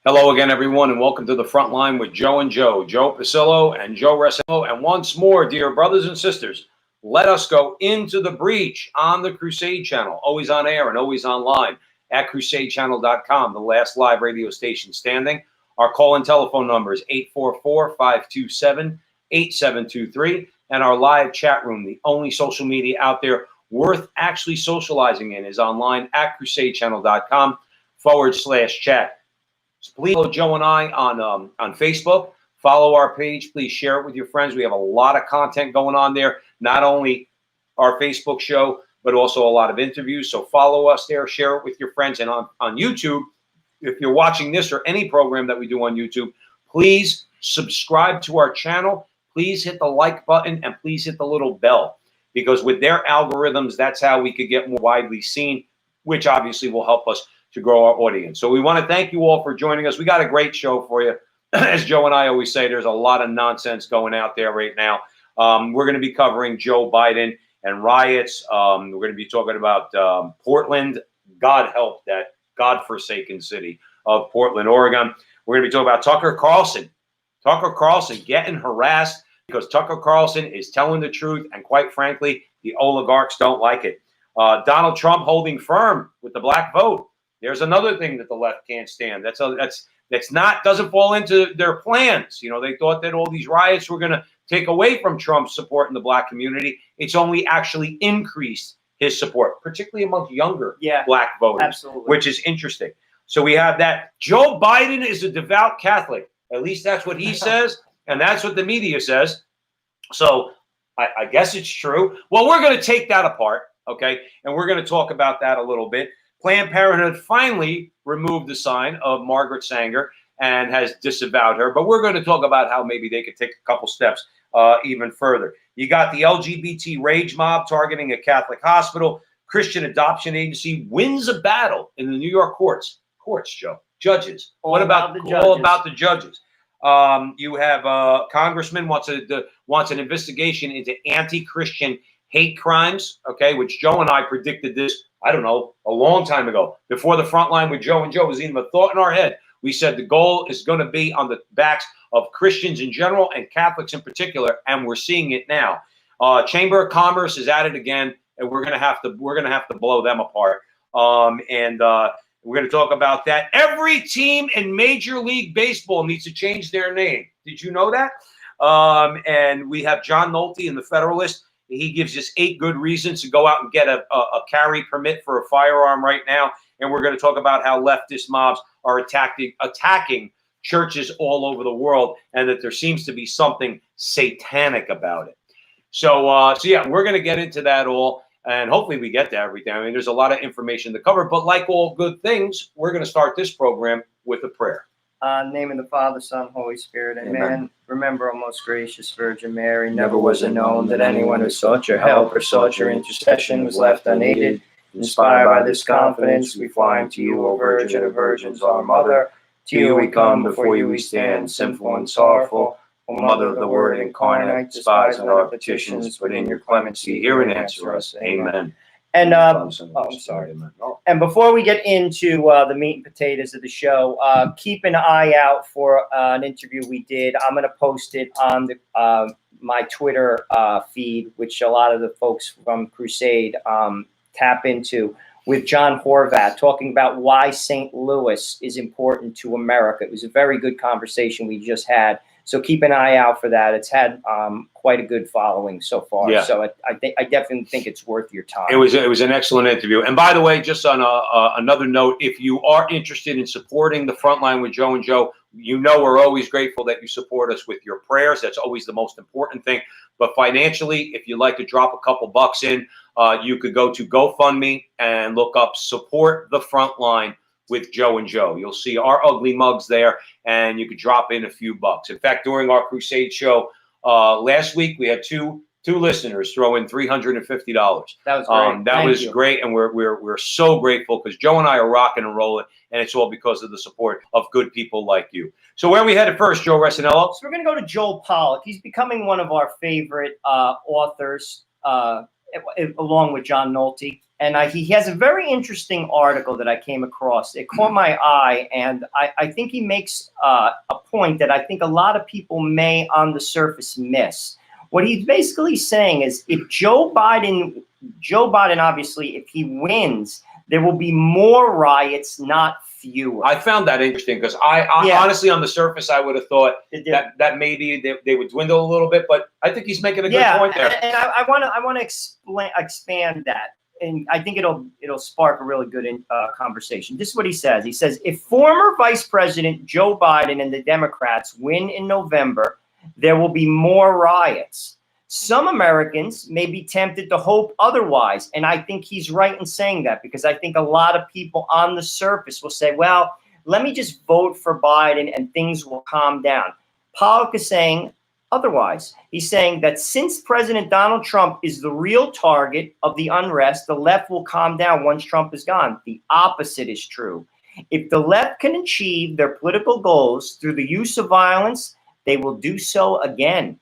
Hello again, everyone, and welcome to the front line with Joe and Joe, Joe Pasillo and Joe Resino. And once more, dear brothers and sisters, let us go into the breach on the Crusade channel, always on air and always online at crusadechannel.com, the last live radio station standing. Our call and telephone number is 844-527-8723. And our live chat room, the only social media out there worth actually socializing in, is online at crusadechannel.com/chat. Please follow Joe and I on Facebook. Follow our page. Please share it with your friends. We have a lot of content going on there, not only our Facebook show, but also a lot of interviews. So follow us there. Share it with your friends. And on YouTube, if you're watching this or any program that we do on YouTube, please subscribe to our channel. Please hit the like button and please hit the little bell, because with their algorithms, that's how we could get more widely seen, which obviously will help us to grow our audience. So we want to thank you all for joining us. We got a great show for you. As Joe and I always say, there's a lot of nonsense going out there right now. We're going to be covering Joe Biden and riots. We're going to be talking about Portland. God help that godforsaken city of Portland, Oregon. We're going to be talking about Tucker Carlson. Tucker Carlson getting harassed because Tucker Carlson is telling the truth, and quite frankly, the oligarchs don't like it. Donald Trump holding firm with the black vote. There's another thing that the left can't stand. Doesn't fall into their plans. You know, they thought that all these riots were going to take away from Trump's support in the black community. It's only actually increased his support, particularly amongst younger black voters, absolutely, which is interesting. So we have that. Joe Biden is a devout Catholic. At least that's what he says, and that's what the media says. So I guess it's true. Well, we're going to take that apart, okay? And we're going to talk about that a little bit. Planned Parenthood finally removed the sign of Margaret Sanger and has disavowed her. But we're going to talk about how maybe they could take a couple steps even further. You got the LGBT rage mob targeting a Catholic hospital. Christian adoption agency wins a battle in the New York courts. Courts, Joe. Judges. What about the judges? All about the judges. You have Congressman wants an investigation into anti-Christian hate crimes, okay, which Joe and I predicted this, I don't know, a long time ago. Before the front line with Joe and Joe was even a thought in our head. We said the goal is going to be on the backs of Christians in general and Catholics in particular, and we're seeing it now. Chamber of Commerce is at it again, and we're going to have to blow them apart. We're going to talk about that. Every team in Major League Baseball needs to change their name. Did you know that? And we have John Nolte in the Federalist. He gives us 8 good reasons to go out and get a carry permit for a firearm right now. And we're going to talk about how leftist mobs are attacking churches all over the world, and that there seems to be something satanic about it. So yeah, we're going to get into that all, and hopefully we get to everything. I mean, there's a lot of information to cover, but like all good things, we're going to start this program with a prayer. In the name of the Father, Son, Holy Spirit, amen. Remember, O most gracious Virgin Mary, never was it known that anyone who sought your help or sought your intercession was left unaided. Inspired by this confidence, we fly unto you, O Virgin of Virgins, our Mother. To you we come, before you we stand, sinful and sorrowful. O Mother of the Word incarnate, despise not our petitions, but in your clemency hear and answer us. Amen. And I'm sorry. And before we get into the meat and potatoes of the show, keep an eye out for an interview we did. I'm going to post it on my Twitter feed, which a lot of the folks from Crusade tap into, with John Horvat, talking about why St. Louis is important to America. It was a very good conversation we just had. So keep an eye out for that. It's had quite a good following so far. Yeah. So I definitely think it's worth your time. It was an excellent interview. And by the way, just on another note, if you are interested in supporting the Frontline with Joe and Joe, you know we're always grateful that you support us with your prayers. That's always the most important thing. But financially, if you'd like to drop a couple bucks in, you could go to GoFundMe and look up Support the Frontline with Joe and Joe. You'll see our ugly mugs there, and you could drop in a few bucks. In fact, during our Crusade show last week, we had two listeners throw in $350. That was great. That was great, and we're so grateful, because Joe and I are rocking and rolling, and it's all because of the support of good people like you. So where are we headed first, Joe Resinello? So we're going to go to Joel Pollack. He's becoming one of our favorite authors, along with John Nolte. And he has a very interesting article that I came across. It caught my eye, and I think he makes a point that I think a lot of people may on the surface miss. What he's basically saying is if Joe Biden, obviously, if he wins, there will be more riots, not fewer. I found that interesting because I honestly, on the surface, I would have thought that maybe they would dwindle a little bit, but I think he's making a good point there. And I want to expand that, and I think it'll spark a really good conversation. This is what he says. He says, if former Vice President Joe Biden and the Democrats win in November, there will be more riots. Some Americans may be tempted to hope otherwise, and I think he's right in saying that, because I think a lot of people on the surface will say, well, let me just vote for Biden and things will calm down. Pollack is saying otherwise. He's saying that since President Donald Trump is the real target of the unrest, the left will calm down once Trump is gone. The opposite is true. If the left can achieve their political goals through the use of violence, they will do so again.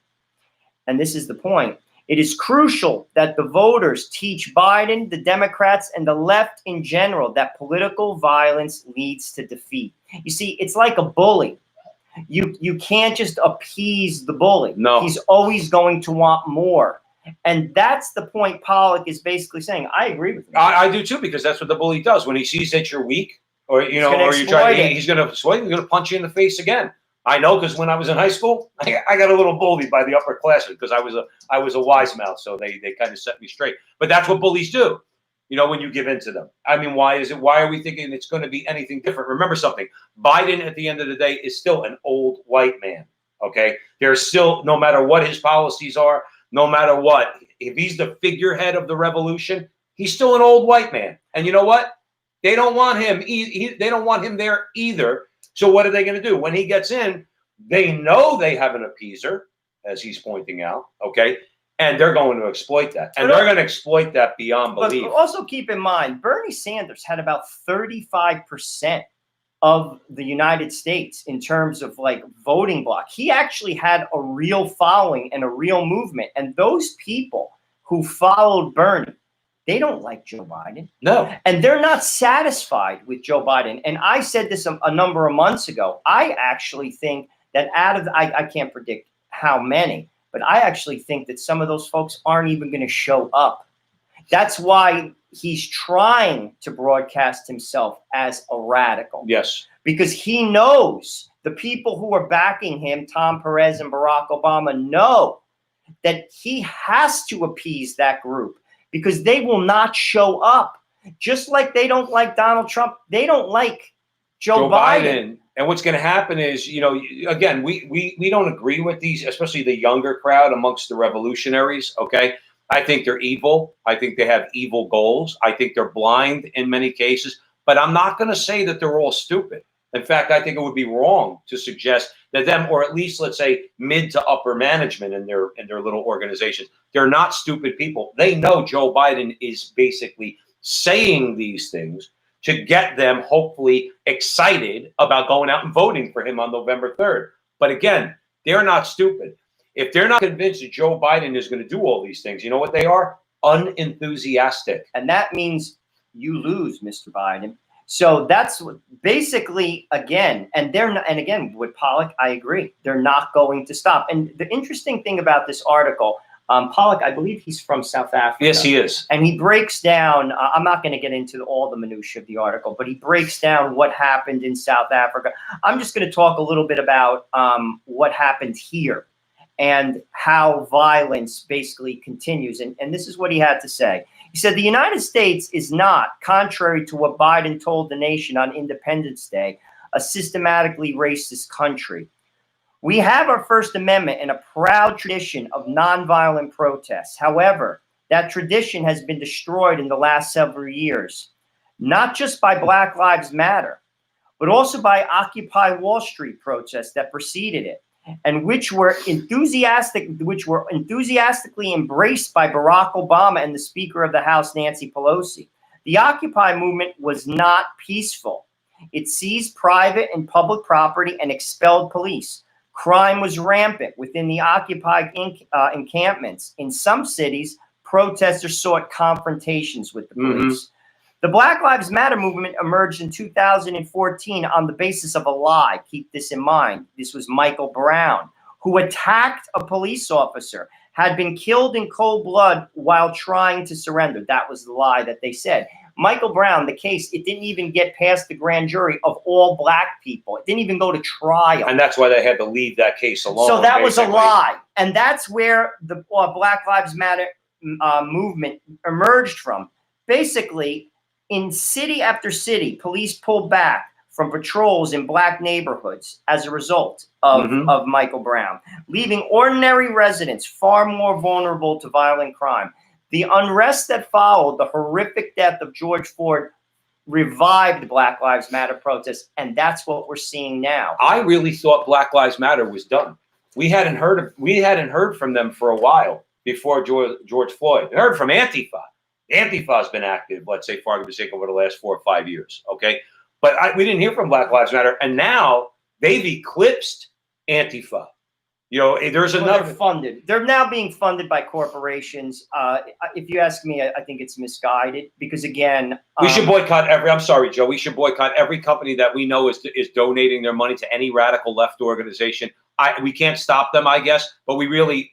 And this is the point. It is crucial that the voters teach Biden, the Democrats, and the left in general that political violence leads to defeat. You see, it's like a bully. You can't just appease the bully. No. He's always going to want more. And that's the point Pollack is basically saying. I agree with him. I do too, because that's what the bully does. When he sees that you're weak, or he's going to punch you in the face again. I know, because when I was in high school, I got a little bullied by the upperclassmen because I was a wise mouth, so they kind of set me straight. But that's what bullies do, when you give in to them. I mean, why are we thinking it's going to be anything different? Remember something, Biden at the end of the day is still an old white man, okay? There's still, no matter what his policies are, no matter what, if he's the figurehead of the revolution, he's still an old white man. And you know what? They don't want him. They don't want him there either. So what are they going to do? When he gets in, they know they have an appeaser, as he's pointing out, okay? And they're going to exploit that. And they're going to exploit that beyond belief. But also keep in mind, Bernie Sanders had about 35% of the United States in terms of voting bloc. He actually had a real following and a real movement. And those people who followed Bernie, they don't like Joe Biden. No. And they're not satisfied with Joe Biden. And I said this a number of months ago. I actually think that I can't predict how many, but I actually think that some of those folks aren't even going to show up. That's why he's trying to broadcast himself as a radical. Yes. Because he knows the people who are backing him, Tom Perez and Barack Obama, know that he has to appease that group, because they will not show up. Just like they don't like Donald Trump, they don't like Joe Biden. And what's going to happen is, again, we don't agree with these, especially the younger crowd amongst the revolutionaries, okay? I think they're evil. I think they have evil goals. I think they're blind in many cases. But I'm not going to say that they're all stupid. In fact, I think it would be wrong to suggest that them, or at least let's say mid to upper management in their little organizations, they're not stupid people. They know Joe Biden is basically saying these things to get them hopefully excited about going out and voting for him on November 3rd. But again, they're not stupid. If they're not convinced that Joe Biden is going to do all these things, you know what they are? Unenthusiastic. And that means you lose, Mr. Biden. So that's what basically, again, and again, with Pollack, I agree. They're not going to stop. And the interesting thing about this article, Pollack, I believe he's from South Africa. Yes, he is. And he breaks down, I'm not going to get into all the minutiae of the article, but he breaks down what happened in South Africa. I'm just going to talk a little bit about what happened here and how violence basically continues. And this is what he had to say. He said, the United States is not, contrary to what Biden told the nation on Independence Day, a systematically racist country. We have our First Amendment and a proud tradition of nonviolent protests. However, that tradition has been destroyed in the last several years, not just by Black Lives Matter, but also by Occupy Wall Street protests that preceded it, and which were enthusiastically embraced by Barack Obama and the Speaker of the House, Nancy Pelosi. The Occupy movement was not peaceful. It seized private and public property and expelled police. Crime was rampant within the occupied encampments. In some cities, protesters sought confrontations with the police. The Black Lives Matter movement emerged in 2014 on the basis of a lie. Keep this in mind. This was Michael Brown, who attacked a police officer, had been killed in cold blood while trying to surrender. That was the lie that they said. Michael Brown, the case, it didn't even get past the grand jury of all black people. It didn't even go to trial. And that's why they had to leave that case alone. So that was a lie. And that's where the Black Lives Matter movement emerged from. Basically, in city after city, police pulled back from patrols in black neighborhoods as a result of Michael Brown, leaving ordinary residents far more vulnerable to violent crime. The unrest that followed the horrific death of George Floyd revived Black Lives Matter protests, and that's what we're seeing now. I really thought Black Lives Matter was done. We hadn't heard from them for a while before George Floyd. We heard from Antifa. Antifa's been active, let's say, for argument's sake, over the last 4 or 5 years. Okay, but we didn't hear from Black Lives Matter, and now they've eclipsed Antifa. You know, there's another. They're funded. They're now being funded by corporations. If you ask me, I think it's misguided because, again, we should boycott every. I'm sorry, Joe. We should boycott every company that we know is donating their money to any radical left organization. We can't stop them, I guess, but we really.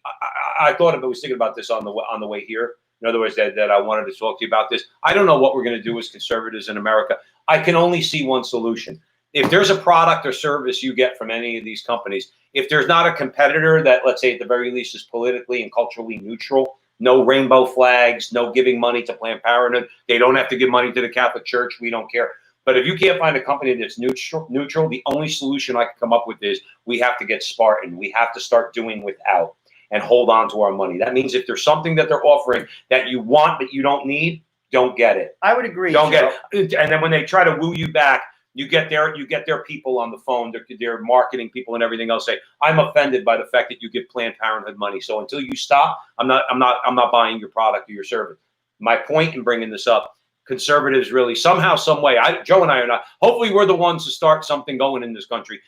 I thought of it. I was thinking about this on the way here. In other words, that I wanted to talk to you about this. I don't know what we're going to do as conservatives in America. I can only see one solution. If there's a product or service you get from any of these companies, if there's not a competitor that, let's say, at the very least is politically and culturally neutral, no rainbow flags, no giving money to Planned Parenthood, they don't have to give money to the Catholic Church, we don't care. But if you can't find a company that's neutral, the only solution I can come up with is we have to get Spartan. We have to start doing without and hold on to our money. That means if there's something that they're offering that you want but you don't need, don't get it. I would agree. Don't get it. And then when they try to woo you back, you get their people on the phone, their marketing people and everything else say, I'm offended by the fact that you give Planned Parenthood money. So until you stop, I'm not buying your product or your service. My point in bringing this up, conservatives really somehow, some way, Joe and I are not. Hopefully, we're the ones to start something going in this country.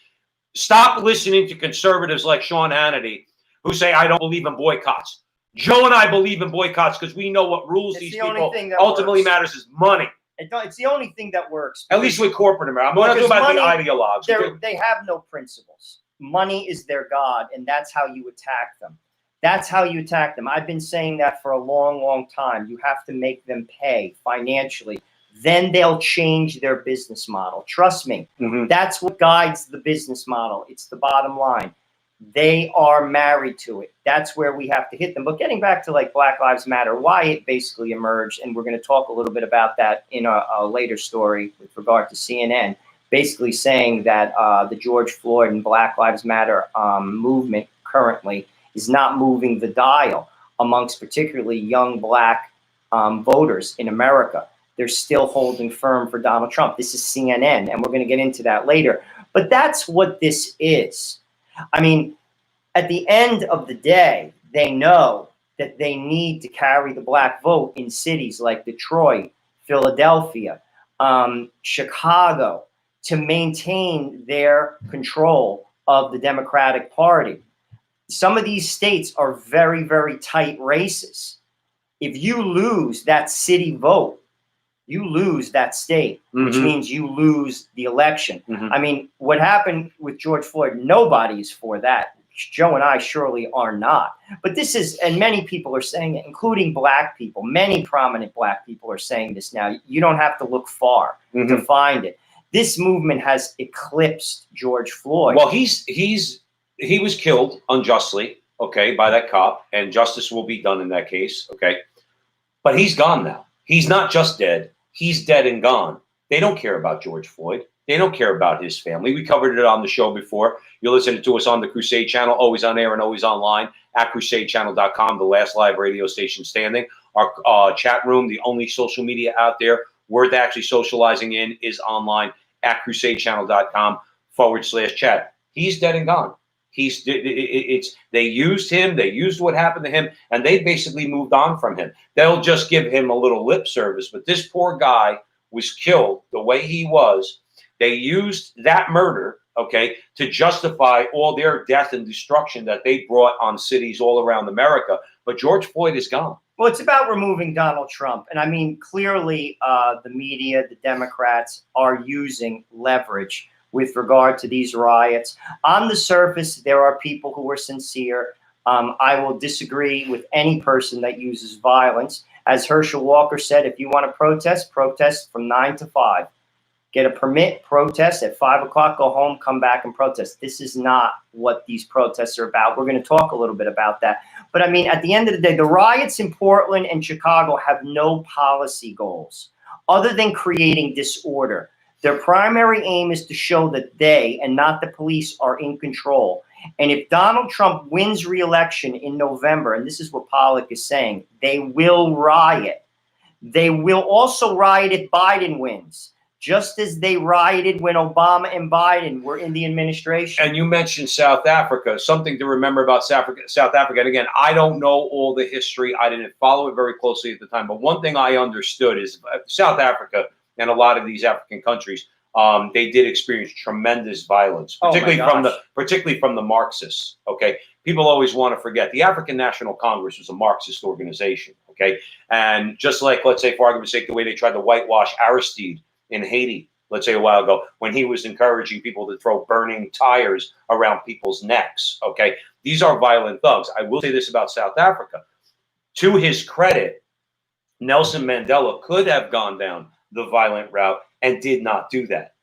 Stop listening to conservatives like Sean Hannity who say I don't believe in boycotts. Joe and I believe in boycotts because we know what rules these people ultimately matters is money. It's the only thing that works. At least with corporate America. I'm not talking about the ideologues. They have no principles. Money is their God, and that's how you attack them. That's how you attack them. I've been saying that for a long, long time. You have to make them pay financially. Then they'll change their business model. Trust me. That's what guides the business model. It's the bottom line. They are married to it. That's where we have to hit them. But getting back to like Black Lives Matter, why it basically emerged, and we're going to talk a little bit about that in a later story with regard to CNN, basically saying that the George Floyd and Black Lives Matter movement currently is not moving the dial amongst particularly young black voters in America. They're still holding firm for Donald Trump. This is CNN, and we're going to get into that later. But that's what this is. I mean, at the end of the day, they know that they need to carry the black vote in cities like Detroit, Philadelphia, Chicago, to maintain their control of the Democratic Party. Some of these states are very, very tight races. If you lose that city vote, you lose that state, which means you lose the election. I mean, what happened with George Floyd, nobody is for that. Joe and I surely are not. But this is, and many people are saying it, including black people. Many prominent black people are saying this now. You don't have to look far to find it. This movement has eclipsed George Floyd. Well, he was killed unjustly, okay, by that cop, and justice will be done in that case, okay? But he's gone now. He's not just dead. He's dead and gone. They don't care about George Floyd. They don't care about his family. We covered it on the show before. You're listening to us on the Crusade channel, always on air and always online at crusadechannel.com, the last live radio station standing. Our chat room, the only social media out there worth actually socializing in, is online at crusadechannel.com/chat. He's dead and gone. They used him, they used what happened to him, and they basically moved on from him. They'll just give him a little lip service, but this poor guy was killed the way he was. They used that murder, okay, to justify all their death and destruction that they brought on cities all around America But George Floyd is gone. Well, it's about removing Donald Trump. And I mean, clearly the media, the Democrats are using leverage with regard to these riots. On the surface, there are people who are sincere. I will disagree with any person that uses violence. As Herschel Walker said, if you want to protest, protest from 9 to 5. Get a permit, protest at 5 o'clock, go home, come back and protest. This is not what these protests are about. We're going to talk a little bit about that. But I mean, at the end of the day, the riots in Portland and Chicago have no policy goals other than creating disorder. Their primary aim is to show that they and not the police are in control. And if Donald Trump wins re-election in November, and this is what Pollack is saying, they will riot. They will also riot if Biden wins, just as they rioted when Obama and Biden were in the administration. And you mentioned South Africa. Something to remember about South Africa. And again, I don't know all the history. I didn't follow it very closely at the time. But one thing I understood is South Africa and a lot of these African countries, they did experience tremendous violence, particularly from the Marxists. Okay, people always want to forget the African National Congress was a Marxist organization. Okay, and just like, let's say, for argument's sake, the way they tried to whitewash Aristide in Haiti, let's say a while ago, when he was encouraging people to throw burning tires around people's necks. Okay, these are violent thugs. I will say this about South Africa. To his credit, Nelson Mandela could have gone down the violent route and did not do that.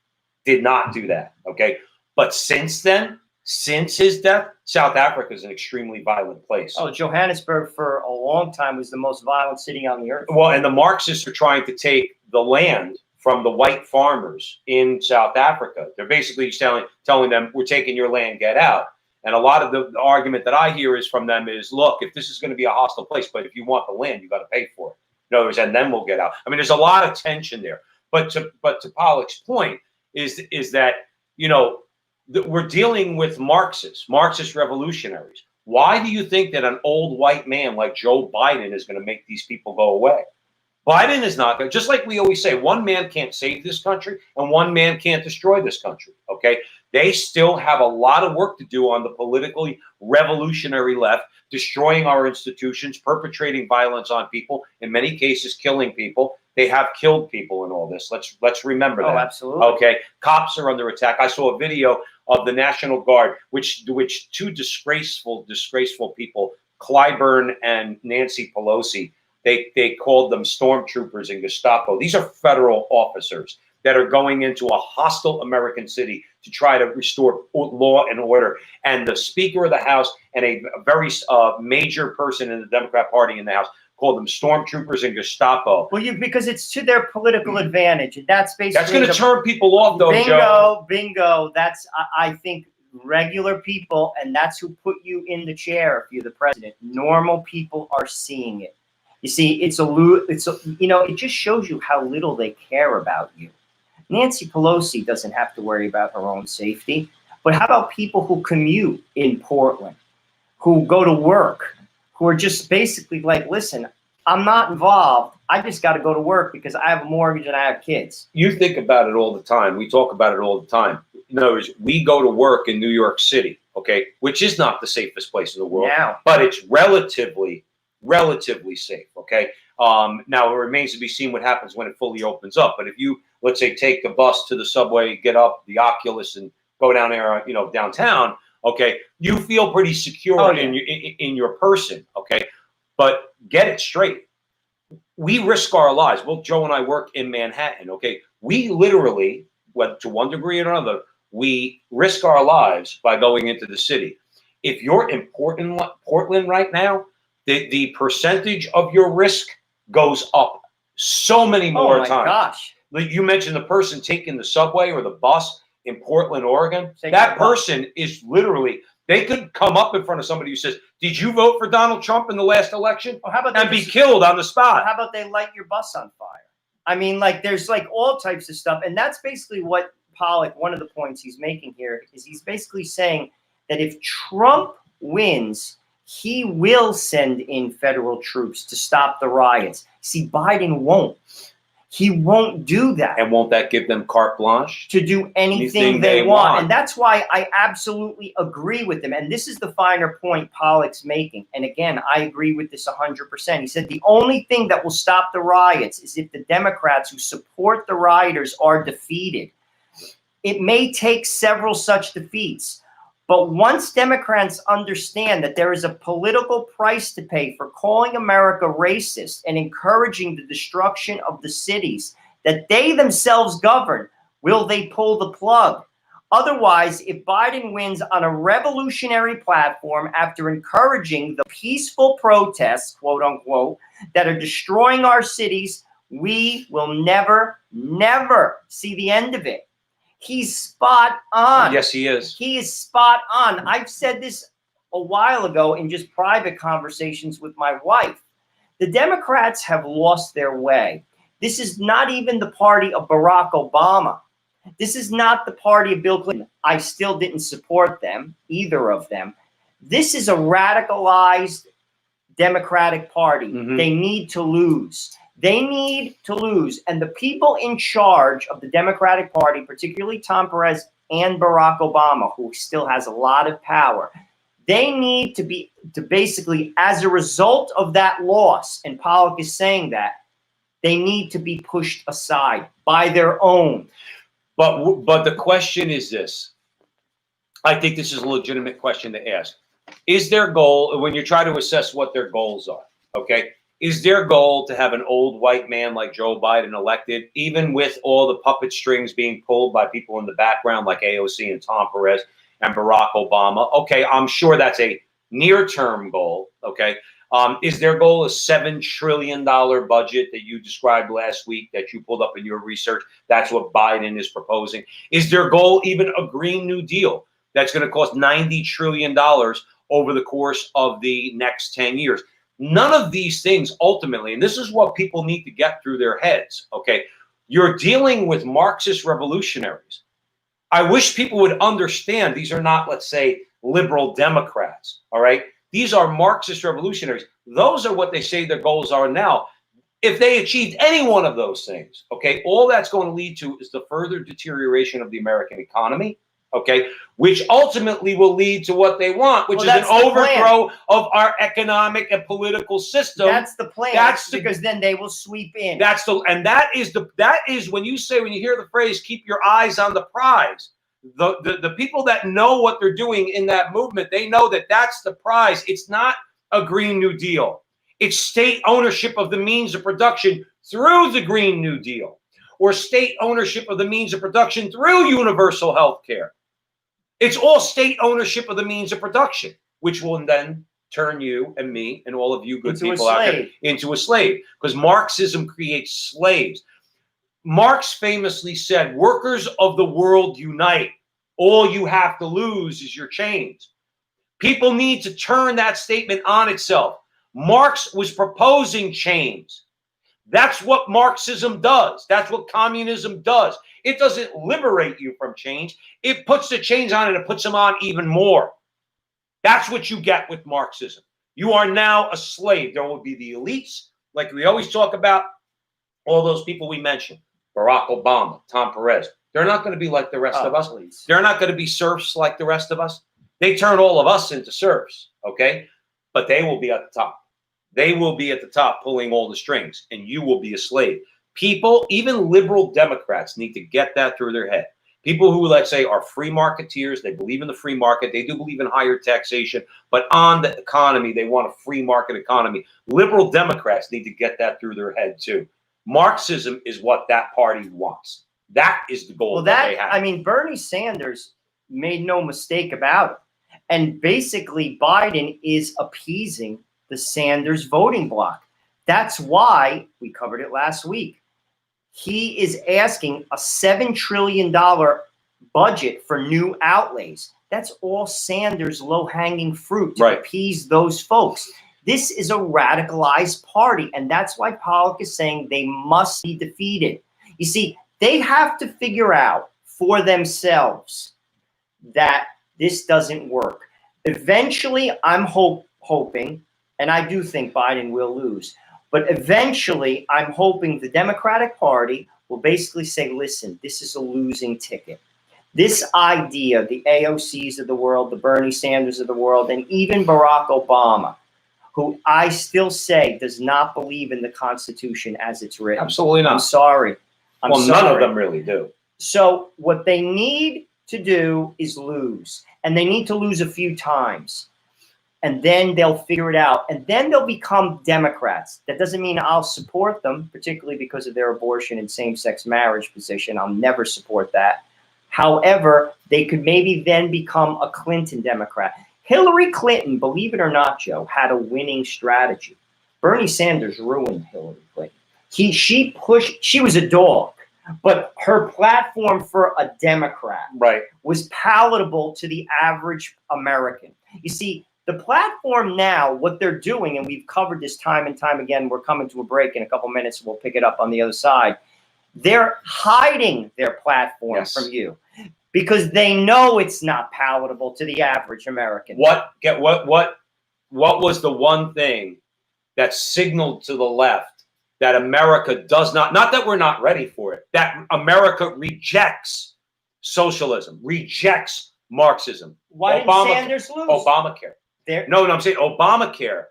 Okay, but since then, since his death, South Africa is an extremely violent place. Oh, Johannesburg for a long time was the most violent city on the earth. Well, and the Marxists are trying to take the land from the white farmers in South Africa. They're basically telling them, we're taking your land, get out. And a lot of the argument that I hear is from them is, look, if this is going to be a hostile place, but if you want the land, you got to pay for it. In other words, and then we'll get out. I mean, there's a lot of tension there. But to Pollack's point is that, we're dealing with Marxist revolutionaries. Why do you think that an old white man like Joe Biden is going to make these people go away? Biden is not going to, just like we always say, one man can't save this country and one man can't destroy this country. Okay. They still have a lot of work to do on the politically revolutionary left, destroying our institutions, perpetrating violence on people, in many cases, killing people. They have killed people in all this. Let's remember that. Oh, absolutely. Okay. Cops are under attack. I saw a video of the National Guard, which two disgraceful people, Clyburn and Nancy Pelosi, they called them stormtroopers and Gestapo. These are federal officers that are going into a hostile American city to try to restore law and order. And the Speaker of the House and a very major person in the Democrat Party in the House called them stormtroopers and Gestapo. Well, because it's to their political advantage, and that's basically that's going to turn people off, though. Bingo. That's I think regular people, and that's who put you in the chair if you're the president. Normal people are seeing it. You see, it just shows you how little they care about you. Nancy Pelosi doesn't have to worry about her own safety, but how about people who commute in Portland, who go to work, who are just basically like, listen, I'm not involved. I just got to go to work because I have a mortgage and I have kids. You think about it all the time. We talk about it all the time. In other words, we go to work in New York City, okay, which is not the safest place in the world, but it's relatively safe, okay? Now, it remains to be seen what happens when it fully opens up. But if you, let's say, take the bus to the subway, get up the Oculus and go down there, downtown, okay, you feel pretty secure in your person, okay? But get it straight. We risk our lives. Well, Joe and I work in Manhattan, okay? We literally, to one degree or another, we risk our lives by going into the city. If you're in Portland right now, the percentage of your risk goes up so many more times. Oh my gosh. You mentioned the person taking the subway or the bus in Portland, Oregon. That person is literally, they could come up in front of somebody who says, did you vote for Donald Trump in the last election? Well, how about and be killed on the spot. How about they light your bus on fire? I mean, there's all types of stuff. And that's basically what Pollack, one of the points he's making here, is he's basically saying that if Trump wins, he will send in federal troops to stop the riots. See, Biden won't. He won't do that. And won't that give them carte blanche? To do anything they want. And that's why I absolutely agree with him. And this is the finer point Pollock's making. And again, I agree with this 100%. He said the only thing that will stop the riots is if the Democrats who support the rioters are defeated. It may take several such defeats. But once Democrats understand that there is a political price to pay for calling America racist and encouraging the destruction of the cities that they themselves govern, will they pull the plug? Otherwise, if Biden wins on a revolutionary platform after encouraging the peaceful protests, quote unquote, that are destroying our cities, we will never, never see the end of it. He's spot on. Yes, he is. He is spot on. I've said this a while ago in just private conversations with my wife. The Democrats have lost their way. This is not even the party of Barack Obama. This is not the party of Bill Clinton. I still didn't support them, either of them. This is a radicalized Democratic Party. Mm-hmm. They need to lose. They need to lose. And the people in charge of the Democratic Party, particularly Tom Perez and Barack Obama, who still has a lot of power, they need to basically, as a result of that loss, and Pollock is saying that, they need to be pushed aside by their own. But the question is this. I think this is a legitimate question to ask. Is their goal, when you try to assess what their goals are, okay, is their goal to have an old white man like Joe Biden elected, even with all the puppet strings being pulled by people in the background like AOC and Tom Perez and Barack Obama? Okay, I'm sure that's a near-term goal, okay? Is their goal a $7 trillion budget that you described last week that you pulled up in your research? That's what Biden is proposing. Is their goal even a Green New Deal that's going to cost $90 trillion over the course of the next 10 years? None of these things ultimately, and this is what people need to get through their heads, okay? You're dealing with Marxist revolutionaries. I wish people would understand these are not, let's say, liberal Democrats, all right? These are Marxist revolutionaries. Those are what they say their goals are now. If they achieved any one of those things, okay, all that's going to lead to is the further deterioration of the American economy, okay, which ultimately will lead to what they want, which is an overthrow of our economic and political system. That's the plan. Because then they will sweep in. That is when you hear the phrase, keep your eyes on the prize. The people that know what they're doing in that movement, they know that that's the prize. It's not a Green New Deal. It's state ownership of the means of production through the Green New Deal, or state ownership of the means of production through universal health care. It's all state ownership of the means of production, which will then turn you and me and all of you good people out there into a slave, because Marxism creates slaves. Marx famously said, workers of the world unite. All you have to lose is your chains. People need to turn that statement on itself. Marx was proposing chains. That's what Marxism does. That's what communism does. It doesn't liberate you from chains. It puts the chains on and it puts them on even more. That's what you get with Marxism. You are now a slave. There will be the elites, like we always talk about, all those people we mentioned, Barack Obama, Tom Perez. They're not going to be like the rest of us. Please. They're not going to be serfs like the rest of us. They turn all of us into serfs, okay? But they will be at the top. They will be at the top pulling all the strings, and you will be a slave. People, even liberal Democrats, need to get that through their head. People who, let's say, are free marketeers, they believe in the free market, they do believe in higher taxation, but on the economy, they want a free market economy. Liberal Democrats need to get that through their head, too. Marxism is what that party wants. That is the goal that they have. I mean, Bernie Sanders made no mistake about it. And basically, Biden is appeasing the Sanders voting bloc. That's why, we covered it last week, he is asking a $7 trillion budget for new outlays. That's all Sanders' low-hanging fruit to appease those folks. This is a radicalized party, and that's why Pollock is saying they must be defeated. You see, they have to figure out for themselves that this doesn't work. Eventually, I'm hoping, and I do think Biden will lose, But eventually, I'm hoping the Democratic Party will basically say, listen, this is a losing ticket. This idea, the AOCs of the world, the Bernie Sanders of the world, and even Barack Obama, who I still say does not believe in the Constitution as it's written. Absolutely not. I'm sorry. Well, none of them really do. So what they need to do is lose. And they need to lose a few times. And then they'll figure it out. And then they'll become Democrats. That doesn't mean I'll support them, particularly because of their abortion and same-sex marriage position. I'll never support that. However, they could maybe then become a Clinton Democrat. Hillary Clinton, believe it or not, Joe, had a winning strategy. Bernie Sanders ruined Hillary Clinton. She was a dog, but her platform for a Democrat was palatable to the average American. You see, the platform now, what they're doing, and we've covered this time and time again, we're coming to a break in a couple minutes, we'll pick it up on the other side. They're hiding their platform from you because they know it's not palatable to the average American. What was the one thing that signaled to the left that America does not that we're not ready for it, that America rejects socialism, rejects Marxism? Why didn't Sanders lose? Obamacare. No, I'm saying Obamacare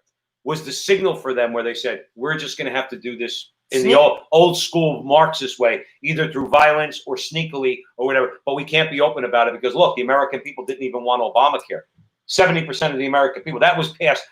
was the signal for them where they said, we're just going to have to do this in the old school Marxist way, either through violence or sneakily or whatever. But we can't be open about it because, look, the American people didn't even want Obamacare. 70% of the American people. That was passed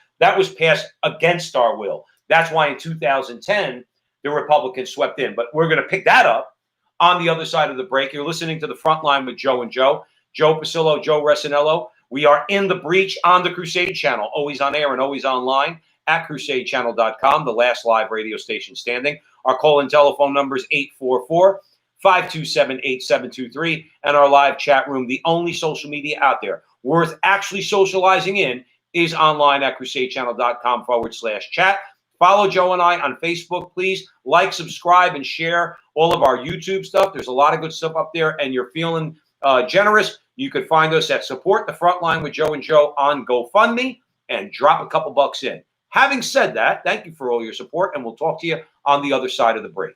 against our will. That's why in 2010, the Republicans swept in. But we're going to pick that up on the other side of the break. You're listening to The Frontline with Joe and Joe. Joe Pasillo, Joe Resinello. We are in the breach on the Crusade channel, always on air and always online at crusadechannel.com, the last live radio station standing. Our call-in telephone number is 844-527-8723, and our live chat room, the only social media out there worth actually socializing in, is online at crusadechannel.com/chat. Follow Joe and I on Facebook, please. Like, subscribe, and share all of our YouTube stuff. There's a lot of good stuff up there, and you're feeling generous. You could find us at Support the Frontline with Joe and Joe on GoFundMe and drop a couple bucks in. Having said that, thank you for all your support, and we'll talk to you on the other side of the break.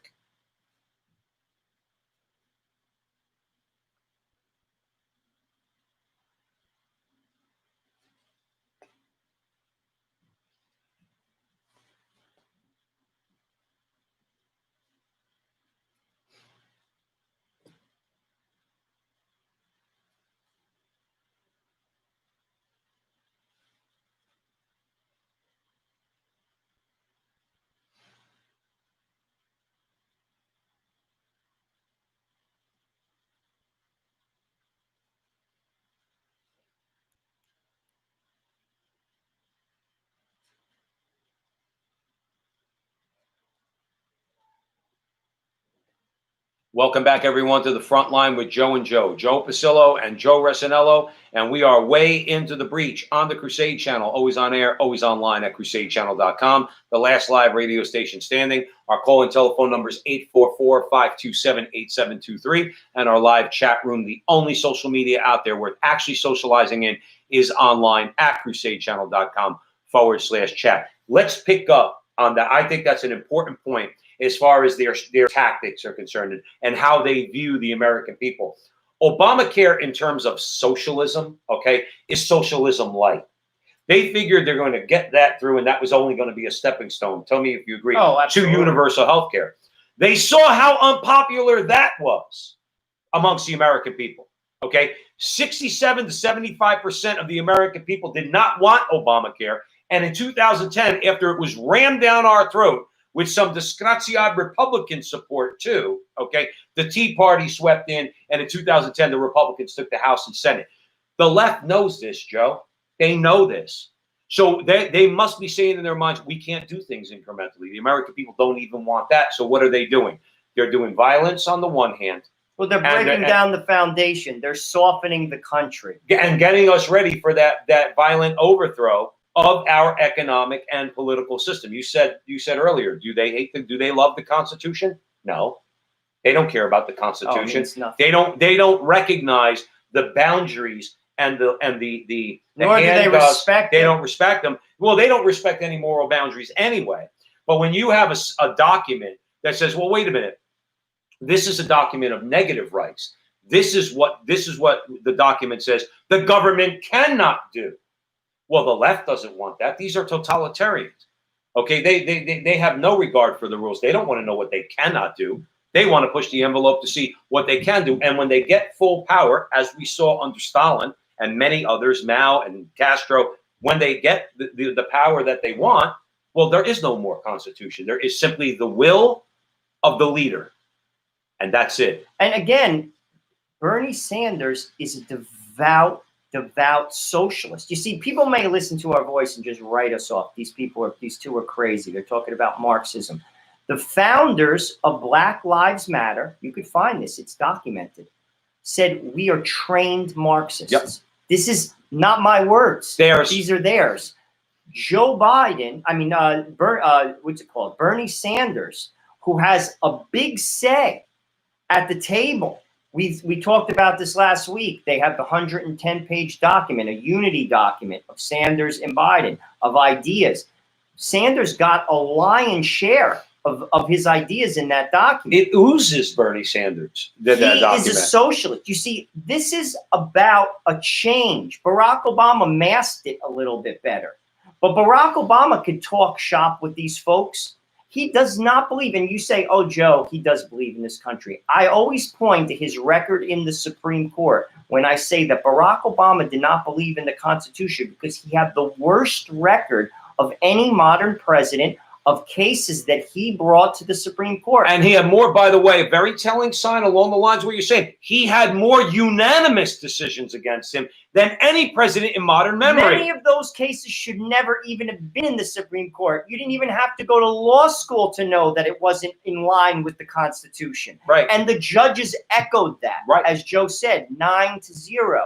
Welcome back, everyone, to The Frontline with Joe and Joe. Joe Pasillo and Joe Resinello, and we are way into the breach on the Crusade channel, always on air, always online at crusadechannel.com, the last live radio station standing. Our call-in telephone number is 844-527-8723, and our live chat room, the only social media out there worth actually socializing in, is online at crusadechannel.com/chat. Let's pick up on that. I think that's an important point as far as their tactics are concerned and how they view the American people. Obamacare, in terms of socialism, is socialism light. They figured they're going to get that through, and that was only going to be a stepping stone. Tell me if you agree. To universal health care. They saw how unpopular that was amongst the American people. 67 to 75% of the American people did not want Obamacare. And in 2010, after it was rammed down our throat, with some disgraziad Republican support too, the Tea Party swept in, and in 2010, the Republicans took the House and Senate. The left knows this, Joe. They know this. So they must be saying in their minds, we can't do things incrementally. The American people don't even want that. So what are they doing? They're doing violence on the one hand. Well, they're breaking down the foundation. They're softening the country. And getting us ready for that violent overthrow of our economic and political system. You said earlier, do they love the Constitution? No. They don't care about the Constitution. They don't recognize the boundaries and the nor do they respect they don't respect them. Well, they don't respect any moral boundaries anyway. But when you have a document that says, well, wait a minute, this is a document of negative rights. This is what the document says the government cannot do. Well, the left doesn't want that. These are totalitarians. Okay, they have no regard for the rules. They don't want to know what they cannot do. They want to push the envelope to see what they can do. And when they get full power, as we saw under Stalin and many others, Mao and Castro, when they get the power that they want, well, there is no more constitution. There is simply the will of the leader. And that's it. And again, Bernie Sanders is a devout socialist. You see, people may listen to our voice and just write us off. These two are crazy. They're talking about Marxism. The founders of Black Lives Matter, you could find this, it's documented, said we are trained Marxists. Yep. This is not my words. These are theirs. Joe Biden, Bernie Sanders, who has a big say at the table. We talked about this last week. They have the 110-page document, a unity document of Sanders and Biden, of ideas. Sanders got a lion's share of his ideas in that document. It oozes Bernie Sanders. He is a socialist. You see, this is about a change. Barack Obama masked it a little bit better. But Barack Obama could talk shop with these folks. He does not believe, and you say, oh, Joe, he does believe in this country. I always point to his record in the Supreme Court when I say that Barack Obama did not believe in the Constitution because he had the worst record of any modern president of cases that he brought to the Supreme Court. And he had more, by the way, a very telling sign along the lines of what you're saying. He had more unanimous decisions against him than any president in modern memory. Many of those cases should never even have been in the Supreme Court. You didn't even have to go to law school to know that it wasn't in line with the Constitution. Right. And the judges echoed that, right, as Joe said, 9-0.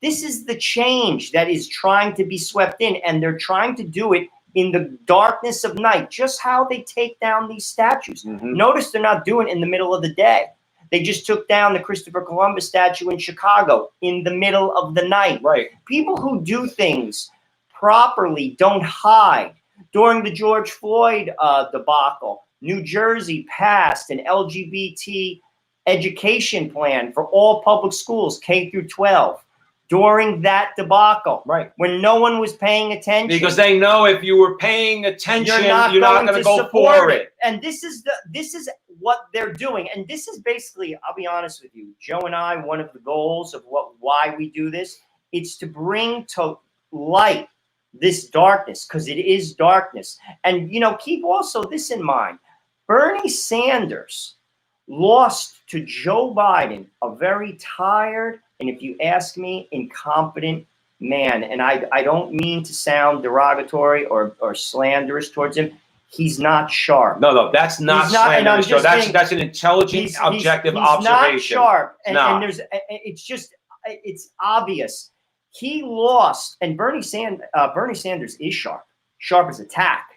This is the change that is trying to be swept in, and they're trying to do it in the darkness of night, just how they take down these statues. Mm-hmm. Notice they're not doing it in the middle of the day. They just took down the Christopher Columbus statue in Chicago in the middle of the night. Right. People who do things properly don't hide. During the George Floyd debacle, New Jersey passed an LGBT education plan for all public schools, K through 12. During that debacle, right, when no one was paying attention, because they know if you were paying attention, you're not going to go support for it. And this is what they're doing. And this is basically, I'll be honest with you, Joe and I, one of the goals of why we do this, it's to bring to light this darkness, because it is darkness. And keep also this in mind: Bernie Sanders lost to Joe Biden, a very tired, and if you ask me, incompetent man. And I don't mean to sound derogatory or slanderous towards him. He's not sharp. No, that's not slanderous. So that's an intelligent, objective observation. He's not sharp. And it's obvious. He lost, and Bernie Sanders is sharp as a tack.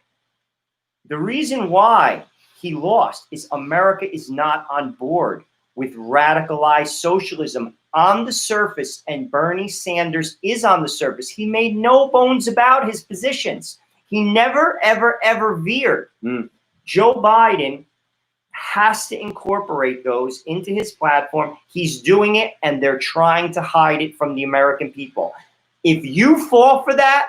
The reason why he lost is America is not on board with radicalized socialism on the surface, and Bernie Sanders is on the surface. He made no bones about his positions. He never, ever, ever veered. Joe Biden has to incorporate those into his platform. He's doing it, and they're trying to hide it from the American people. If you fall for that,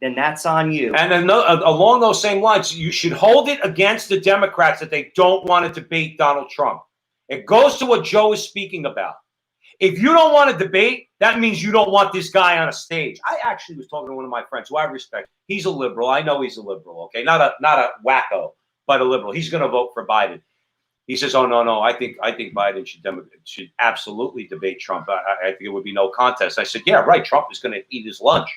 then that's on you. And then along those same lines, you should hold it against the Democrats that they don't want to debate Donald Trump. It goes to what Joe is speaking about. If you don't want to debate, that means you don't want this guy on a stage. I actually was talking to one of my friends who I respect. He's a liberal. I know he's a liberal, okay? Not a wacko, but a liberal. He's going to vote for Biden. He says, oh, no, I think Biden should absolutely debate Trump. I think it would be no contest. I said, yeah, right. Trump is going to eat his lunch.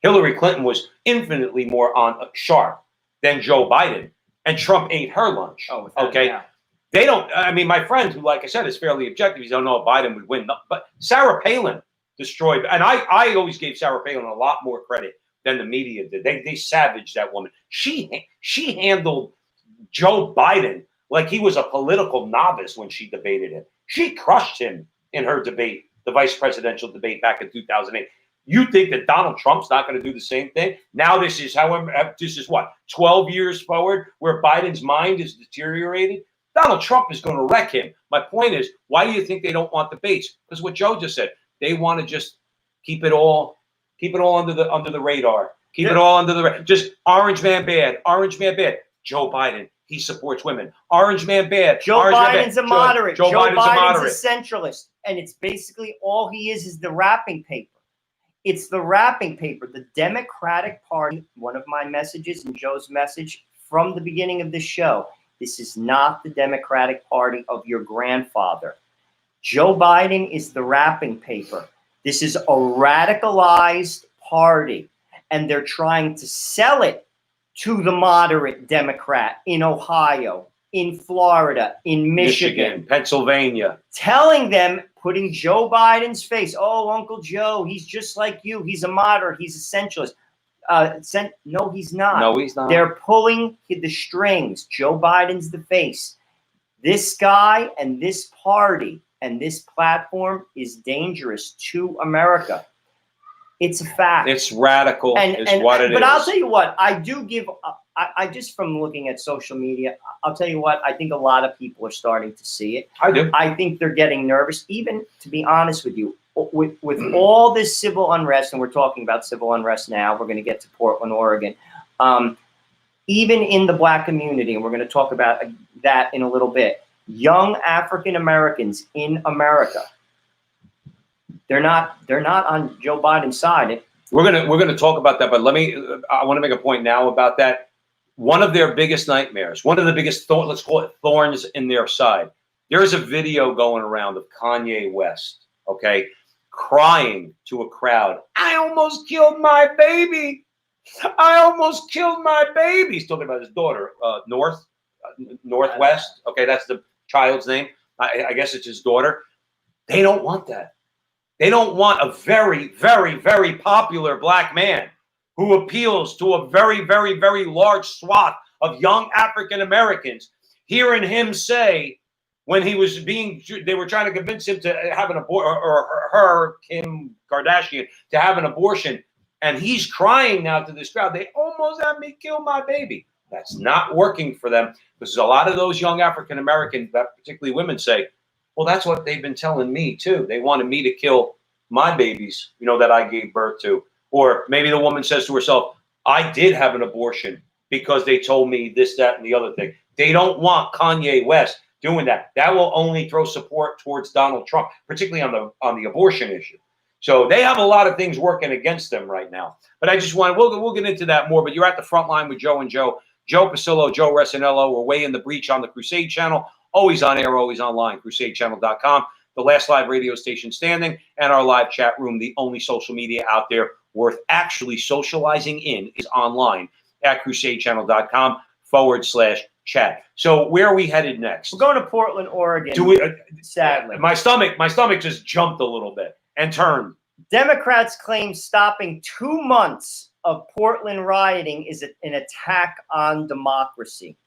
Hillary Clinton was infinitely more sharp than Joe Biden, and Trump ate her lunch. Oh, okay. Yeah. They don't. I mean, my friend, who, like I said, is fairly objective. He don't know if Biden would win, but Sarah Palin destroyed. And I always gave Sarah Palin a lot more credit than the media did. They savaged that woman. She handled Joe Biden like he was a political novice when she debated him. She crushed him in her debate, the vice presidential debate back in 2008. You think that Donald Trump's not going to do the same thing? Now this is what, 12 years forward where Biden's mind is deteriorated? Donald Trump is going to wreck him. My point is, why do you think they don't want debates? Because what Joe just said, they want to just keep it all under the radar. Keep it all under the radar. Just orange man bad, orange man bad. Joe Biden, he supports women. Orange man bad. Joe Biden's a moderate. Joe Biden's a moderate. A centralist. And it's basically all he is the wrapping paper. It's the wrapping paper. The Democratic Party, one of my messages and Joe's message from the beginning of the show, this is not the Democratic Party of your grandfather. Joe Biden is the wrapping paper. This is a radicalized party, and they're trying to sell it to the moderate Democrat in Ohio, in Florida, in Michigan, Pennsylvania, telling them, putting Joe Biden's face, oh, Uncle Joe, he's just like you. He's a moderate. He's a centralist. No, he's not. No, he's not. They're pulling the strings. Joe Biden's the face. This guy and this party and this platform is dangerous to America. It's a fact. It's radical, what it is. But I'll tell you what, I do give, I just from looking at social media, I'll tell you what, I think a lot of people are starting to see it. I do. I think they're getting nervous, even to be honest with you, with all this civil unrest, and we're talking about civil unrest now, we're going to get to Portland, Oregon. Even in the Black community, and we're going to talk about that in a little bit, young African Americans in America, they're not on Joe Biden's side. We're gonna talk about that, but I want to make a point now about that. One of their biggest nightmares, one of the biggest let's call it thorns in their side. There is a video going around of Kanye West, okay, crying to a crowd. I almost killed my baby. I almost killed my baby. He's talking about his daughter, Northwest. Okay, that's the child's name. I guess it's his daughter. They don't want that. They don't want a very, very, very popular black man who appeals to a very, very, very large swath of young African Americans. Hearing him say, when he was they were trying to convince him to have an abortion, or her, Kim Kardashian, to have an abortion, and he's crying now to this crowd, they almost had me kill my baby. That's not working for them, because a lot of those young African Americans, particularly women, say, well, that's what they've been telling me too. They wanted me to kill my babies, that I gave birth to. Or maybe the woman says to herself, I did have an abortion because they told me this, that, and the other thing. They don't want Kanye West doing that. That will only throw support towards Donald Trump, particularly on the abortion issue. So they have a lot of things working against them right now. But I just we'll get into that more. But you're at the front line with Joe and Joe. Joe Pasillo, Joe Resinello. We're way in the breach on the Crusade channel. Always on air, always online, crusadechannel.com. The last live radio station standing, and our live chat room, the only social media out there worth actually socializing in, is online at crusadechannel.com/chat. So where are we headed next? We're going to Portland, Oregon. Sadly. My stomach just jumped a little bit and turned. Democrats claim stopping 2 months of Portland rioting is an attack on democracy.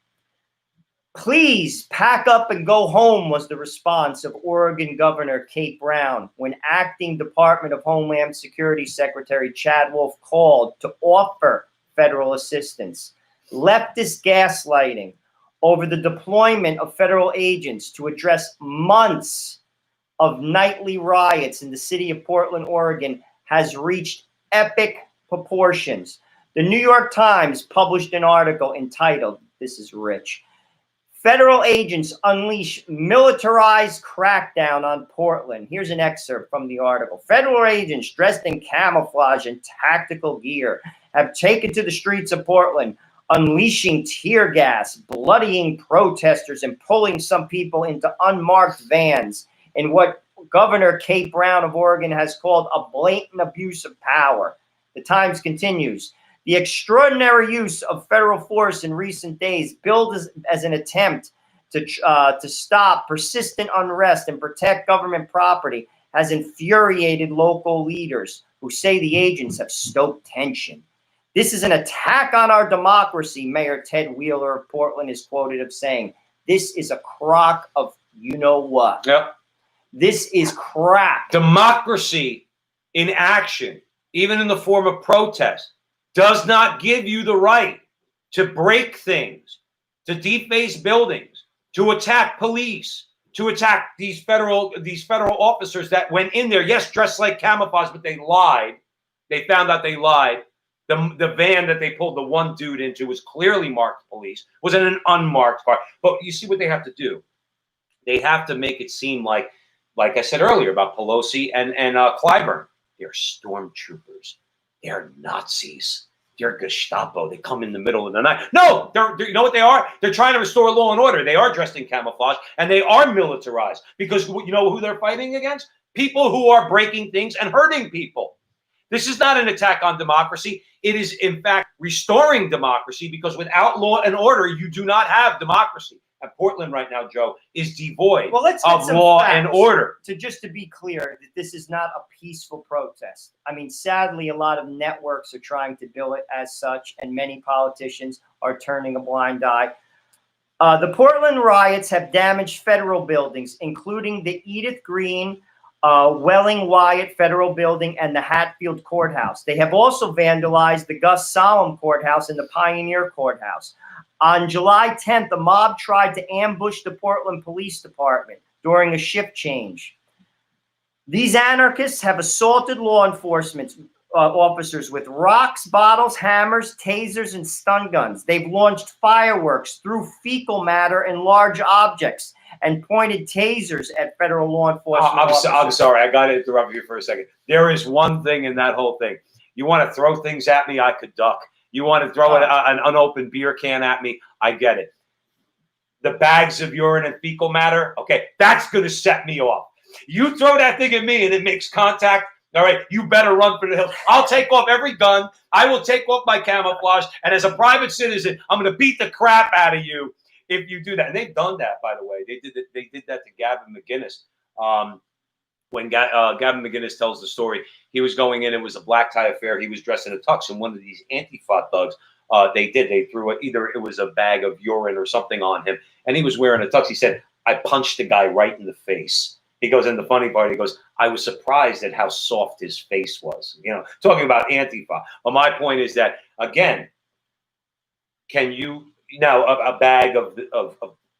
Please pack up and go home, was the response of Oregon Governor Kate Brown when acting Department of Homeland Security Secretary Chad Wolf called to offer federal assistance. Leftist gaslighting over the deployment of federal agents to address months of nightly riots in the city of Portland, Oregon, has reached epic proportions. The New York Times published an article entitled, this is rich, Federal Agents Unleash Militarized Crackdown on Portland. Here's an excerpt from the article. Federal agents dressed in camouflage and tactical gear have taken to the streets of Portland, unleashing tear gas, bloodying protesters, and pulling some people into unmarked vans in what Governor Kate Brown of Oregon has called a blatant abuse of power. The Times continues. The extraordinary use of federal force in recent days, billed as an attempt to stop persistent unrest and protect government property, has infuriated local leaders who say the agents have stoked tension. This is an attack on our democracy, Mayor Ted Wheeler of Portland is quoted as saying. This is a crock of you-know-what. Yep. This is crap. Democracy in action. even in the form of protest, does not give you the right to break things, to deface buildings, to attack police, to attack these federal officers that went in there, yes, dressed like camouflage, but they lied. They found out they lied. The van that they pulled the one dude into was clearly marked police, was in an unmarked car. But you see what they have to do? They have to make it seem like I said earlier about Pelosi and Clyburn, they're stormtroopers. They're Nazis. They're Gestapo. They come in the middle of the night. No, they're you know what they are? They're trying to restore law and order. They are dressed in camouflage, and they are militarized because you know who they're fighting against? People who are breaking things and hurting people. This is not an attack on democracy. It is, in fact, restoring democracy, because without law and order, you do not have democracy. And Portland right now, Joe, is devoid of law and order. Just to be clear, that this is not a peaceful protest. I mean, sadly, a lot of networks are trying to bill it as such, and many politicians are turning a blind eye. The Portland riots have damaged federal buildings, including the Edith Green, Welling Wyatt Federal Building and the Hatfield Courthouse. They have also vandalized the Gus Solom Courthouse and the Pioneer Courthouse. On July 10th, a mob tried to ambush the Portland Police Department during a shift change. These anarchists have assaulted law enforcement officers with rocks, bottles, hammers, tasers, and stun guns. They've launched fireworks, threw fecal matter and large objects, and pointed tasers at federal law enforcement officers. I'm sorry. I got to interrupt you for a second. There is one thing in that whole thing. You want to throw things at me, I could duck. You want to throw an unopened beer can at me, I get it. The bags of urine and fecal matter, okay, that's going to set me off. You throw that thing at me and it makes contact, all right, you better run for the hills. I'll take off every gun. I will take off my camouflage. And as a private citizen, I'm going to beat the crap out of you if you do that. And they've done that, by the way. They did that to Gavin McInnes. When Gavin McInnes tells the story, he was going in. It was a black tie affair. He was dressed in a tux, and one of these Antifa thugs, they threw it. Either it was a bag of urine or something on him, and he was wearing a tux. He said, "I punched the guy right in the face." He goes, and the funny part, he goes, "I was surprised at how soft his face was." You know, talking about Antifa. But my point is that, again, can you now a bag of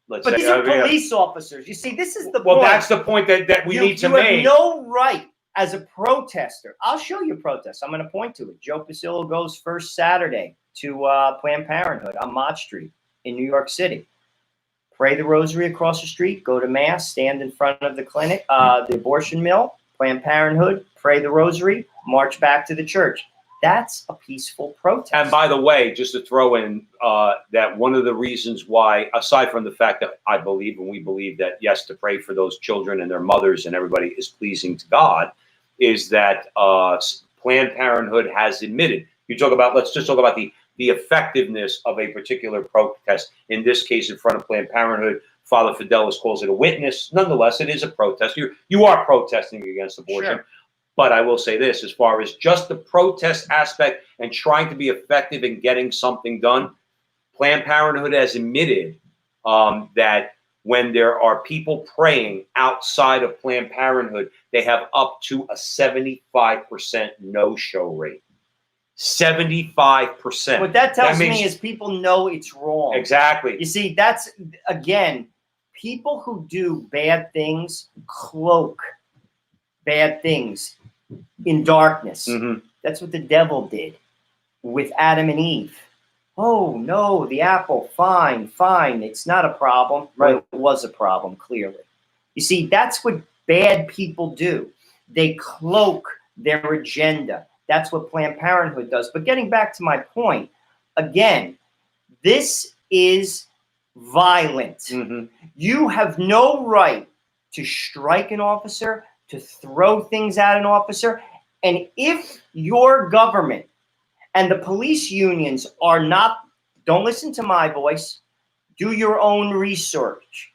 let's but say, these are police officers. You see, this is the point. Well, that's the point that we need to make. You have no right as a protester. I'll show you protests. I'm going to point to it. Joe Pasillo goes first Saturday to Planned Parenthood on Mott Street in New York City. Pray the rosary across the street, go to mass, stand in front of the clinic, the abortion mill, Planned Parenthood, pray the rosary, march back to the church. That's a peaceful protest. And by the way, just to throw in that one of the reasons why, aside from the fact that I believe and we believe that, yes, to pray for those children and their mothers and everybody is pleasing to God, is that Planned Parenthood has admitted. Let's just talk about the effectiveness of a particular protest. In this case, in front of Planned Parenthood, Father Fidelis calls it a witness. Nonetheless, it is a protest. You are protesting against abortion. Sure. But I will say this, as far as just the protest aspect and trying to be effective in getting something done, Planned Parenthood has admitted that when there are people praying outside of Planned Parenthood, they have up to a 75% no-show rate. 75%. What that tells me is people know it's wrong. Exactly. You see, that's, again, people who do bad things cloak bad things in darkness. Mm-hmm. That's what the devil did with Adam and Eve. Oh, no, the apple, fine. It's not a problem. Right. Well, it was a problem, clearly. You see, that's what bad people do. They cloak their agenda. That's what Planned Parenthood does. But getting back to my point, again, this is violent. Mm-hmm. You have no right to strike an officer, to throw things at an officer. And if your government and the police unions are not, don't listen to my voice, do your own research.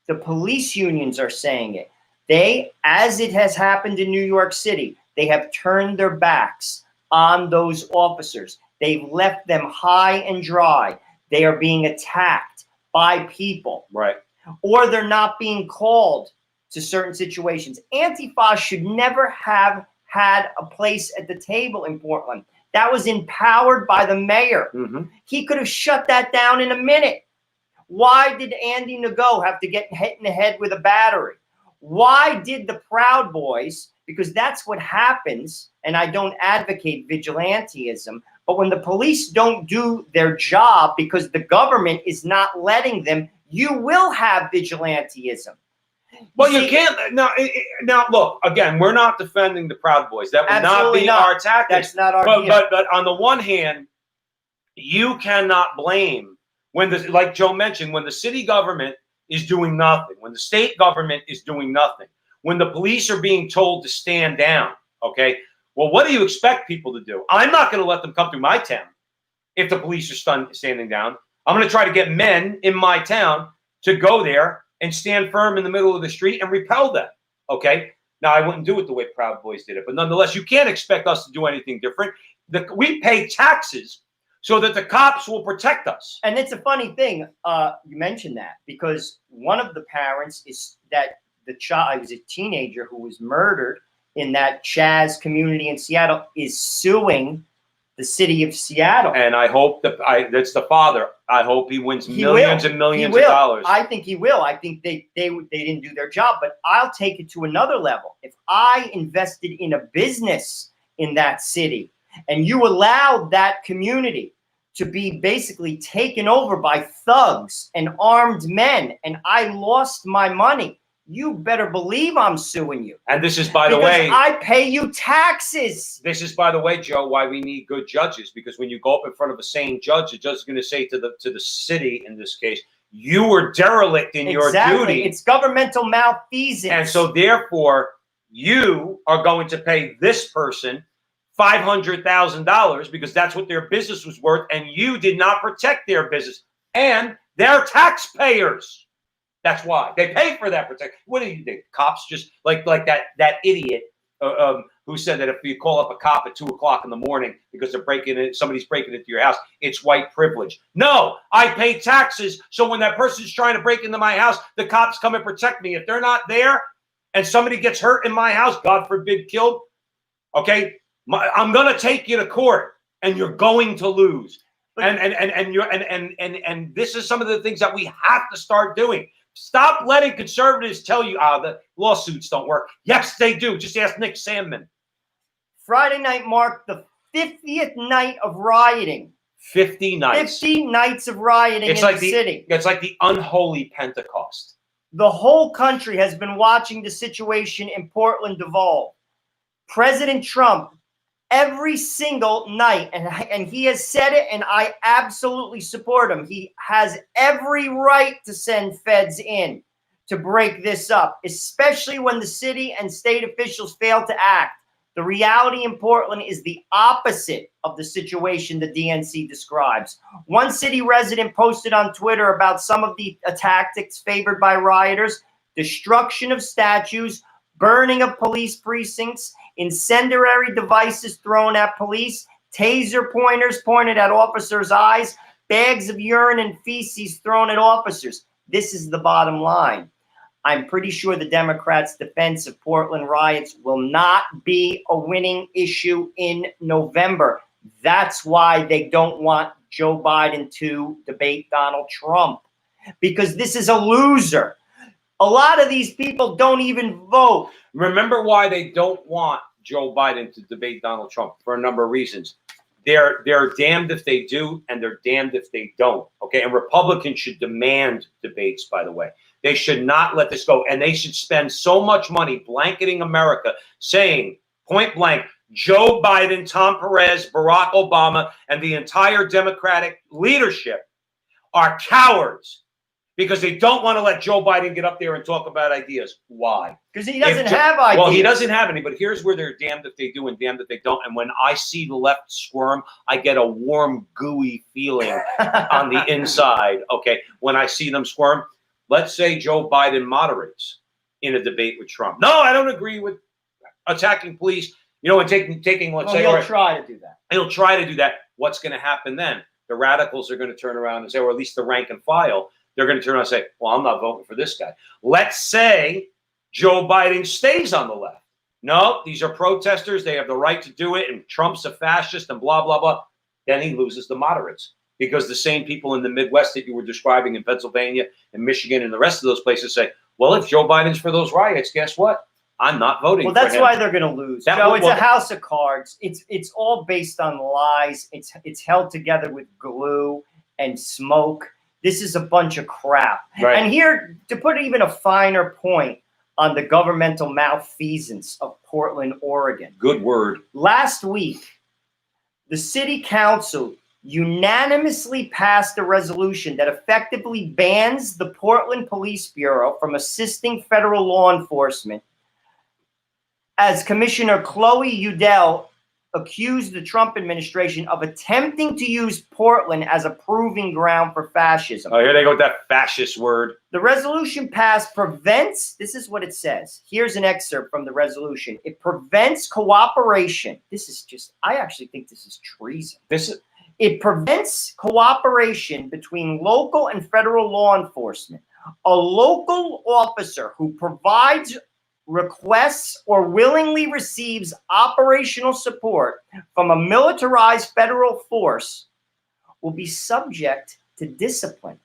The police unions are saying it. They, as it has happened in New York City, they have turned their backs on those officers. They've left them high and dry. They are being attacked by people. Right. Or they're not being called to certain situations. Antifa should never have had a place at the table in Portland. That was empowered by the mayor. He could have shut that down in a minute. Why did Andy Nago have to get hit in the head with a battery? Why did the Proud Boys, because that's what happens, and I don't advocate vigilantism, but when the police don't do their job because the government is not letting them, you will have vigilantism. Well, you can't. Now, look, again, we're not defending the Proud Boys. That would not be our tactic. That's not our deal. But on the one hand, you cannot blame when like Joe mentioned, when the city government is doing nothing, when the state government is doing nothing, when the police are being told to stand down, okay? Well, what do you expect people to do? I'm not going to let them come through my town if the police are standing down. I'm going to try to get men in my town to go there and stand firm in the middle of the street and repel them, okay? Now, I wouldn't do it the way Proud Boys did it, but nonetheless, you can't expect us to do anything different. We pay taxes so that the cops will protect us. And it's a funny thing, you mentioned that, because one of the parents is that the child was a teenager who was murdered in that Chaz community in Seattle is suing the city of Seattle. And I hope that's the father. I hope he wins millions and millions of dollars. I think he will. I think they didn't do their job, but I'll take it to another level. If I invested in a business in that city and you allowed that community to be basically taken over by thugs and armed men, and I lost my money, you better believe I'm suing you. And this is, by the way, I pay you taxes. This is, by the way, Joe, why we need good judges, because when you go up in front of a sane judge, the judge is going to say to the city, in this case, you were derelict in your duty. It's governmental malfeasance. And so therefore, you are going to pay this person $500,000 because that's what their business was worth, and you did not protect their business. And they're taxpayers. That's why they pay for that protection. What do you think? Cops just like that idiot who said that if you call up a cop at 2 o'clock in the morning because they're breaking it, somebody's breaking into your house, it's white privilege. No, I pay taxes, so when that person's trying to break into my house, the cops come and protect me. If they're not there and somebody gets hurt in my house, God forbid, killed, okay, I'm gonna take you to court, and you're going to lose. And this is some of the things that we have to start doing. Stop letting conservatives tell you, the lawsuits don't work. Yes, they do. Just ask Nick Sandman. Friday night marked the 50th night of rioting. 50 nights. 50 nights of rioting in the city. It's like the unholy Pentecost. The whole country has been watching the situation in Portland devolve. President Trump, every single night, and he has said it, and I absolutely support him. He has every right to send feds in to break this up, especially when the city and state officials fail to act. The reality in Portland is the opposite of the situation the DNC describes. One city resident posted on Twitter about some of the tactics favored by rioters: destruction of statues, burning of police precincts, incendiary devices thrown at police, taser pointers pointed at officers' eyes, bags of urine and feces thrown at officers. This is the bottom line. I'm pretty sure the Democrats' defense of Portland riots will not be a winning issue in November. That's why they don't want Joe Biden to debate Donald Trump, because this is a loser. A lot of these people don't even vote. Remember why they don't want Joe Biden to debate Donald Trump, for a number of reasons. They're damned if they do, and they're damned if they don't. Okay, and Republicans should demand debates, by the way. They should not let this go, and they should spend so much money blanketing America, saying point blank, Joe Biden, Tom Perez, Barack Obama, and the entire Democratic leadership are cowards because they don't want to let Joe Biden get up there and talk about ideas. Why? Because he doesn't have ideas. Well, he doesn't have any, but here's where they're damned if they do and damned if they don't. And when I see the left squirm, I get a warm, gooey feeling on the inside, okay, when I see them squirm. Let's say Joe Biden moderates in a debate with Trump. No, I don't agree with attacking police, and taking let's say. He'll try to do that. He'll try to do that. What's going to happen then? The radicals are going to turn around and say, or at least the rank and file, they're going to turn around and say, well, I'm not voting for this guy. Let's say Joe Biden stays on the left. No, these are protesters. They have the right to do it. And Trump's a fascist and blah, blah, blah. Then he loses the moderates because the same people in the Midwest that you were describing in Pennsylvania and Michigan and the rest of those places say, well, if Joe Biden's for those riots, guess what? I'm not voting Well, for him. that's why they're going to lose. Joe, it's a house of cards. It's all based on lies. It's held together with glue and smoke. This is a bunch of crap. Right. And here, to put even a finer point on the governmental malfeasance of Portland, Oregon. Good word. Last week, the city council unanimously passed a resolution that effectively bans the Portland Police Bureau from assisting federal law enforcement, as Commissioner Chloe Udell accused the Trump administration of attempting to use Portland as a proving ground for fascism. Oh, here they go with that fascist word. The resolution passed prevents, this is what it says. Here's an excerpt from the resolution. It prevents cooperation. This is just, I actually think this is treason. It prevents cooperation between local and federal law enforcement. A local officer who provides, requests, or willingly receives operational support from a militarized federal force will be subject to discipline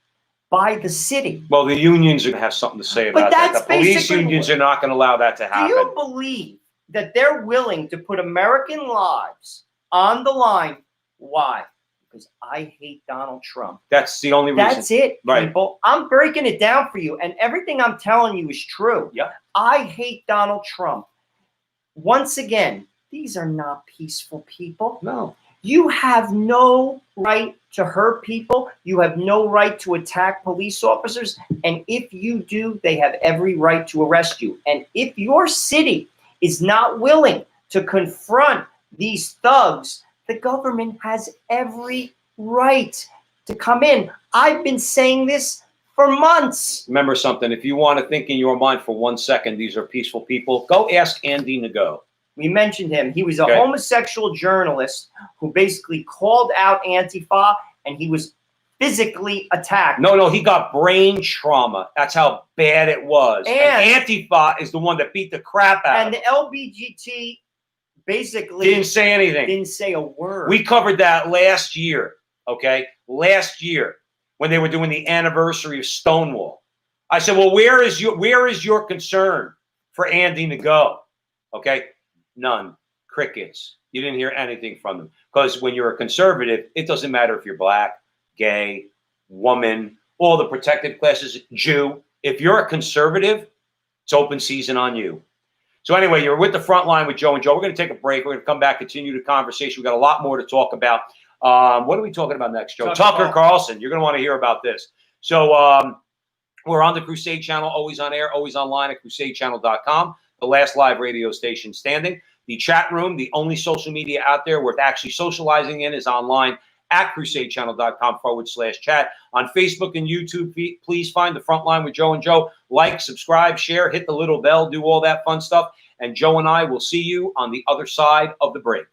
by the city. Well, the unions are going to have something to say about that. The police unions are not going to allow that to happen. Do you believe that they're willing to put American lives on the line? Why? Because I hate Donald Trump. That's the only reason. That's it, people. Right. I'm breaking it down for you, and everything I'm telling you is true. Yeah. I hate Donald Trump. Once again, these are not peaceful people. No. You have no right to hurt people. You have no right to attack police officers. And if you do, they have every right to arrest you. And if your city is not willing to confront these thugs, the government has every right to come in. I've been saying this for months. Remember something. If you want to think in your mind for 1 second, these are peaceful people, go ask Andy Ngo. We mentioned him. He was a homosexual journalist who basically called out Antifa, and he was physically attacked. No, he got brain trauma. That's how bad it was. And Antifa is the one that beat the crap out of him. And the LBGT basically didn't say anything. Didn't say a word. We covered that last year, okay? Last year, when they were doing the anniversary of Stonewall. I said, well, where is your concern for Andy Ngo? Okay? None. Crickets. You didn't hear anything from them. Because when you're a conservative, it doesn't matter if you're black, gay, woman, all the protected classes, Jew. If you're a conservative, it's open season on you. So anyway, you're with the front line with Joe and Joe. We're going to take a break. We're going to come back, continue the conversation. We've got a lot more to talk about. What are we talking about next, Joe? Tucker Carlson. You're going to want to hear about this. So we're on the Crusade channel, always on air, always online at crusadechannel.com, the last live radio station standing. The chat room, the only social media out there worth actually socializing in, is online at crusadechannel.com/chat. On Facebook and YouTube, please find the front line with Joe and Joe. Like, subscribe, share, hit the little bell, do all that fun stuff. And Joe and I will see you on the other side of the break.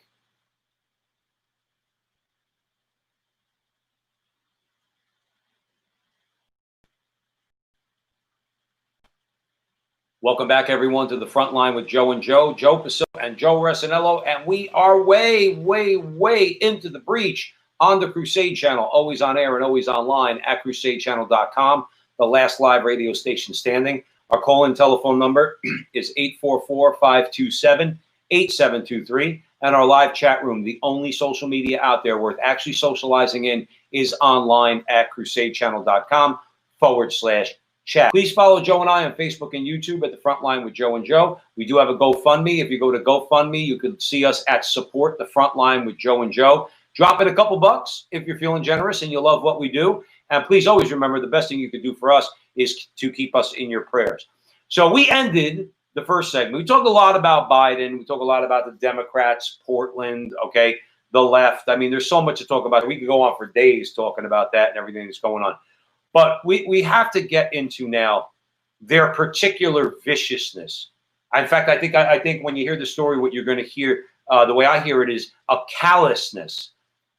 Welcome back, everyone, to the front line with Joe and Joe, Joe Pasillo and Joe Resinello, and we are way, way, way into the breach on the Crusade channel, always on air and always online at crusadechannel.com, the last live radio station standing. Our call-in telephone number is 844-527-8723, and our live chat room, the only social media out there worth actually socializing in, is online at crusadechannel.com/chat. Please follow Joe and I on Facebook and YouTube at the front line with Joe and Joe. We do have a GoFundMe. If you go to GoFundMe, you can see us at Support the Front Line with Joe and Joe. Drop in a couple bucks if you're feeling generous and you love what we do. And please always remember, the best thing you could do for us is to keep us in your prayers. So we ended the first segment. We talked a lot about Biden. We talked a lot about the Democrats, Portland, okay, the left. I mean, there's so much to talk about. We could go on for days talking about that and everything that's going on. But we have to get into now their particular viciousness. In fact, I think when you hear the story, what you're going to hear, the way I hear it, is a callousness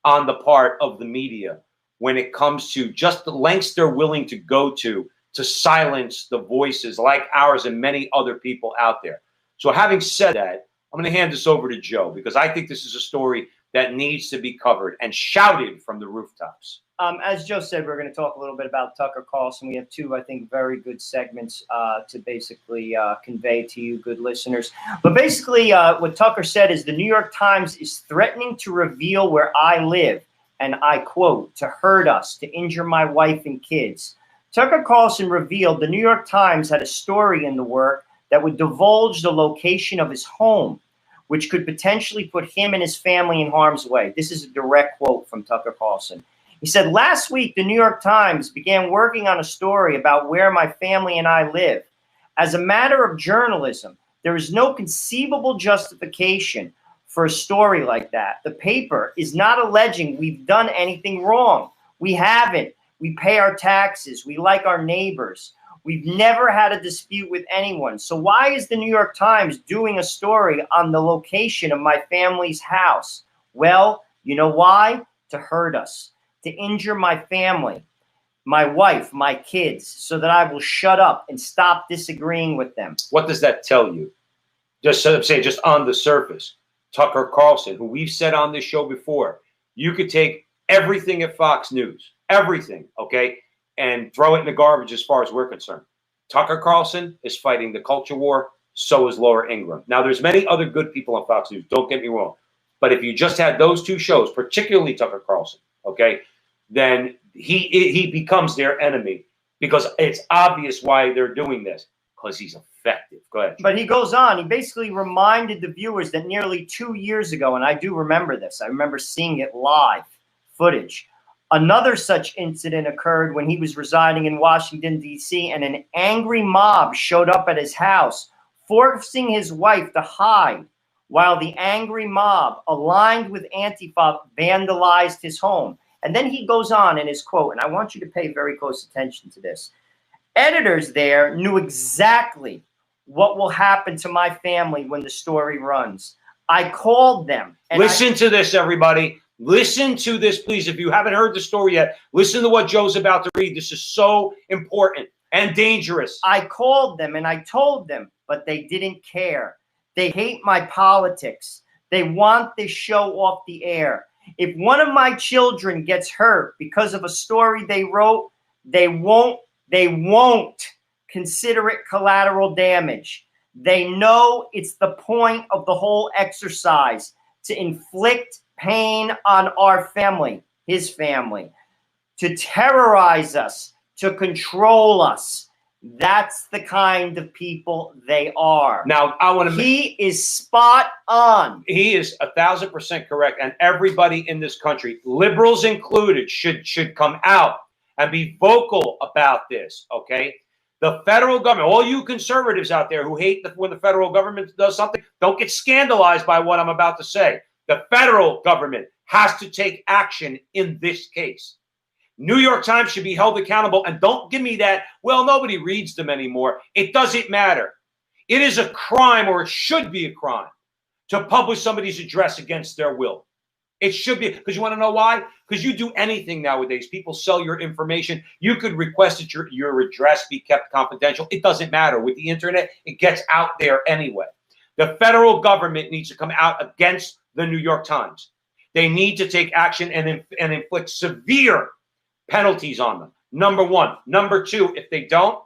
on the part of the media when it comes to just the lengths they're willing to go to silence the voices like ours and many other people out there. So having said that, I'm going to hand this over to Joe because I think this is a story that needs to be covered and shouted from the rooftops. As Joe said, we're going to talk a little bit about Tucker Carlson. We have two, I think, very good segments to basically convey to you, good listeners. But basically, what Tucker said is the New York Times is threatening to reveal where I live, and I quote, to hurt us, to injure my wife and kids. Tucker Carlson revealed the New York Times had a story in the work that would divulge the location of his home, which could potentially put him and his family in harm's way. This is a direct quote from Tucker Carlson. He said, last week, the New York Times began working on a story about where my family and I live. As a matter of journalism, there is no conceivable justification for a story like that. The paper is not alleging we've done anything wrong. We haven't. We pay our taxes. We like our neighbors. We've never had a dispute with anyone. So why is the New York Times doing a story on the location of my family's house? Well, you know why? To hurt us, to injure my family, my wife, my kids, so that I will shut up and stop disagreeing with them. What does that tell you? Just say, just on the surface, Tucker Carlson, who we've said on this show before, you could take everything at Fox News, everything, okay, and throw it in the garbage as far as we're concerned. Tucker Carlson is fighting the culture war. So is Laura Ingraham. Now, there's many other good people on Fox News. Don't get me wrong. But if you just had those two shows, particularly Tucker Carlson, okay, then he becomes their enemy because it's obvious why they're doing this, because he's effective. Go ahead. But he goes on. He basically reminded the viewers that nearly 2 years ago, and I do remember this, I remember seeing it live, footage. Another such incident occurred when he was residing in Washington, D.C., and an angry mob showed up at his house, forcing his wife to hide while the angry mob, aligned with Antifa, vandalized his home. And then he goes on in his quote, and I want you to pay very close attention to this. Editors there knew exactly what will happen to my family when the story runs. I called them. And listen to this, everybody. Listen to this, please. If you haven't heard the story yet, listen to what Joe's about to read. This is so important and dangerous. I called them and I told them, but they didn't care. They hate my politics. They want this show off the air. If one of my children gets hurt because of a story they wrote, they won't consider it collateral damage. They know it's the point of the whole exercise, to inflict pain on our family, his family, to terrorize us, to control us. That's the kind of people they are. Now, I want to. He is spot on. He is 1,000% correct, and everybody in this country, liberals included, should come out and be vocal about this. Okay, the federal government, all you conservatives out there who hate when the federal government does something, don't get scandalized by what I'm about to say. The federal government has to take action in this case. New York Times should be held accountable, and don't give me that, well, nobody reads them anymore. It doesn't matter. It is a crime, or it should be a crime, to publish somebody's address against their will. It should be, because you want to know why? Because you do anything nowadays. People sell your information. You could request that your address be kept confidential. It doesn't matter. With the internet, it gets out there anyway. The federal government needs to come out against the New York Times. They need to take action and inflict severe penalties on them. Number one. Number two, if they don't,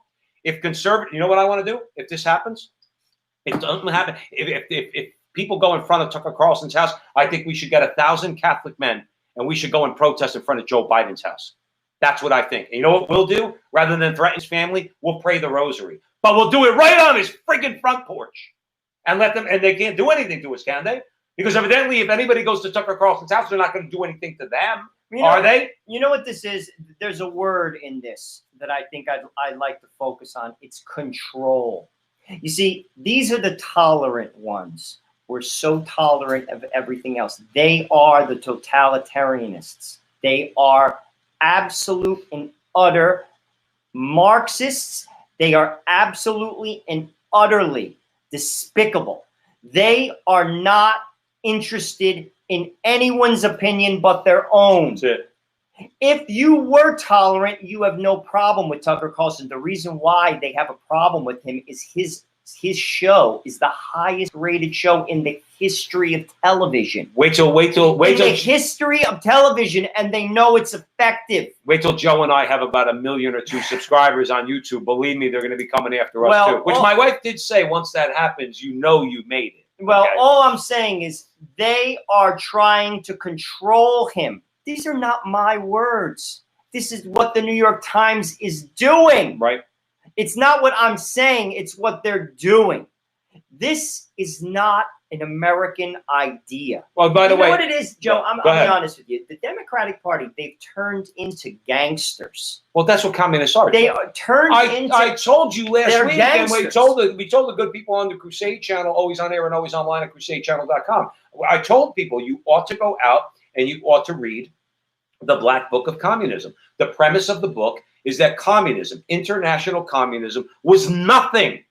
if conservative, you know what I want to do? If this happens, it doesn't happen. If people go in front of Tucker Carlson's house, I think we should get 1,000 Catholic men and we should go and protest in front of Joe Biden's house. That's what I think. And you know what we'll do? Rather than threaten his family, we'll pray the rosary. But we'll do it right on his freaking front porch and let them, and they can't do anything to us, can they? Because evidently, if anybody goes to Tucker Carlson's house, they're not going to do anything to them. Are they? You know what this is? There's a word in this that I think I'd like to focus on. It's control. You see, these are the tolerant ones. We're so tolerant of everything else. They are the totalitarianists. They are absolute and utter Marxists. They are absolutely and utterly despicable. They are not interested in anyone's opinion but their own. That's it. If you were tolerant, you have no problem with Tucker Carlson. The reason why they have a problem with him is his his show is the highest rated show in the history of television. Wait till In the history of television, and they know it's effective. Wait till Joe and I have about 1 million or 2 subscribers on YouTube. Believe me, they're going to be coming after us too. Which my wife did say, once that happens, you know you made it. Well, okay? all I'm saying is they are trying to control him. These are not my words. This is what the New York Times is doing. Right. It's not what I'm saying. It's what they're doing. This is not an American idea. Well, by the way, you know what it is, Joe? I'll be ahead. honest with you. The Democratic Party, they've turned into gangsters. Well, that's what communists are. They are turned into. I told you last they're week, gangsters. and we told the good people on the Crusade channel, always on air and always online at crusadechannel.com. I told people you ought to go out and you ought to read the Black Book of Communism. The premise of the book is that communism, international communism, was nothing.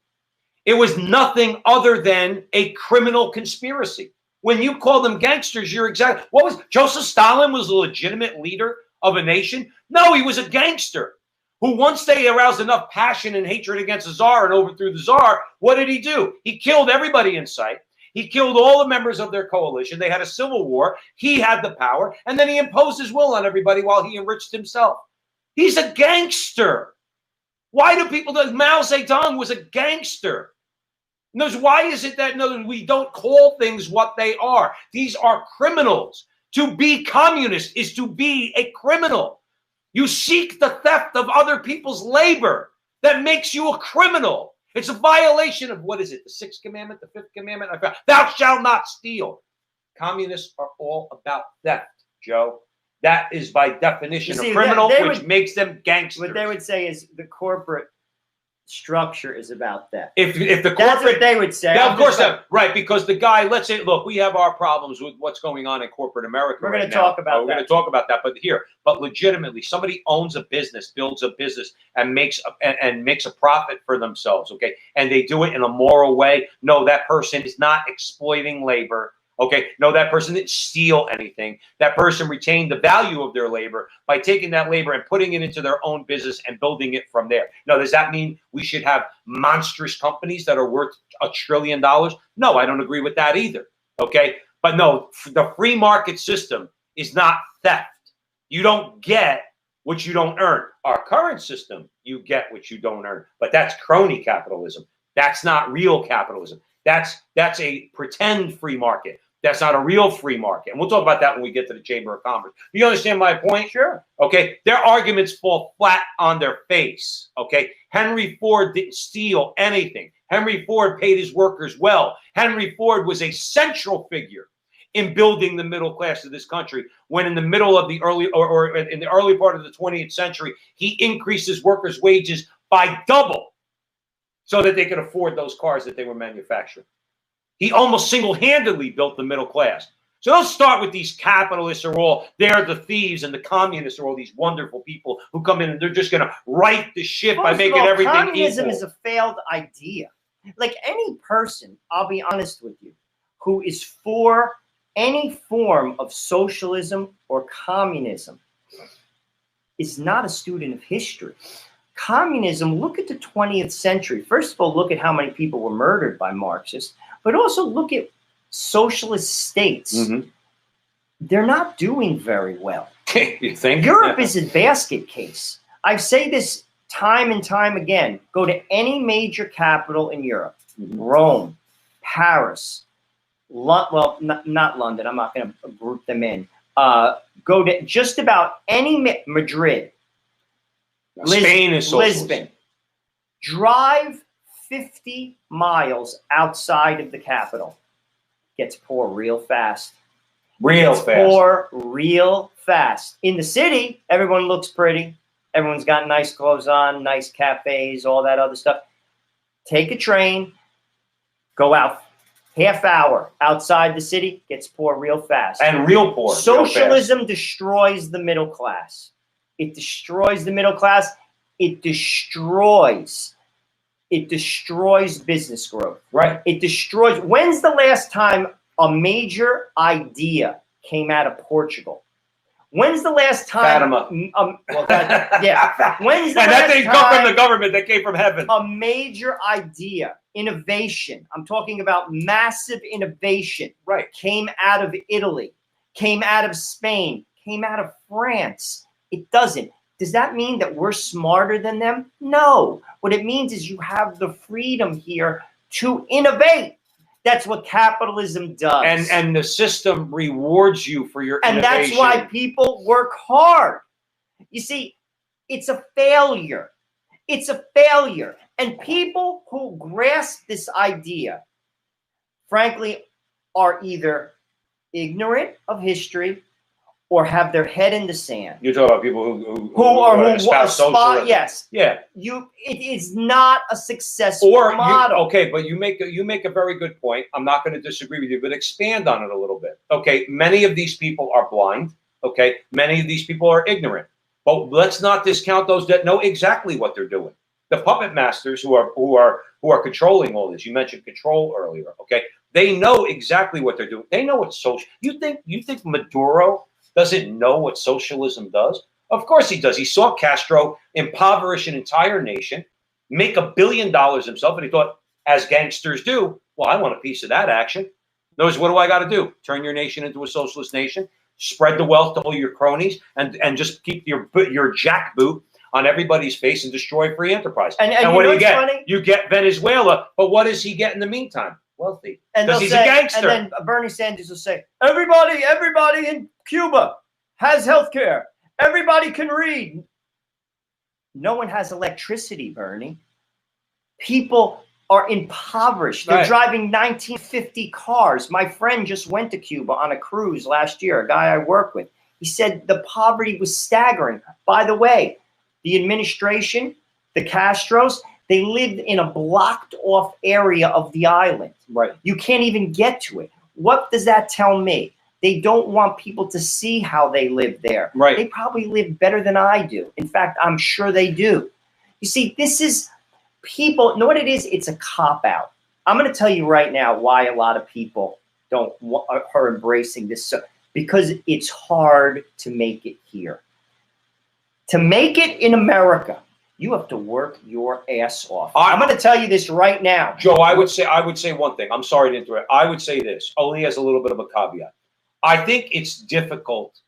It was nothing other than a criminal conspiracy. When you call them gangsters, you're exactly what was Joseph Stalin was a legitimate leader of a nation? No, he was a gangster who, once they aroused enough passion and hatred against the Tsar and overthrew the Tsar, what did he do? He killed everybody in sight. He killed all the members of their coalition. They had a civil war. He had the power, and then he imposed his will on everybody while he enriched himself. He's a gangster. Why do people think Mao Zedong was a gangster? Why is it that we don't call things what they are? These are criminals. To be communist is to be a criminal. You seek the theft of other people's labor. That makes you a criminal. It's a violation of, what is it, the 6th commandment, the 5th commandment? Thou shalt not steal. Communists are all about theft, Joe. That is by definition a criminal, which makes them gangsters. What they would say is the corporate structure is about that. If the corporate, that's what they would say. Of course, right? Because the guy, let's say, look, we have our problems with what's going on in corporate America. We're going to talk about that. We're going to talk about that, but legitimately, somebody owns a business, builds a business, and makes a profit for themselves. Okay, and they do it in a moral way. No, that person is not exploiting labor. Okay, no, that person didn't steal anything. That person retained the value of their labor by taking that labor and putting it into their own business and building it from there. Now, does that mean we should have monstrous companies that are worth $1 trillion? No, I don't agree with that either. Okay, but no, the free market system is not theft. You don't get what you don't earn. Our current system, you get what you don't earn. But that's crony capitalism. That's not real capitalism. That's a pretend free market. That's not a real free market. And we'll talk about that when we get to the Chamber of Commerce. Do you understand my point? Sure. Okay. Their arguments fall flat on their face. Okay. Henry Ford didn't steal anything. Henry Ford paid his workers well. Henry Ford was a central figure in building the middle class of this country, when in the middle of the early or in the early part of the 20th century, he increased his workers' wages by double so that they could afford those cars that they were manufacturing. He almost single-handedly built the middle class. So don't start with these capitalists they're the thieves, and the communists are all these wonderful people who come in and they're just going to right the ship by making everything equal. Communism is a failed idea. Like any person, I'll be honest with you, who is for any form of socialism or communism is not a student of history. Communism, look at the 20th century. First of all, look at how many people were murdered by Marxists, but also look at socialist states. Mm-hmm. They're not doing very well. You think? Europe is a basket case. I say this time and time again. Go to any major capital in Europe, Rome, Paris, not London. I'm not going to group them in. Go to just about any Madrid. Spain is socialist. Lisbon. Drive 50 miles outside of the capital. Gets poor real fast. Poor real fast. In the city, everyone looks pretty. Everyone's got nice clothes on, nice cafes, all that other stuff. Take a train, go out half hour outside the city, gets poor real fast. And real poor. Socialism destroys the middle class. It destroys the middle class. It destroys business growth. Right. It destroys. When's the last time a major idea came out of Portugal? When's the last time? Fatima. Well, yeah. When's the And last that didn't come from time the government. That came from heaven. a major idea, innovation, I'm talking about massive innovation, Right. came out of Italy, came out of Spain, came out of France? It doesn't. Does that mean that we're smarter than them? No. What it means is you have the freedom here to innovate. That's what capitalism does. And the system rewards you for your And innovation. that's why people work hard. You see, it's a failure. It's a failure. And people who grasp this idea, frankly, are either ignorant of history or have their head in the sand. You're talking about people who espouse socialism. Yes. Yeah. It is not a successful model. But you make a very good point. I'm not going to disagree with you, but expand on it a little bit. Okay, many of these people are blind. Okay, many of these people are ignorant. But let's not discount those that know exactly what they're doing. The puppet masters who are controlling all this. You mentioned control earlier. Okay, they know exactly what they're doing. They know what social. You think Maduro doesn't know what socialism does? Of course he does. He saw Castro impoverish an entire nation, make $1 billion himself, and he thought, as gangsters do, well, I want a piece of that action. Notice, what do I got to do? Turn your nation into a socialist nation, spread the wealth to all your cronies, and just keep your jackboot on everybody's face and destroy free enterprise. And what do you get? Funny? You get Venezuela, but what does he get in the meantime? Wealthy. Because he's a gangster. And then Bernie Sanders will say, everybody in Cuba has health care. Everybody can read. No one has electricity, Bernie. People are impoverished. They're driving 1950 cars. My friend just went to Cuba on a cruise last year, a guy I work with. He said the poverty was staggering. By the way, the administration, the Castros, they lived in a blocked off area of the island. Right. You can't even get to it. What does that tell me? They don't want people to see how they live there. Right. They probably live better than I do. In fact, I'm sure they do. You see, this is people, know what it is? It's a cop-out. I'm going to tell you right now why a lot of people are embracing this. Because it's hard to make it here. To make it in America, you have to work your ass off. I'm going to tell you this right now. Joe, I would say one thing. I'm sorry to interrupt. I would say this, only as a little bit of a caveat. I think it's difficult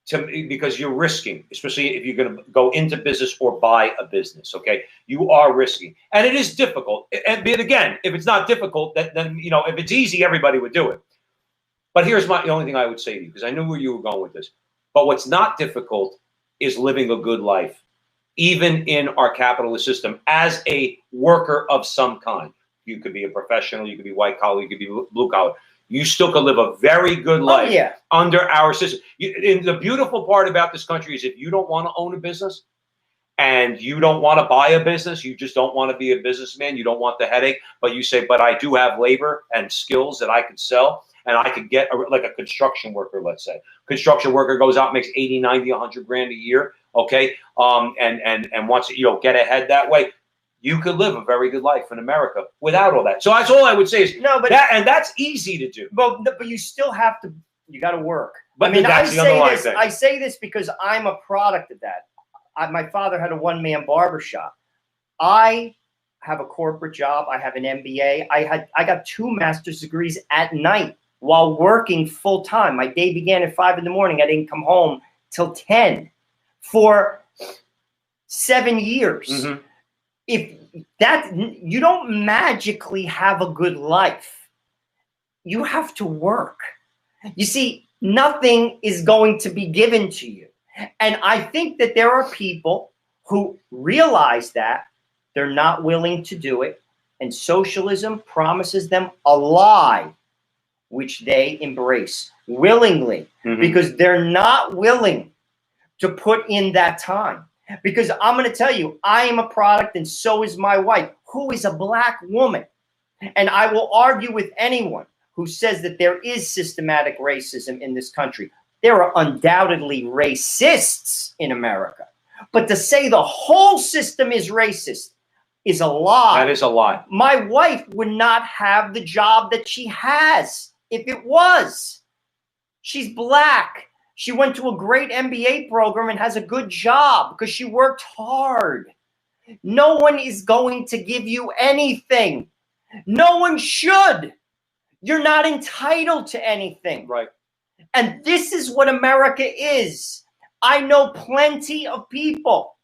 because you're risking, especially if you're going to go into business or buy a business. Okay, you are risking, and it is difficult. But again, if it's not difficult, then if it's easy, everybody would do it. But here's the only thing I would say to you, because I knew where you were going with this. But what's not difficult is living a good life, even in our capitalist system, as a worker of some kind. You could be a professional, you could be white collar, you could be blue collar. You still could live a very good life under our system. And the beautiful part about this country is if you don't want to own a business and you don't want to buy a business, you just don't want to be a businessman, you don't want the headache, but you say, but I do have labor and skills that I could sell, and I could get like a construction worker, let's say. Construction worker goes out, makes 80, 90, 100 grand a year, okay? And wants to, get ahead that way. You could live a very good life in America without all that. So that's all I would say is that's easy to do. But you still have to, you got to work. But I say this because I'm a product of that. My father had a one-man barbershop. I have a corporate job. I have an MBA. I got 2 master's degrees at night while working full time. My day began at 5 in the morning. I didn't come home till 10 for 7 years. Mm-hmm. If that, you don't magically have a good life. You have to work. You see, nothing is going to be given to you. And I think that there are people who realize that they're not willing to do it. And socialism promises them a lie, which they embrace willingly, because they're not willing to put in that time. Because I'm going to tell you, I am a product, and so is my wife, who is a black woman. And I will argue with anyone who says that there is systematic racism in this country. There are undoubtedly racists in America. But to say the whole system is racist is a lie. That is a lie. My wife would not have the job that she has if it was. She's black. She went to a great MBA program and has a good job because she worked hard. No one is going to give you anything. No one should. You're not entitled to anything. Right. And this is what America is. I know plenty of people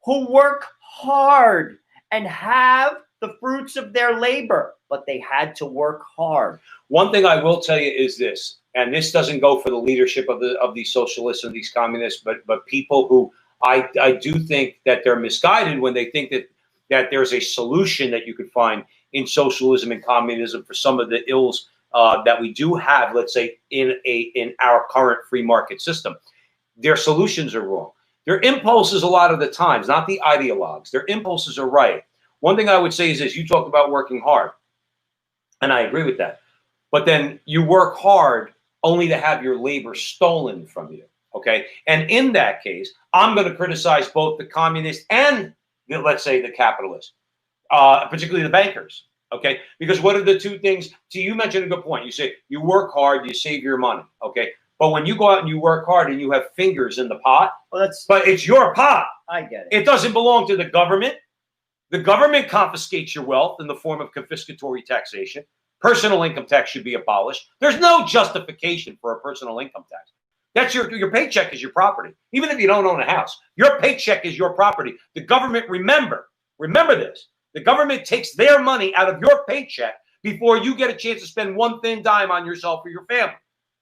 who work hard and have the fruits of their labor, but they had to work hard. One thing I will tell you is this, and this doesn't go for the leadership of these socialists and these communists, but people who I do think that they're misguided when they think that there's a solution that you could find in socialism and communism for some of the ills that we do have, let's say, in our current free market system. Their solutions are wrong. Their impulses a lot of the times, not the ideologues, their impulses are right. One thing I would say is this: you talk about working hard, and I agree with that. But then you work hard only to have your labor stolen from you, okay? And in that case, I'm going to criticize both the communists and, let's say, the capitalists, particularly the bankers, okay? Because what are the two things? So you mentioned a good point. You say you work hard, you save your money, okay? But when you go out and you work hard and you have fingers in the pot, Well, but it's your pot. I get it. It doesn't belong to the government. The government confiscates your wealth in the form of confiscatory taxation. Personal income tax should be abolished. There's no justification for a personal income tax. That's your paycheck is your property. Even if you don't own a house, your paycheck is your property. The government, remember this, the government takes their money out of your paycheck before you get a chance to spend one thin dime on yourself or your family.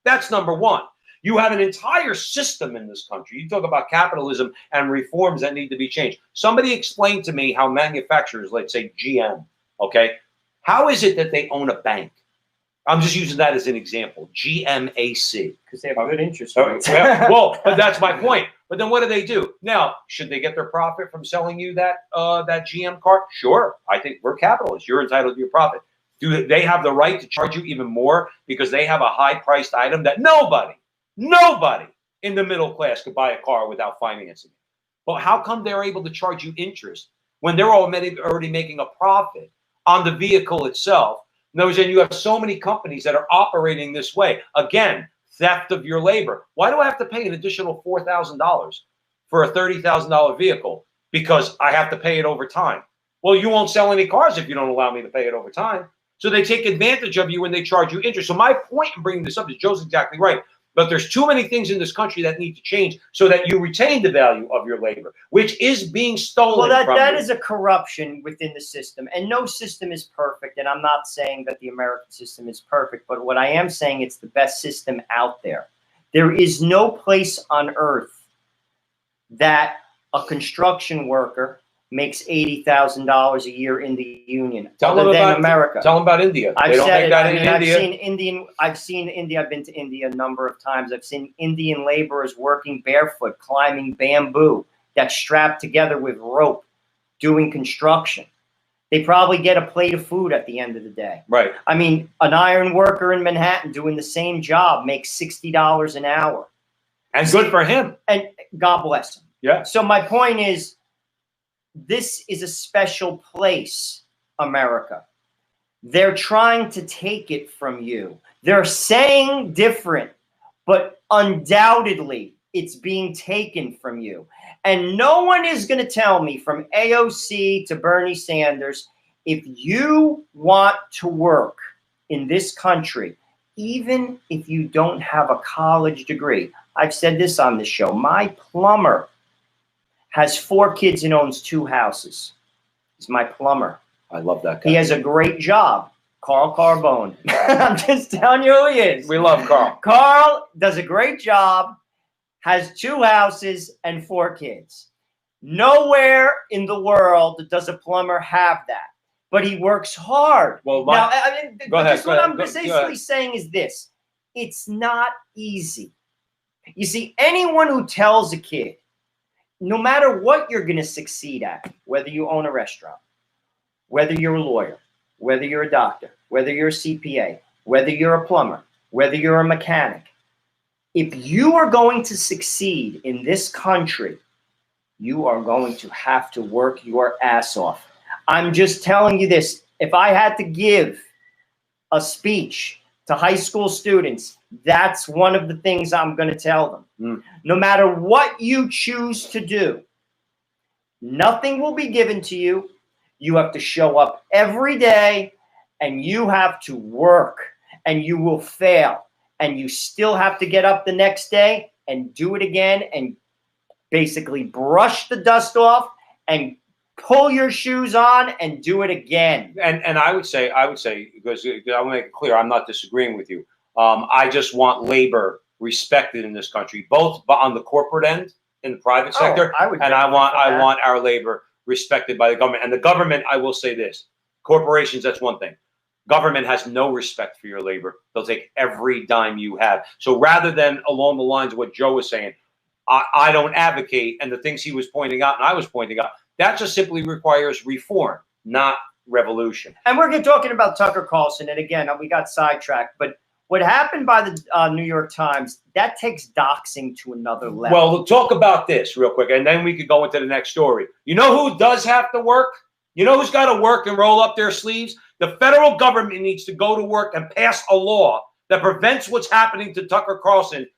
That's number one. You have an entire system in this country. You talk about capitalism and reforms that need to be changed. Somebody explain to me how manufacturers, let's say GM, okay, how is it that they own a bank? I'm just using that as an example. GMAC. Because they have good interest rates. Well, but that's my point. But then what do? Now, should they get their profit from selling you that GM car? Sure. I think we're capitalists. You're entitled to your profit. Do they have the right to charge you even more because they have a high-priced item that nobody in the middle class could buy a car without financing it? Well, how come they're able to charge you interest when they're already making a profit on the vehicle itself? In other words, and you have so many companies that are operating this way. Again, theft of your labor. Why do I have to pay an additional $4,000 for a $30,000 vehicle? Because I have to pay it over time. Well, you won't sell any cars if you don't allow me to pay it over time. So they take advantage of you when they charge you interest. So my point in bringing this up is Joe's exactly right. But there's too many things in this country that need to change so that you retain the value of your labor, which is being stolen. Well, that you. is a corruption within the system. And no system is perfect. And I'm not saying that the American system is perfect. But what I am saying, it's the best system out there. There is no place on earth that a construction worker makes $80,000 a year in the union. Tell them about America. Tell them about India. I've they don't said make it. that I in mean, India. I've seen India. I've been to India a number of times. I've seen Indian laborers working barefoot, climbing bamboo that's strapped together with rope, doing construction. They probably get a plate of food at the end of the day. Right. I mean, an iron worker in Manhattan doing the same job makes $60 an hour. And good for him. And God bless him. Yeah. So my point is, this is a special place, America. They're trying to take it from you. They're saying different, but undoubtedly it's being taken from you. And no one is going to tell me, from AOC to Bernie Sanders, if you want to work in this country, even if you don't have a college degree. I've said this on the show. My plumber has 4 kids and owns 2 houses. He's my plumber. I love that guy. He has a great job. Carl Carbone. I'm just telling you who he is. We love Carl. Carl does a great job, has 2 houses and 4 kids. Nowhere in the world does a plumber have that. But he works hard. Well, now, I mean, go ahead. what I'm basically saying is this. It's not easy. You see, anyone who tells a kid, no matter what you're going to succeed at, whether you own a restaurant, whether you're a lawyer, whether you're a doctor, whether you're a CPA, whether you're a plumber, whether you're a mechanic, if you are going to succeed in this country, you are going to have to work your ass off. I'm just telling you this. If I had to give a speech to high school students, that's one of the things I'm going to tell them. No matter what you choose to do, nothing will be given to you. You have to show up every day, and you have to work, and you will fail. And you still have to get up the next day and do it again and basically brush the dust off and pull your shoes on and do it again. And I would say, because I want to make it clear, I'm not disagreeing with you. I just want labor respected in this country, both on the corporate end in the private sector, I want our labor respected by the government. And the government, I will say this: corporations, that's one thing. Government has no respect for your labor. They'll take every dime you have. So rather than along the lines of what Joe was saying, I don't advocate, and the things he was pointing out and I was pointing out, that just simply requires reform, not revolution. And we're talking about Tucker Carlson. And again, we got sidetracked. But what happened by the New York Times, that takes doxing to another level. Well, we'll talk about this real quick, and then we could go into the next story. You know who does have to work? You know who's got to work and roll up their sleeves? The federal government needs to go to work and pass a law that prevents what's happening to Tucker Carlson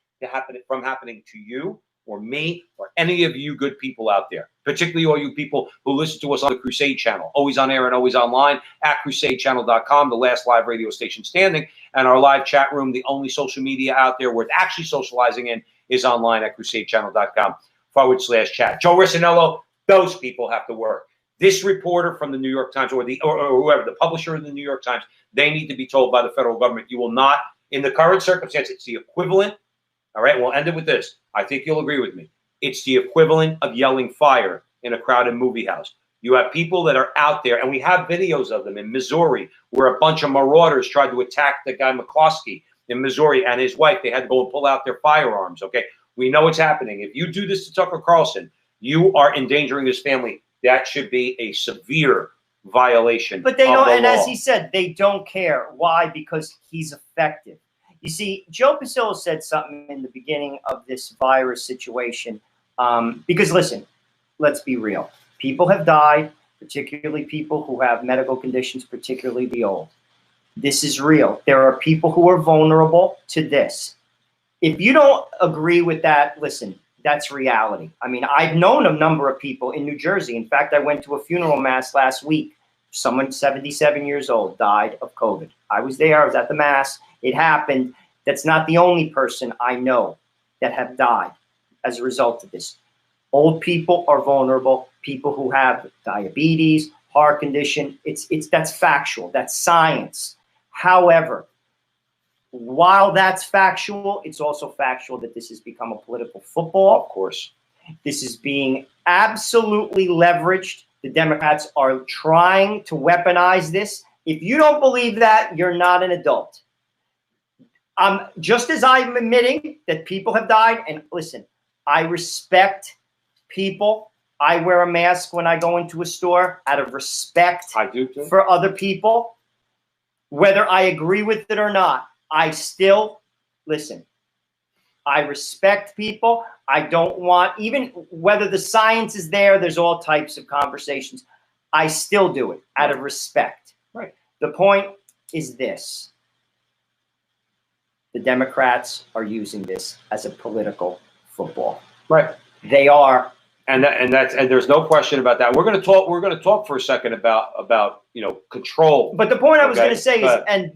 from happening to you or me or any of you good people out there, particularly all you people who listen to us on the Crusade channel, always on air and always online at crusadechannel.com, the last live radio station standing, and our live chat room, the only social media out there worth actually socializing in, is online at crusadechannel.com/chat. Joe Ricinello, those people have to work. This reporter from the New York Times or whoever, the publisher of the New York Times, they need to be told by the federal government, you will not, in the current circumstance, it's the equivalent. All right, we'll end it with this. I think you'll agree with me. It's the equivalent of yelling fire in a crowded movie house. You have people that are out there, and we have videos of them in Missouri, where a bunch of marauders tried to attack the guy McCloskey in Missouri and his wife. They had to go and pull out their firearms, okay? We know what's happening. If you do this to Tucker Carlson, you are endangering his family. That should be a severe violation. But they don't, and law. as he said, they don't care. Why? Because he's effective. You see, Joe Pasillo said something in the beginning of this virus situation. Because listen, let's be real. People have died, particularly people who have medical conditions, particularly the old. This is real. There are people who are vulnerable to this. If you don't agree with that, listen, that's reality. I mean, I've known a number of people in New Jersey. In fact, I went to a funeral mass last week. Someone 77 years old died of COVID. I was there. I was at the mass. It happened. That's not the only person I know that have died as a result of this. Old people are vulnerable. People who have diabetes, heart condition. That's factual. That's science. However, while that's factual, it's also factual that this has become a political football. Of course. This is being absolutely leveraged. The Democrats are trying to weaponize this. If you don't believe that, you're not an adult. Just as I'm admitting that people have died, and listen, I respect people. I wear a mask when I go into a store out of respect I do too. For other people. Whether I agree with it or not, I still, listen, I respect people. I don't want, even whether the science is there, there's all types of conversations. I still do it out of respect. Right. The point is this. The Democrats are using this as a political football. Right. They are. And there's no question about that. We're going to talk for a second about control. But the point I was going to say is, and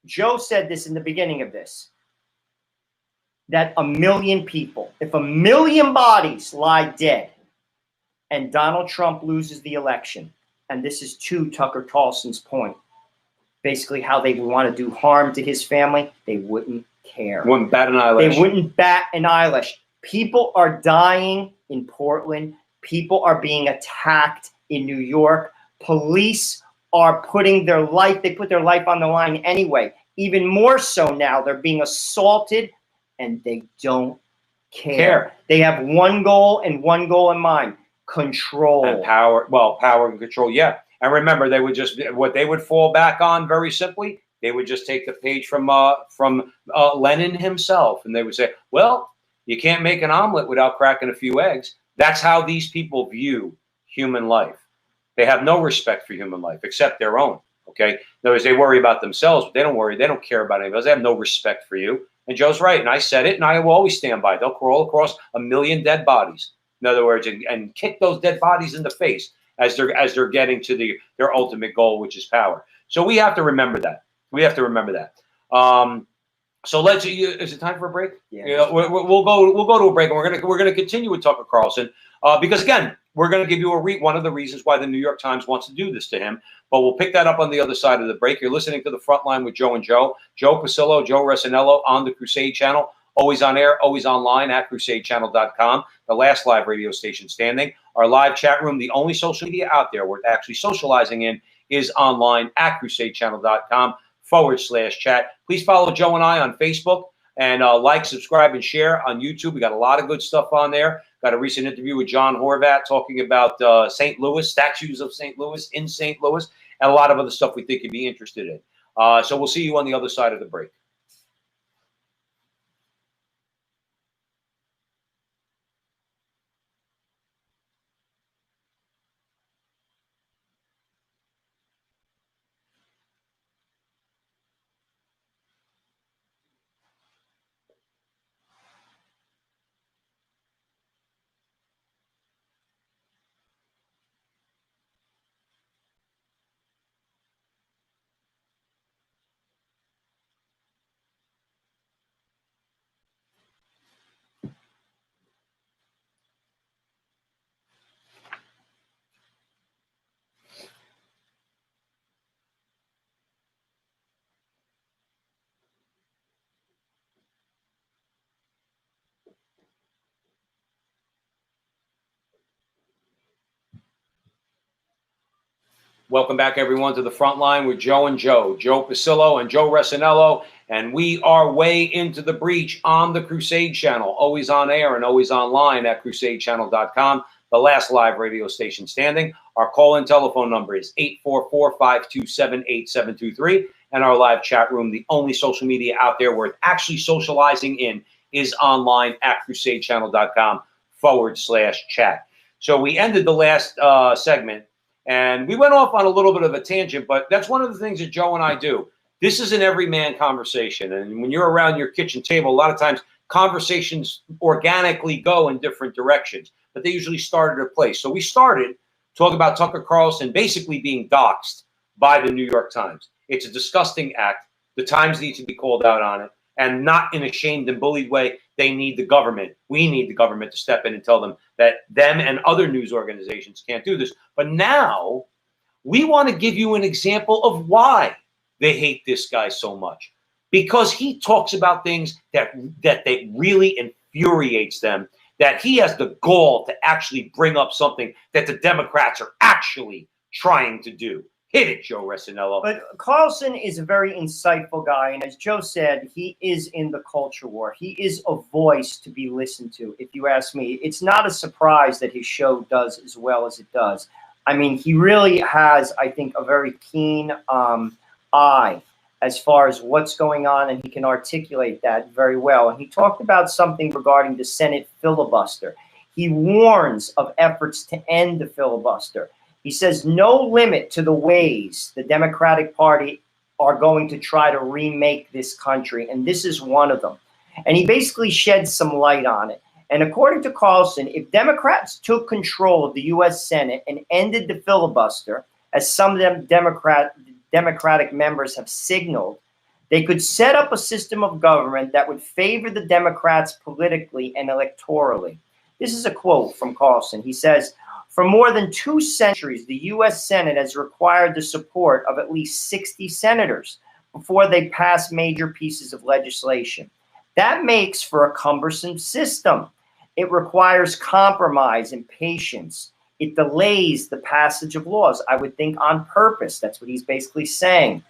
Joe said this in the beginning of this, that 1 million people, if 1 million bodies lie dead and Donald Trump loses the election, and this is to Tucker Carlson's point, basically how they want to do harm to his family, they wouldn't care. Wouldn't bat an eyelash. They wouldn't bat an eyelash. People are dying in Portland. People are being attacked in New York. Police are putting their life, they put their life on the line anyway. Even more so now, they're being assaulted and they don't care. They have one goal and one goal in mind: control. And power. Well, power and control, yeah. And remember, they would just, what they would fall back on very simply, they would just take the page from Lenin himself, and they would say, well, you can't make an omelet without cracking a few eggs. That's how these people view human life. They have no respect for human life except their own. Okay. In other words, they worry about themselves, but they don't care about anybody else. They have no respect for you. And Joe's right. And I said it, and I will always stand by it. They'll crawl across 1 million dead bodies. In other words, and kick those dead bodies in the face as they're getting to their ultimate goal, which is power. So we have to remember that. We have to remember that. So is it time for a break? Yeah. We'll go to a break, and we're gonna continue with Tucker Carlson because again, we're gonna give you one of the reasons why the New York Times wants to do this to him. But we'll pick that up on the other side of the break. You're listening to The Frontline with Joe and Joe. Joe Pasillo, Joe Resinello on the Crusade Channel. Always on air, always online at crusadechannel.com, the last live radio station standing. Our live chat room, the only social media out there we're actually socializing in, is online at crusadechannel.com/chat. Please follow Joe and I on Facebook and like, subscribe, and share on YouTube. We got a lot of good stuff on there. Got a recent interview with John Horvat talking about St. Louis, statues of St. Louis in St. Louis, and a lot of other stuff we think you'd be interested in. So we'll see you on the other side of the break. Welcome back, everyone, to The Frontline with Joe and Joe. Joe Pasillo and Joe Resinello. And we are way into the breach on the Crusade Channel, always on air and always online at crusadechannel.com, the last live radio station standing. Our call-in telephone number is 844-527-8723. And our live chat room, the only social media out there we're actually socializing in, is online at crusadechannel.com/chat. So we ended the last segment. And we went off on a little bit of a tangent, but that's one of the things that Joe and I do. This is an everyman conversation. And when you're around your kitchen table, a lot of times conversations organically go in different directions, but they usually start at a place. So we started talking about Tucker Carlson basically being doxxed by the New York Times. It's a disgusting act. The Times needs to be called out on it, and not in a shamed and bullied way. They need the government. We need the government to step in and tell them that them and other news organizations can't do this. But now we want to give you an example of why they hate this guy so much. Because he talks about things that they really infuriates them, that he has the gall to actually bring up something that the Democrats are actually trying to do. Hit it, Joe Resinello. But Carlson is a very insightful guy. And as Joe said, he is in the culture war. He is a voice to be listened to, if you ask me. It's not a surprise that his show does as well as it does. I mean, he really has, I think, a very keen eye as far as what's going on, and he can articulate that very well. And he talked about something regarding the Senate filibuster. He warns of efforts to end the filibuster. He says no limit to the ways the Democratic Party are going to try to remake this country, and this is one of them. And he basically sheds some light on it. And according to Carlson, if Democrats took control of the U.S. Senate and ended the filibuster, as some of them Democratic members have signaled, they could set up a system of government that would favor the Democrats politically and electorally. This is a quote from Carlson. He says, "For more than 2 centuries, the U.S. Senate has required the support of at least 60 senators before they pass major pieces of legislation. That makes for a cumbersome system. It requires compromise and patience. It delays the passage of laws, I would think on purpose." That's what he's basically saying.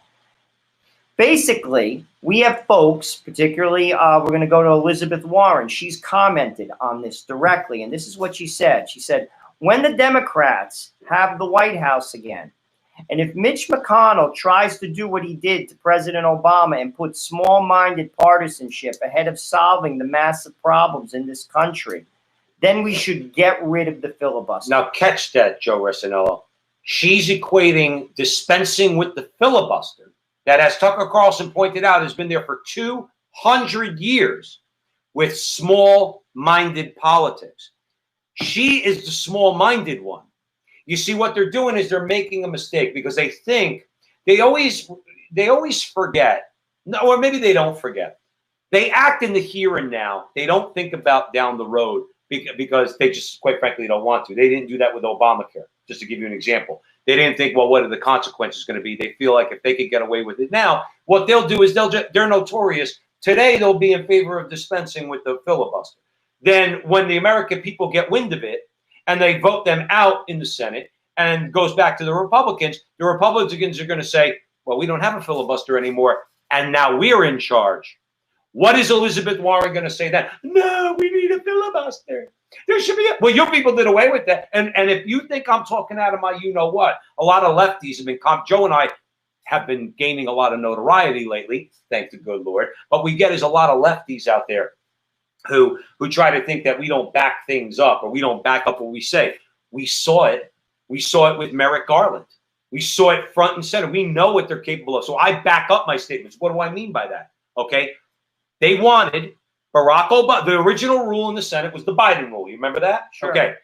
Basically, we have folks, particularly we're going to go to Elizabeth Warren. She's commented on this directly, and this is what she said. She said, "When the Democrats have the White House again, and if Mitch McConnell tries to do what he did to President Obama and put small-minded partisanship ahead of solving the massive problems in this country, then we should get rid of the filibuster." Now catch that, Joe Resinello. She's equating dispensing with the filibuster that, as Tucker Carlson pointed out, has been there for 200 years with small-minded politics. She is the small-minded one. You see, what they're doing is they're making a mistake because they think they always forget, or maybe they don't forget. They act in the here and now. They don't think about down the road because they just, quite frankly, don't want to. They didn't do that with Obamacare, just to give you an example. They didn't think, well, what are the consequences going to be? They feel like if they could get away with it now, what they'll do is they're notorious. Today, they'll be in favor of dispensing with the filibuster. Then when the American people get wind of it and they vote them out in the Senate and goes back to the Republicans are going to say, well, we don't have a filibuster anymore, and now we're in charge. What is Elizabeth Warren going to say then? No, we need a filibuster. There should be well, you people did away with that. And if you think I'm talking out of my you-know-what, a lot of lefties have been, Joe and I have been gaining a lot of notoriety lately, thank the good Lord. But we get is a lot of lefties out there who try to think that we don't back things up or we don't back up what we say. We saw it. We saw it with Merrick Garland. We saw it front and center. We know what they're capable of. So I back up my statements. What do I mean by that? Okay. They wanted Barack Obama. The original rule in the Senate was the Biden rule. You remember that? Sure. Okay.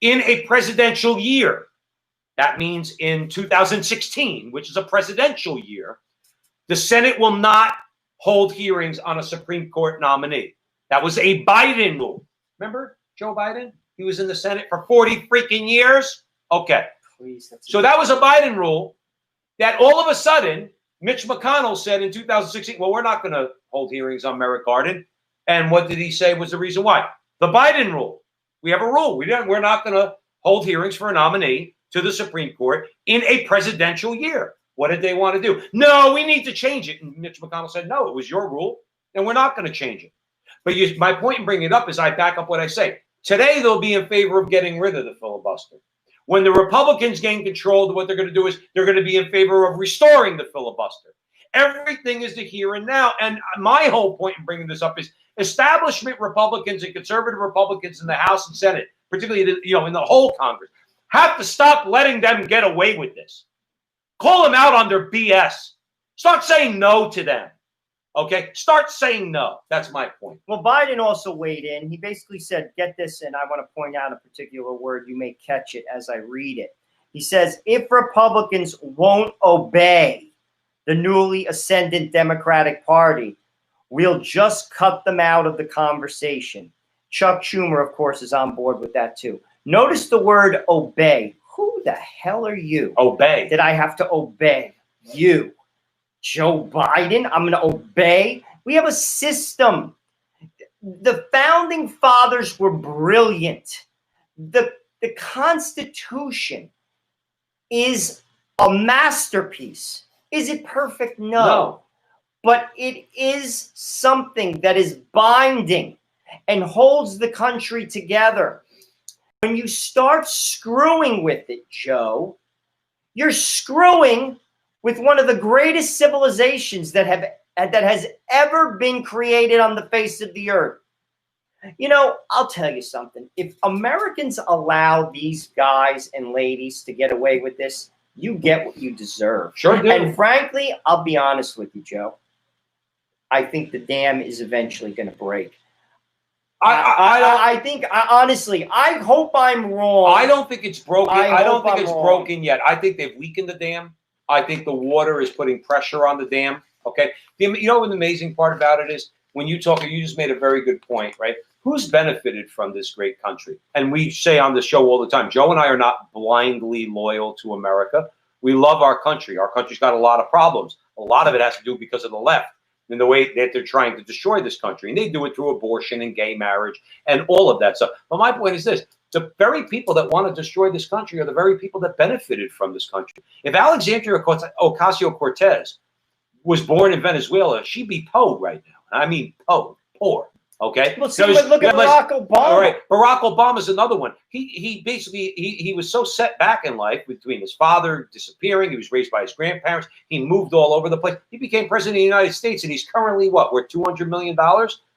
In a presidential year, that means in 2016, which is a presidential year, the Senate will not hold hearings on a Supreme Court nominee. That was a Biden rule. Remember Joe Biden? He was in the Senate for 40 freaking years. Okay. Please, so that was a Biden rule that all of a sudden Mitch McConnell said in 2016, well, we're not going to hold hearings on Merrick Garland. And what did he say was the reason why? The Biden rule. We have a rule. We're not going to hold hearings for a nominee to the Supreme Court in a presidential year. What did they want to do? No, we need to change it. And Mitch McConnell said, no, it was your rule, and we're not going to change it. But my point in bringing it up is I back up what I say. Today, they'll be in favor of getting rid of the filibuster. When the Republicans gain control, what they're going to do is they're going to be in favor of restoring the filibuster. Everything is the here and now. And my whole point in bringing this up is establishment Republicans and conservative Republicans in the House and Senate, particularly in the whole Congress, have to stop letting them get away with this. Call them out on their BS. Start saying no to them. Okay? Start saying no. That's my point. Well, Biden also weighed in. He basically said, get this, and I want to point out a particular word. You may catch it as I read it. He says, if Republicans won't obey the newly ascendant Democratic Party, we'll just cut them out of the conversation. Chuck Schumer, of course, is on board with that too. Notice the word obey. Who the hell are you? Obey. Did I have to obey you? Joe Biden? I'm going to obey? We have a system. The founding fathers were brilliant. The Constitution is a masterpiece. Is it perfect? No. But it is something that is binding and holds the country together. When you start screwing with it, Joe, you're screwing with one of the greatest civilizations that has ever been created on the face of the earth. I'll tell you something. If Americans allow these guys and ladies to get away with this, you get what you deserve. Sure do. And frankly, I'll be honest with you, Joe. I think the dam is eventually going to break. I think, honestly, I hope I'm wrong. I don't think it's broken. I don't think it's broken yet. I think they've weakened the dam. I think the water is putting pressure on the dam. Okay. You know what the amazing part about it is? When you just made a very good point, right? Who's benefited from this great country? And we say on the show all the time, Joe and I are not blindly loyal to America. We love our country. Our country's got a lot of problems. A lot of it has to do because of the left and the way that they're trying to destroy this country. And they do it through abortion and gay marriage and all of that stuff. But my point is this. The very people that want to destroy this country are the very people that benefited from this country. If Alexandria Ocasio-Cortez was born in Venezuela, she'd be poor right now. I mean, poor. Okay. Well, see, look at Barack Obama. All right. Barack Obama's another one. He basically he was so set back in life between his father disappearing. He was raised by his grandparents. He moved all over the place. He became president of the United States, and he's currently worth $200 million.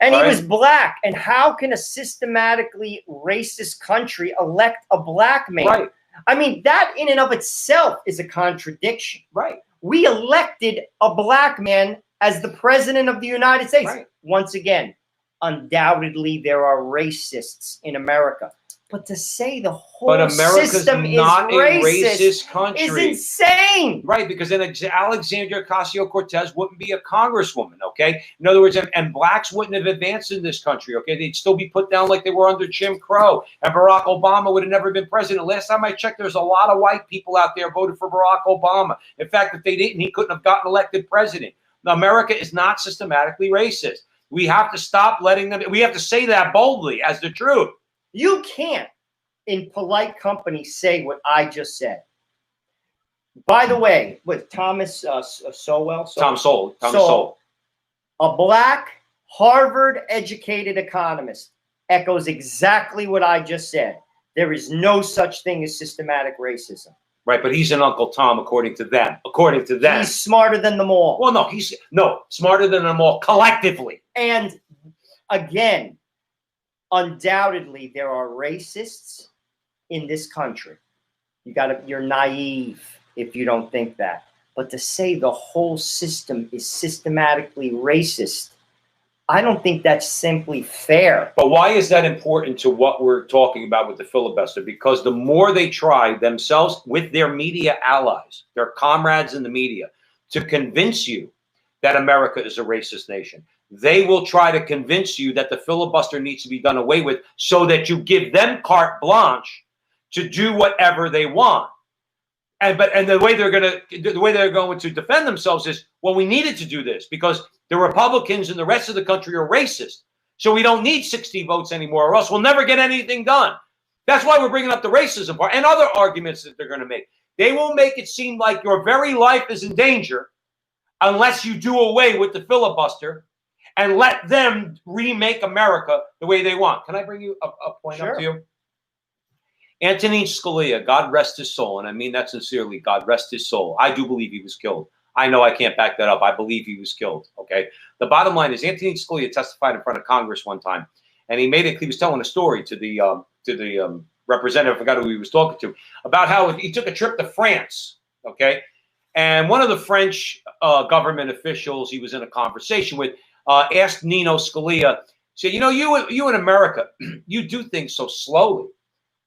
And he was black. And how can a systematically racist country elect a black man? Right. I mean, that in and of itself is a contradiction. Right. We elected a black man as the president of the United States. Right. Once again, undoubtedly there are racists in America. But to say the whole America's system not is a racist is country. insane. Right, because then Alexandria Ocasio-Cortez wouldn't be a congresswoman, okay? In other words, and blacks wouldn't have advanced in this country, okay? They'd still be put down like they were under Jim Crow, and Barack Obama would have never been president. Last time I checked, there's a lot of white people out there voted for Barack Obama. In fact, if they didn't, he couldn't have gotten elected president. Now, America is not systematically racist. We have to stop letting them, we have to say that boldly as the truth. You can't, in polite company, say what I just said. By the way, with Thomas Sowell? Tom Sowell. A black, Harvard-educated economist echoes exactly what I just said. There is no such thing as systematic racism. Right, but he's an Uncle Tom, according to them. According to them. He's smarter than them all. Well, no, smarter than them all collectively. And again, undoubtedly, there are racists in this country. You're naive if you don't think that. But to say the whole system is systematically racist, I don't think that's simply fair. But why is that important to what we're talking about with the filibuster? Because the more they try themselves with their media allies, their comrades in the media, to convince you that America is a racist nation, they will try to convince you that the filibuster needs to be done away with so that you give them carte blanche to do whatever they want. And the way they're going to defend themselves is, well, we needed to do this because the Republicans and the rest of the country are racist. So we don't need 60 votes anymore, or else we'll never get anything done. That's why we're bringing up the racism part and other arguments that they're going to make. They will make it seem like your very life is in danger unless you do away with the filibuster and let them remake America the way they want. Can I bring you a point up to you? Antonin Scalia, God rest his soul, and I mean that sincerely, God rest his soul. I do believe he was killed. I know I can't back that up. I believe he was killed, okay? The bottom line is Antonin Scalia testified in front of Congress one time, and he was telling a story to the representative, I forgot who he was talking to, about how he took a trip to France, okay? And one of the French government officials he was in a conversation with asked Nino Scalia, said, you in America, you do things so slowly.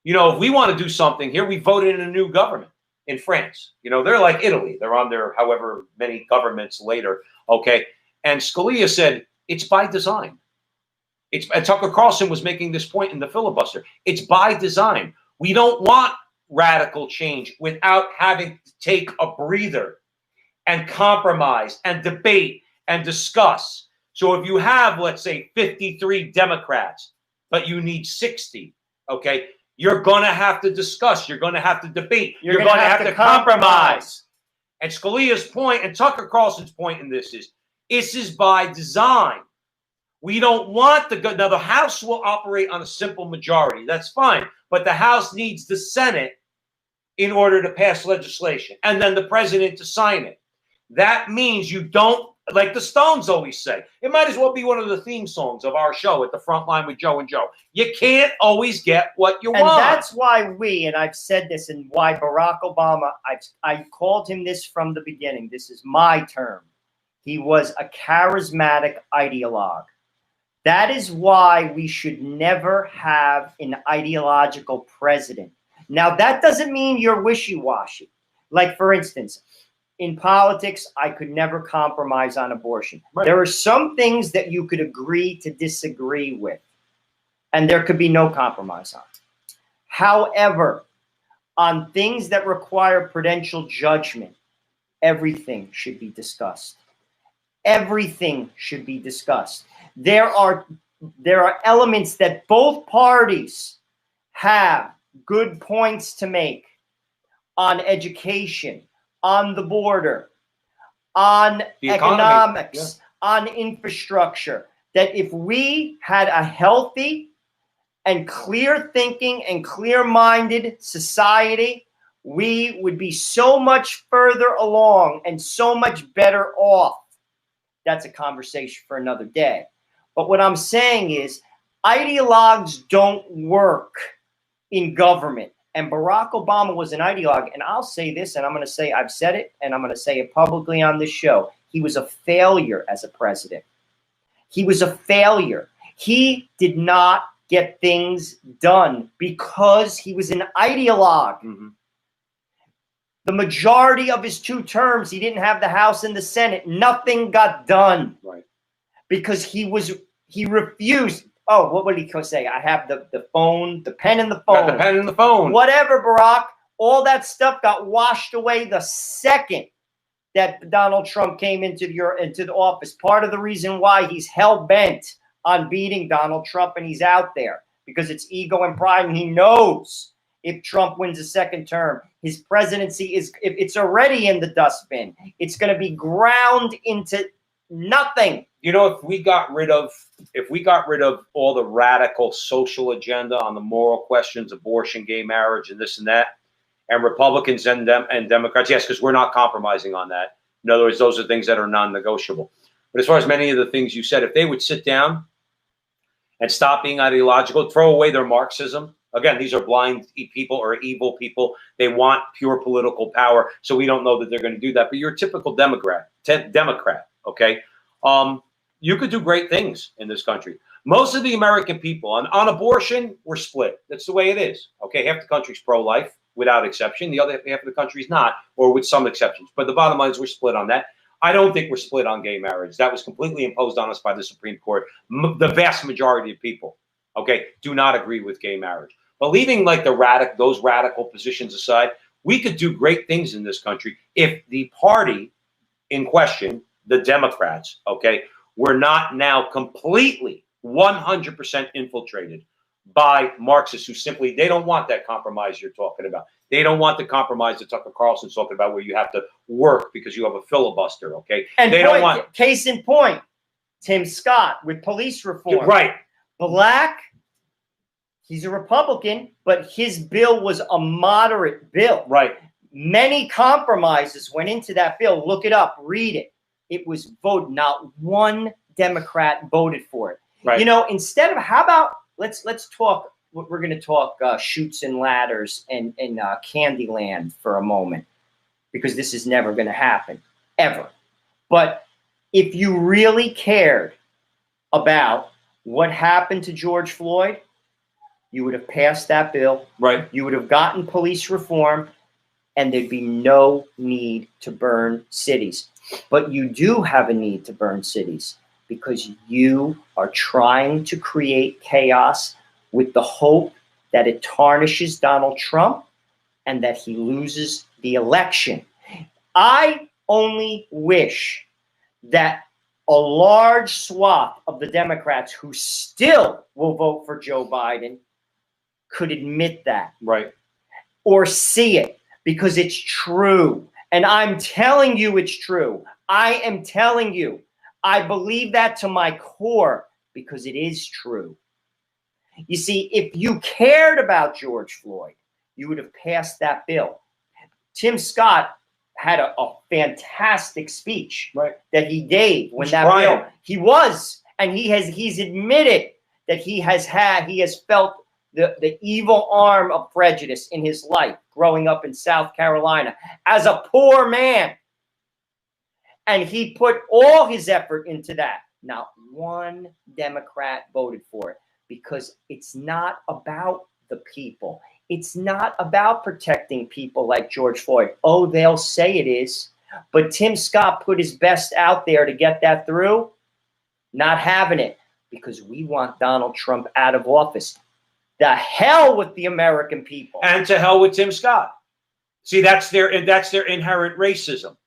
If we want to do something here, we voted in a new government in France. They're like Italy. They're on their however many governments later, okay? And Scalia said, it's by design. And Tucker Carlson was making this point in the filibuster. It's by design. We don't want radical change without having to take a breather and compromise and debate and discuss. So if you have, let's say, 53 Democrats, but you need 60, okay? You're going to have to discuss. You're going to have to debate. You're going to have to compromise. And Scalia's point and Tucker Carlson's point in this is by design. We don't want now the House will operate on a simple majority. That's fine. But the House needs the Senate in order to pass legislation and then the president to sign it. That means you don't, like the Stones always say, it might as well be one of the theme songs of our show at the front line with Joe and Joe. You can't always get what you want. And that's why and I've said this, and why Barack Obama, I called him this from the beginning. This is my term. He was a charismatic ideologue. That is why we should never have an ideological president. Now, that doesn't mean you're wishy-washy. Like, for instance, in politics, I could never compromise on abortion. Right. There are some things that you could agree to disagree with, and there could be no compromise on. However, on things that require prudential judgment, everything should be discussed. Everything should be discussed. There are elements that both parties have good points to make on education, on the border, on economics, on infrastructure, that if we had a healthy and clear thinking and clear-minded society, we would be so much further along and so much better off. That's a conversation for another day. But what I'm saying is, ideologues don't work in government. And Barack Obama was an ideologue. And I'll say this, and I'm going to say, I've said it, and I'm going to say it publicly on this show. He was a failure as a president. He was a failure. He did not get things done because he was an ideologue. Mm-hmm. The majority of his 2 terms, he didn't have the House and the Senate. Nothing got done. Right. Because he refused. Oh, what would he say? I have the phone, the pen and the phone. Got the pen and the phone. Whatever, Barack. All that stuff got washed away the second that Donald Trump came into the office. Part of the reason why he's hell-bent on beating Donald Trump and he's out there because it's ego and pride, and he knows if Trump wins a second term, his presidency it's already in the dustbin. It's going to be ground into nothing. You know, if we got rid of all the radical social agenda on the moral questions, abortion, gay marriage, and this and that, and Republicans and Democrats, yes, because we're not compromising on that. In other words, those are things that are non-negotiable. But as far as many of the things you said, if they would sit down and stop being ideological, throw away their Marxism. Again, these are blind people or evil people. They want pure political power, so we don't know that they're going to do that. But you're a typical Democrat, okay? You could do great things in this country. Most of the American people on abortion, we're split. That's the way it is, okay? Half the country's pro-life, without exception. The other half of the country is not, or with some exceptions. But the bottom line is we're split on that. I don't think we're split on gay marriage. That was completely imposed on us by the Supreme Court. The vast majority of people, okay, do not agree with gay marriage. But leaving like those radical positions aside, we could do great things in this country if the party in question, the Democrats, okay, were not now completely 100% infiltrated by Marxists who simply, they don't want that compromise you're talking about. They don't want the compromise that Tucker Carlson's talking about where you have to work because you have a filibuster, okay? And they don't want. Case in point, Tim Scott with police reform. Right. Black, he's a Republican, but his bill was a moderate bill. Right. Many compromises went into that bill. Look it up, read it. It was voted. Not one Democrat voted for it. Right. You know, instead of, how about, let's talk, we're going to talk Chutes and Ladders and Candyland for a moment, because this is never going to happen, ever. But if you really cared about what happened to George Floyd, you would have passed that bill. Right. You would have gotten police reform, and there'd be no need to burn cities. But you do have a need to burn cities because you are trying to create chaos with the hope that it tarnishes Donald Trump and that he loses the election. I only wish that a large swath of the Democrats who still will vote for Joe Biden could admit that. Right. Or see it, because it's true. And I'm telling you it's true. I am telling you. I believe that to my core because it is true. You see, if you cared about George Floyd, you would have passed that bill. Tim Scott had a fantastic speech, right, that he gave when that bill. He was, and he's admitted that he has felt the evil arm of prejudice in his life growing up in South Carolina as a poor man. And he put all his effort into that. Not one Democrat voted for it because it's not about the people. It's not about protecting people like George Floyd. Oh, they'll say it is. But Tim Scott put his best out there to get that through. Not having it because we want Donald Trump out of office. The hell with the American people. And to hell with Tim Scott. See, that's their inherent racism.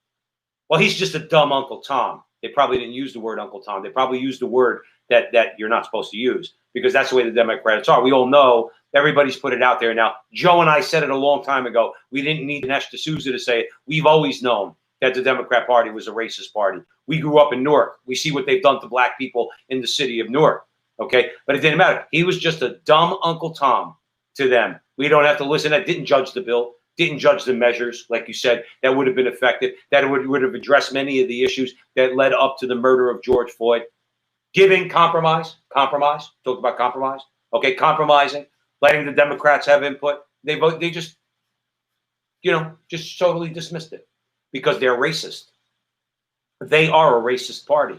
Well, he's just a dumb Uncle Tom. They probably didn't use the word Uncle Tom. They probably used the word that you're not supposed to use because that's the way the Democrats are. We all know, everybody's put it out there now. Joe and I said it a long time ago. We didn't need Dinesh D'Souza to say it. We've always known that the Democrat Party was a racist party. We grew up in Newark. We see what they've done to black people in the city of Newark. Okay, but it didn't matter. He was just a dumb Uncle Tom to them. We don't have to listen. That didn't judge the bill, didn't judge the measures, like you said, that would have been effective, that would have addressed many of the issues that led up to the murder of George Floyd. Giving compromise, talk about compromise. Okay, compromising, letting the Democrats have input. They just, just totally dismissed it because they're racist. They are a racist party.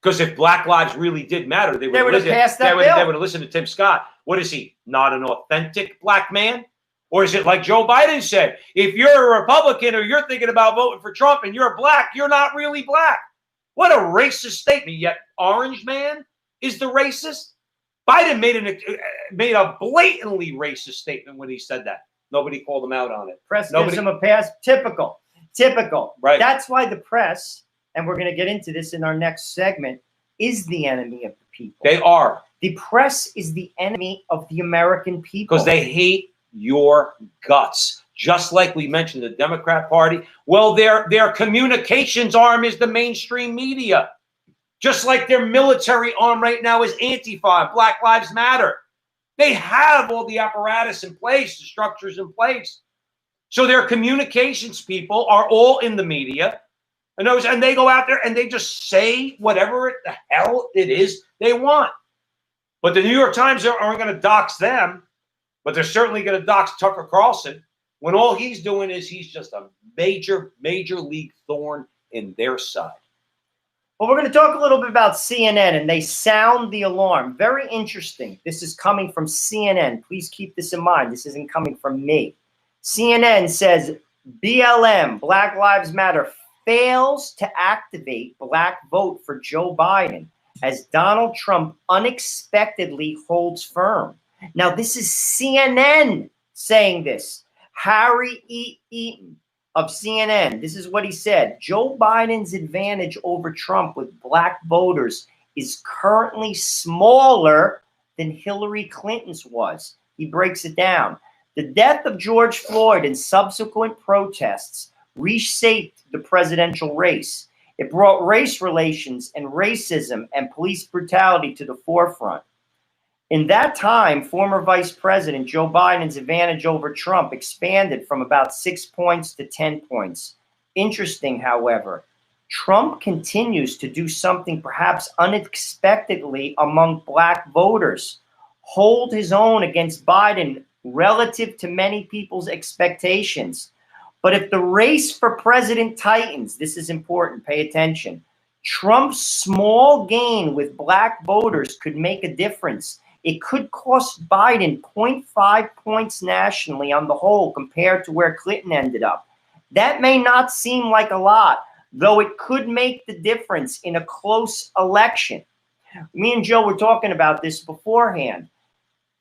Because if Black lives really did matter, they would have passed that bill. They would have listened to Tim Scott. What is he? Not an authentic black man? Or is it like Joe Biden said, if you're a Republican or you're thinking about voting for Trump and you're black, you're not really black? What a racist statement. Yet Orange Man is the racist? Biden made a blatantly racist statement when he said that. Nobody called him out on it. Press gives him a pass. Typical. Right. That's why the press, and we're going to get into this in our next segment, is the enemy of the people. They are. The press is the enemy of the American people. Because they hate your guts. Just like we mentioned the Democrat Party. Well, their communications arm is the mainstream media. Just like their military arm right now is Antifa, Black Lives Matter. They have all the apparatus in place, the structures in place. So their communications people are all in the media. And they go out there and they just say whatever the hell it is they want. But the New York Times aren't going to dox them, but they're certainly going to dox Tucker Carlson when all he's doing is he's just a major league thorn in their side. Well, we're going to talk a little bit about CNN, and they sound the alarm. Very interesting. This is coming from CNN. Please keep this in mind. This isn't coming from me. CNN says BLM, Black Lives Matter, fails to activate black vote for Joe Biden as Donald Trump unexpectedly holds firm. Now, this is CNN saying this. Harry Eaton of CNN, this is what he said. Joe Biden's advantage over Trump with black voters is currently smaller than Hillary Clinton's was. He breaks it down. The death of George Floyd and subsequent protests reshaped the presidential race. It brought race relations and racism and police brutality to the forefront. In that time, former Vice President Joe Biden's advantage over Trump expanded from about 6 points to 10 points. Interesting, however, Trump continues to do something perhaps unexpectedly among black voters, hold his own against Biden relative to many people's expectations. But if the race for president tightens, this is important, pay attention, Trump's small gain with black voters could make a difference. It could cost Biden 0.5 points nationally on the whole compared to where Clinton ended up. That may not seem like a lot, though it could make the difference in a close election. Me and Joe were talking about this beforehand.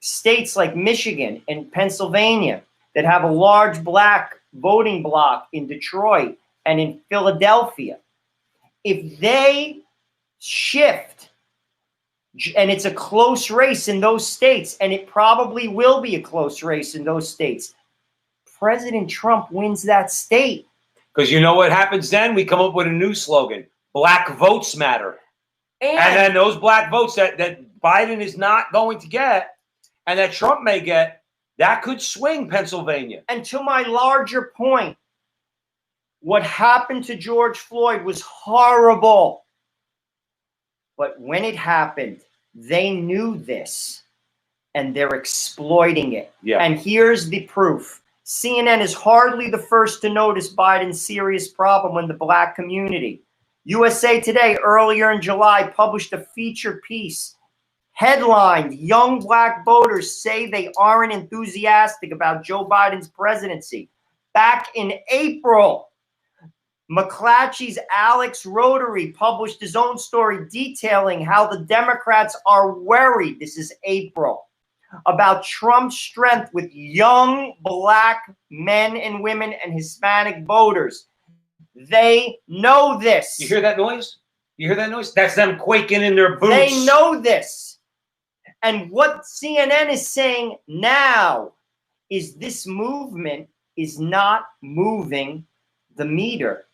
States like Michigan and Pennsylvania that have a large black voting bloc in Detroit and in Philadelphia, if they shift, and it's a close race in those states, and it probably will be a close race in those states, President Trump wins that state. Because you know what happens then? We come up with a new slogan, Black Votes Matter. And then those black votes that Biden is not going to get and that Trump may get, that could swing Pennsylvania. And to my larger point, what happened to George Floyd was horrible. But when it happened, they knew this, and they're exploiting it. Yeah. And here's the proof. CNN is hardly the first to notice Biden's serious problem in the black community. USA Today earlier in July published a feature piece headlined, "Young Black Voters Say They Aren't Enthusiastic About Joe Biden's Presidency." Back in April, McClatchy's Alex Rotary published his own story detailing how the Democrats are worried, this is April, about Trump's strength with young black men and women and Hispanic voters. They know this. You hear that noise? You hear that noise? That's them quaking in their boots. They know this. And what CNN is saying now is this movement is not moving the meter,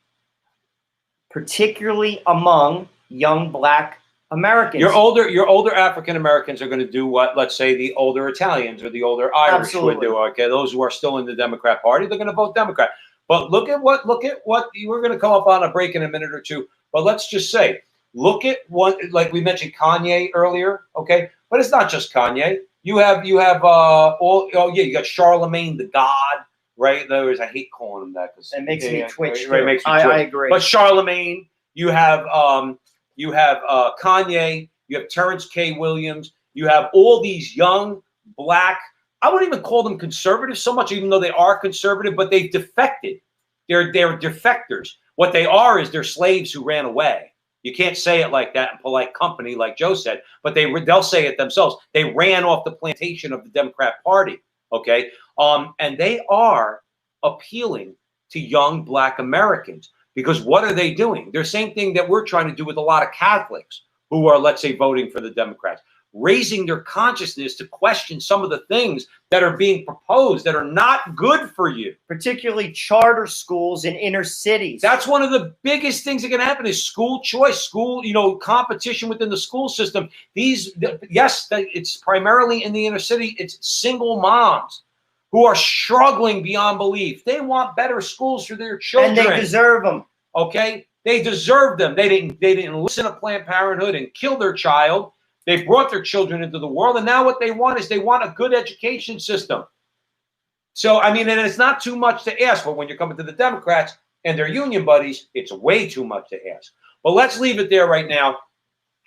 particularly among young black Americans. Your older African Americans are going to do what, let's say, the older Italians or the older Irish would do. Okay, those who are still in the Democrat Party, they're going to vote Democrat. But look at what we're going to come up on a break in a minute or two. But let's just say, look at what, like we mentioned Kanye earlier, okay? But it's not just Kanye. You have all. Oh yeah, you got Charlemagne the God, right? I hate calling him that because it makes me twitch. Right, makes me twitch. I agree. But Charlemagne, you have Kanye, you have Terrence K. Williams, you have all these young black. I wouldn't even call them conservatives so much, even though they are conservative, but they've defected. They're defectors. What they are is they're slaves who ran away. You can't say it like that in polite company, like Joe said, but they'll say it themselves. They ran off the plantation of the Democrat Party, okay? And they are appealing to young black Americans because what are they doing? They're the same thing that we're trying to do with a lot of Catholics who are, let's say, voting for the Democrats, raising their consciousness to question some of the things that are being proposed that are not good for you. Particularly charter schools in inner cities. That's one of the biggest things that can happen is school choice, school, competition within the school system. It's primarily in the inner city. It's single moms who are struggling beyond belief. They want better schools for their children. And they deserve them. Okay? They deserve them. They didn't listen to Planned Parenthood and kill their child. They brought their children into the world, and now what they want is they want a good education system. So, I mean, and it's not too much to ask, but when you're coming to the Democrats and their union buddies, it's way too much to ask. But let's leave it there right now.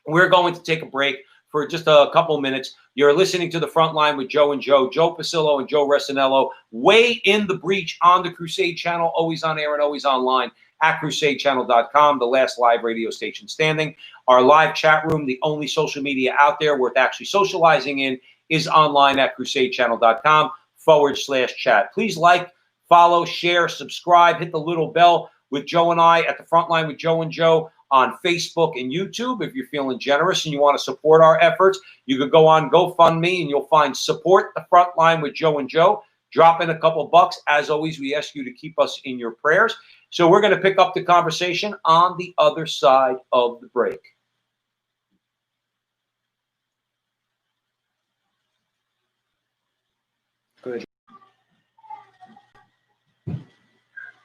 We're going to take a break for just a couple minutes. You're listening to The Frontline with Joe and Joe Pasillo and Joe Resinello, way in the breach on the Crusade channel, always on air and always online at crusadechannel.com, the last live radio station standing. Our live chat room, the only social media out there worth actually socializing in, is online at crusadechannel.com/chat. Please like, follow, share, subscribe, hit the little bell with Joe and I at The Frontline with Joe and Joe on Facebook and YouTube. If you're feeling generous and you want to support our efforts, you could go on GoFundMe and you'll find Support The Frontline with Joe and Joe. Drop in a couple bucks. As always, we ask you to keep us in your prayers. So we're going to pick up the conversation on the other side of the break. Good.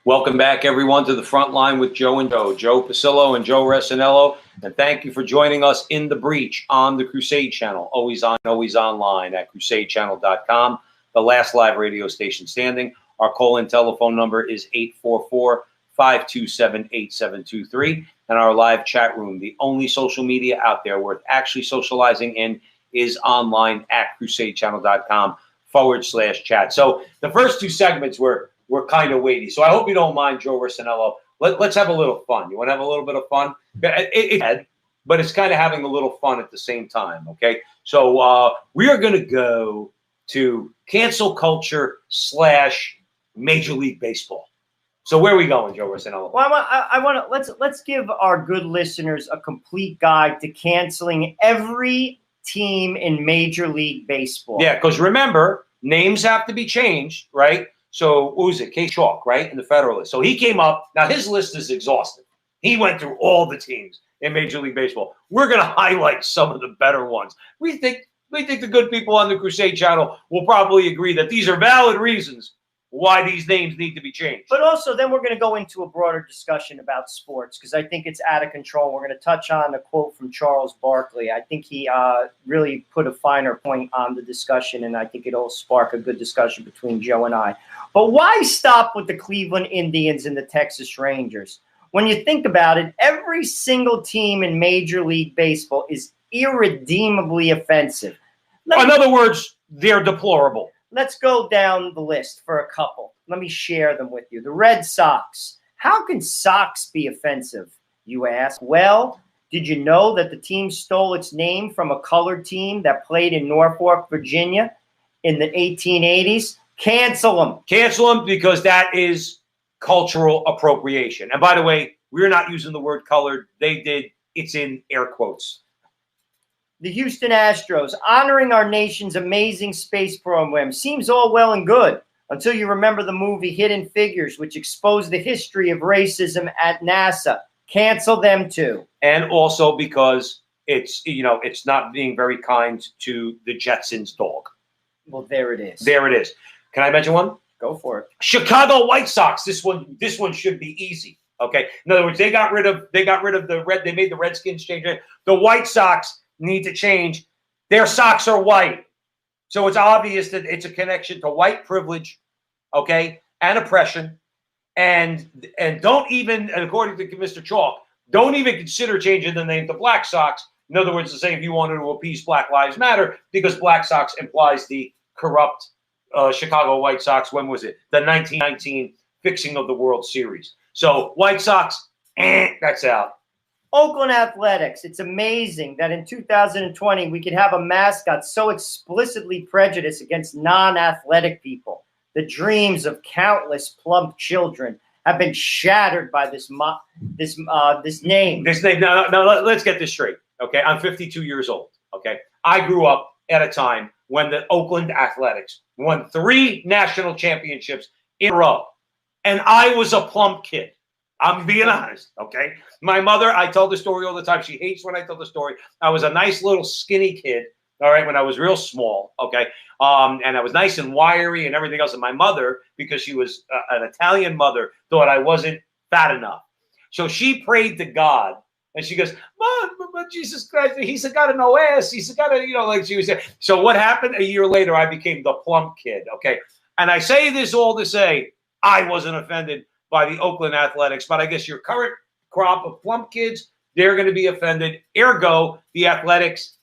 Welcome back, everyone, to The Frontline with Joe and Joe. Joe Pasillo and Joe Resinello. And thank you for joining us in the breach on the Crusade channel. Always on, always online at crusadechannel.com, the last live radio station standing. Our call-in telephone number is 844-527-8723. And our live chat room, the only social media out there worth actually socializing in, is online at crusadechannel.com/chat. So the first two segments were kind of weighty. So I hope you don't mind, Joe Resinello. Let's have a little fun. You want to have a little bit of fun? But it's kind of having a little fun at the same time, okay? So we are going to go to cancel culture / Major League Baseball. So where are we going, Joe Resinello? Well, I want to let's give our good listeners a complete guide to canceling every team in Major League Baseball. Yeah, because remember, names have to be changed, right? So what was it? K-Chalk, right? In the Federalist. So he came up. Now his list is exhaustive. He went through all the teams in Major League Baseball. We're going to highlight some of the better ones. We think the good people on the Crusade channel will probably agree that these are valid reasons why these names need to be changed. But also, then we're going to go into a broader discussion about sports because I think it's out of control. We're going to touch on a quote from Charles Barkley. I think he really put a finer point on the discussion, and I think it'll spark a good discussion between Joe and I. But why stop with the Cleveland Indians and the Texas Rangers? When you think about it, every single team in Major League Baseball is irredeemably offensive. In other words, they're deplorable. Let's go down the list for a couple. Let me share them with you. The Red Sox. How can Sox be offensive, you ask? Well, did you know that the team stole its name from a colored team that played in Norfolk, Virginia in the 1880s? Cancel them. Cancel them because that is cultural appropriation. And by the way, we're not using the word colored. They did. It's in air quotes. The Houston Astros, honoring our nation's amazing space program, seems all well and good until you remember the movie Hidden Figures, which exposed the history of racism at NASA. Cancel them too. And also because it's not being very kind to the Jetsons dog. Well, there it is. There it is. Can I mention one? Go for it. Chicago White Sox. This one should be easy. Okay. In other words, they got rid of the red. They made the Redskins change it. The White Sox need to change. Their socks are white. So it's obvious that it's a connection to white privilege, okay, and oppression. And don't even, according to Mr. Chalk, don't even consider changing the name to Black Sox. In other words, to say if you wanted to appease Black Lives Matter, because Black Sox implies the corrupt Chicago White Sox. When was it? The 1919 fixing of the World Series. So White Sox, that's out. Oakland Athletics. It's amazing that in 2020 we could have a mascot so explicitly prejudiced against non-athletic people. The dreams of countless plump children have been shattered by this name. This name. Now, let's get this straight. Okay, I'm 52 years old. Okay, I grew up at a time when the Oakland Athletics won 3 national championships in a row, and I was a plump kid. I'm being honest, okay? My mother, I tell the story all the time. She hates when I tell the story. I was a nice little skinny kid, all right, when I was real small, okay? And I was nice and wiry and everything else. And my mother, because she was an Italian mother, thought I wasn't fat enough. So she prayed to God, and she goes, Mom, Jesus Christ, he's got no ass. He's got like she was saying. So what happened? A year later, I became the plump kid, okay? And I say this all to say I wasn't offended by the Oakland Athletics, but I guess your current crop of plump kids, they're going to be offended. Ergo, the Athletics,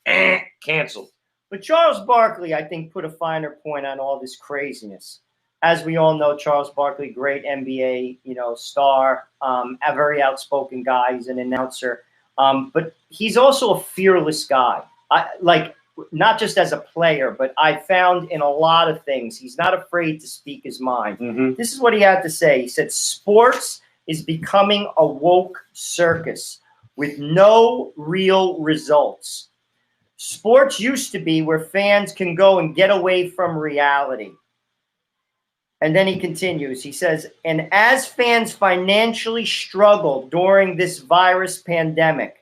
canceled. But Charles Barkley, I think, put a finer point on all this craziness. As we all know, Charles Barkley, great NBA, star, a very outspoken guy. He's an announcer, but he's also a fearless guy. Not just as a player, but I found in a lot of things, he's not afraid to speak his mind. Mm-hmm. This is what he had to say. He said, sports is becoming a woke circus with no real results. Sports used to be where fans can go and get away from reality. And then he continues. He says, and as fans financially struggle during this virus pandemic,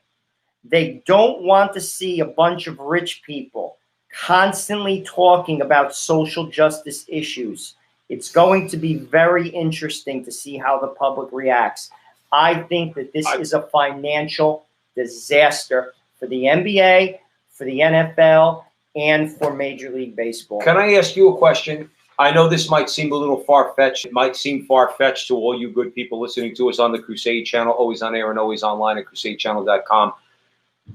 they don't want to see a bunch of rich people constantly talking about social justice issues. It's going to be very interesting to see how the public reacts. I think that this is a financial disaster for the NBA, for the NFL, and for Major League Baseball. Can I ask you a question? I know this might seem a little far-fetched. It might seem far-fetched to all you good people listening to us on the Crusade channel, always on air and always online at crusadechannel.com.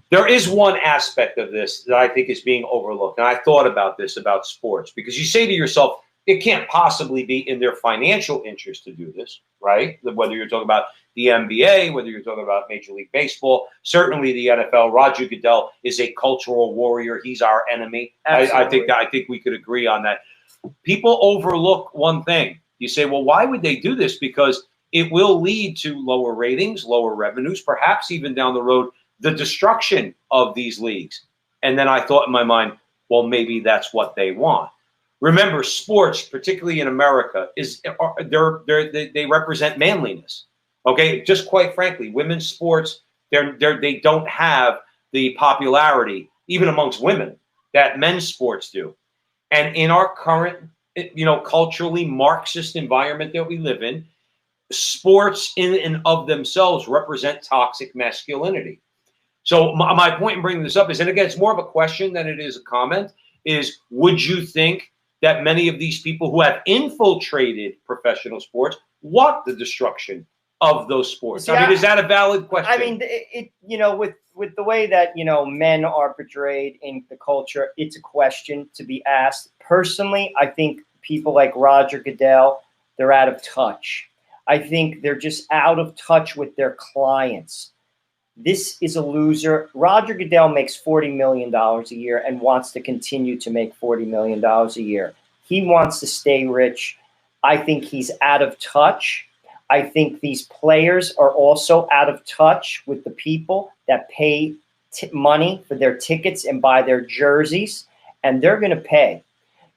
There is one aspect of this that I think is being overlooked. And I thought about this about sports, because you say to yourself, it can't possibly be in their financial interest to do this, right? Whether you're talking about the NBA, whether you're talking about Major League Baseball, certainly the NFL. Roger Goodell is a cultural warrior. He's our enemy. I think we could agree on that. People overlook one thing. You say, well, why would they do this? Because it will lead to lower ratings, lower revenues, perhaps even down the road, the destruction of these leagues. And then I thought in my mind, well, maybe that's what they want. Remember, sports, particularly in America, they represent manliness. Okay, just quite frankly, women's sports, they don't have the popularity, even amongst women, that men's sports do. And in our current, culturally Marxist environment that we live in, sports in and of themselves represent toxic masculinity. So my point in bringing this up is, and again, it's more of a question than it is a comment, is would you think that many of these people who have infiltrated professional sports want the destruction of those sports? See, is that a valid question? I mean, with the way that, men are portrayed in the culture, it's a question to be asked. Personally, I think people like Roger Goodell, they're out of touch. I think they're just out of touch with their clients. This is a loser. Roger Goodell makes $40 million a year and wants to continue to make $40 million a year. He wants to stay rich. I think he's out of touch. I think these players are also out of touch with the people that pay money for their tickets and buy their jerseys, and they're going to pay.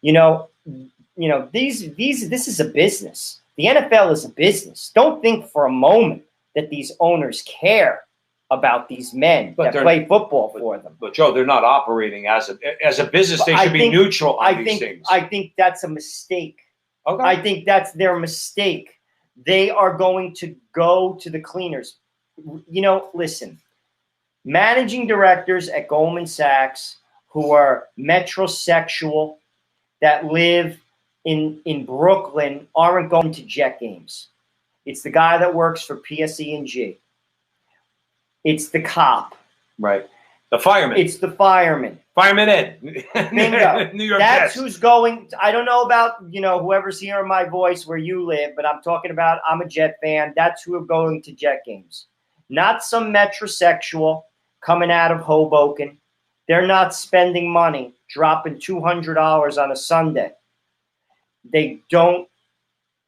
This is a business. The NFL is a business. Don't think for a moment that these owners care about these men that play football for them. But Joe, they're not operating as a business. They should be neutral on these things. I think that's a mistake. Okay. I think that's their mistake. They are going to go to the cleaners. Listen, managing directors at Goldman Sachs who are metrosexual, that live in Brooklyn aren't going to Jet games. It's the guy that works for PSE&G. It's the cop. Right. The fireman. It's the fireman. Fireman Ed. Bingo. New York That's Jets. who's going. I don't know about, whoever's hearing my voice where you live, but I'm talking about, I'm a Jet fan. That's who are going to Jet games. Not some metrosexual coming out of Hoboken. They're not spending money, dropping $200 on a Sunday. They don't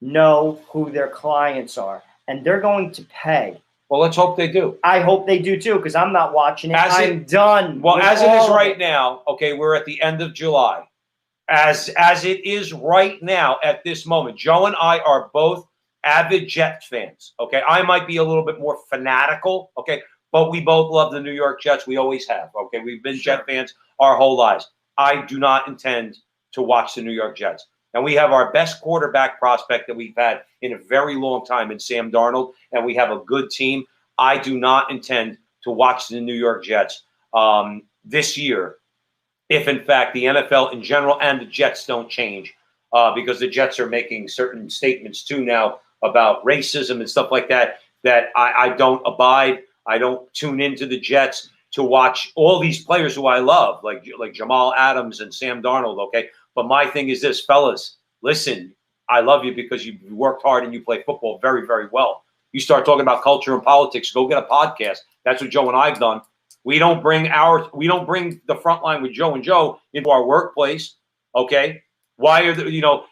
know who their clients are, and they're going to pay. Well, let's hope they do. I hope they do too, because I'm not watching it. I'm done. Well, as it is right now, okay, we're at the end of July. As it is right now at this moment, Joe and I are both avid Jets fans. Okay, I might be a little bit more fanatical. Okay, but we both love the New York Jets. We always have. Okay, we've been Jet fans our whole lives. I do not intend to watch the New York Jets. And we have our best quarterback prospect that we've had in a very long time in Sam Darnold, and we have a good team. I do not intend to watch the New York Jets this year if, in fact, the NFL in general and the Jets don't change, because the Jets are making certain statements, too, now about racism and stuff like that, that I don't abide. I don't tune into the Jets to watch all these players who I love, like Jamal Adams and Sam Darnold, okay? But my thing is this, fellas, listen, I love you because you worked hard and you play football very, very well. You start talking about culture and politics, go get a podcast. That's what Joe and I've done. We don't bring the front line with Joe and Joe into our workplace, okay? Why are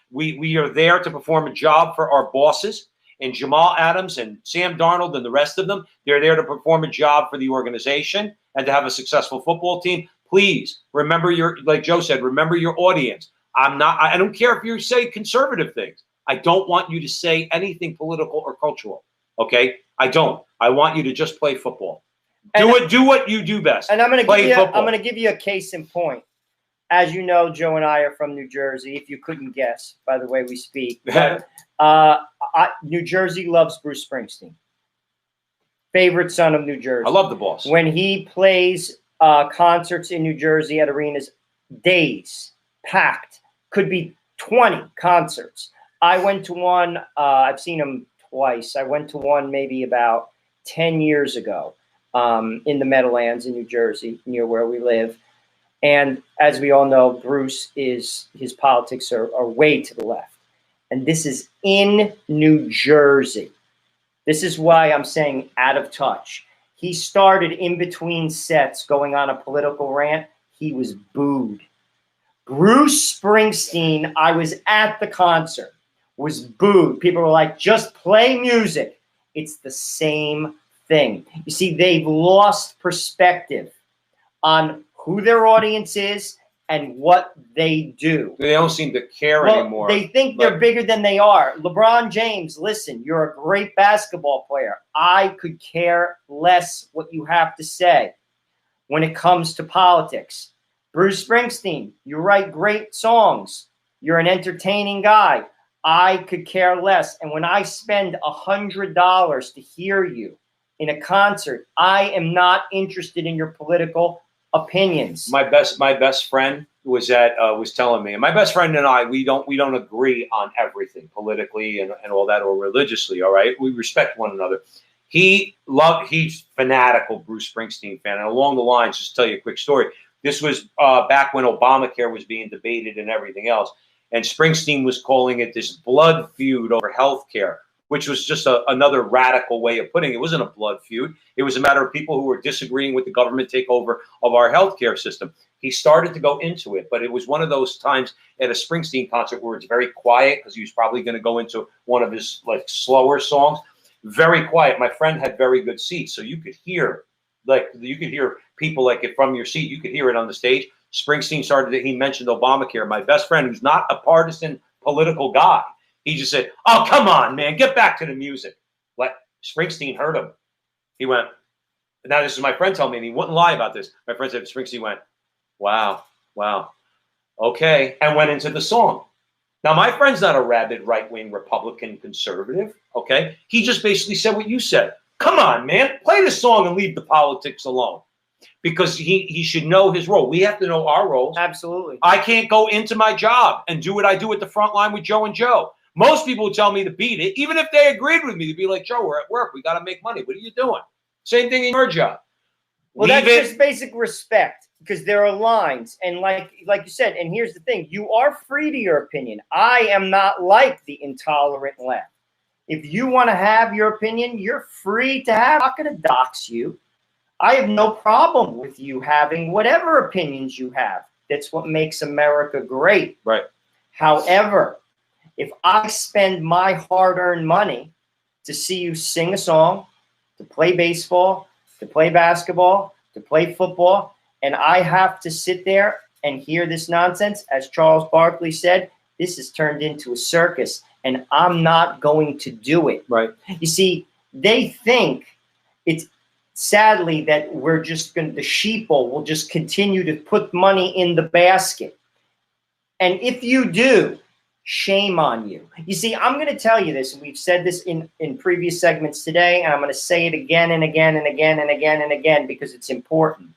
we are there to perform a job for our bosses, and Jamal Adams and Sam Darnold and the rest of them, they're there to perform a job for the organization and to have a successful football team. Please remember like Joe said, remember your audience. I don't care if you say conservative things. I don't want you to say anything political or cultural. Okay? I don't. I want you to just play football. Do what you do best. And I'm going to give you a case in point. As you know, Joe and I are from New Jersey, if you couldn't guess by the way we speak. But, New Jersey loves Bruce Springsteen. Favorite son of New Jersey. I love the boss. When he plays concerts in New Jersey at arenas, days packed, could be 20 concerts. I went to one, I've seen him twice. I went to one maybe about 10 years ago in the Meadowlands in New Jersey, near where we live. And as we all know, his politics are way to the left. And this is in New Jersey. This is why I'm saying out of touch. He started in between sets going on a political rant. He was booed. Bruce Springsteen, I was at the concert, was booed. People were like, just play music. It's the same thing. You see, they've lost perspective on who their audience is and what they do. They don't seem to care anymore. They think they're bigger than they are. LeBron James, listen, you're a great basketball player. I could care less what you have to say when it comes to politics. Bruce Springsteen, you write great songs. You're an entertaining guy. I could care less. And when I spend $100 to hear you in a concert, I am not interested in your political opinions. My best friend was telling me, and my best friend and I, we don't agree on everything politically and all that, or religiously. All right, we respect one another. He's fanatical Bruce Springsteen fan, and along the lines, just to tell you a quick story. This was back when Obamacare was being debated and everything else, and Springsteen was calling it this blood feud over health care, which was just another radical way of putting it. It wasn't a blood feud. It was a matter of people who were disagreeing with the government takeover of our healthcare system. He started to go into it, but it was one of those times at a Springsteen concert where it's very quiet, because he was probably going to go into one of his slower songs. Very quiet. My friend had very good seats, so you could hear people from your seat. You could hear it on the stage. Springsteen he mentioned Obamacare. My best friend, who's not a partisan political guy, he just said, "Oh, come on, man, get back to the music." Springsteen heard him. He went, now this is my friend telling me, and he wouldn't lie about this. My friend said, Springsteen went, wow, okay, and went into the song. Now, my friend's not a rabid right-wing Republican conservative, okay? He just basically said what you said. Come on, man, play the song and leave the politics alone. because he should know his role. We have to know our roles. Absolutely. I can't go into my job and do what I do at the front line with Joe and Joe. Most people would tell me to beat it, even if they agreed with me, to be like, Joe, we're at work. We got to make money. What are you doing? Same thing in your job. Well, that's just basic respect, because there are lines. And like you said, and here's the thing, you are free to your opinion. I am not like the intolerant left. If you want to have your opinion, you're free to have. I'm not going to dox you. I have no problem with you having whatever opinions you have. That's what makes America great. Right. However, if I spend my hard-earned money to see you sing a song, to play baseball, to play basketball, to play football, and I have to sit there and hear this nonsense, as Charles Barkley said, this has turned into a circus, and I'm not going to do it. Right. You see, they think it's sadly that we're just going to, the sheeple will just continue to put money in the basket. And if you do, shame on you. You see, I'm going to tell you this, and we've said this in previous segments today, and I'm going to say it again and again and again and again and again because it's important.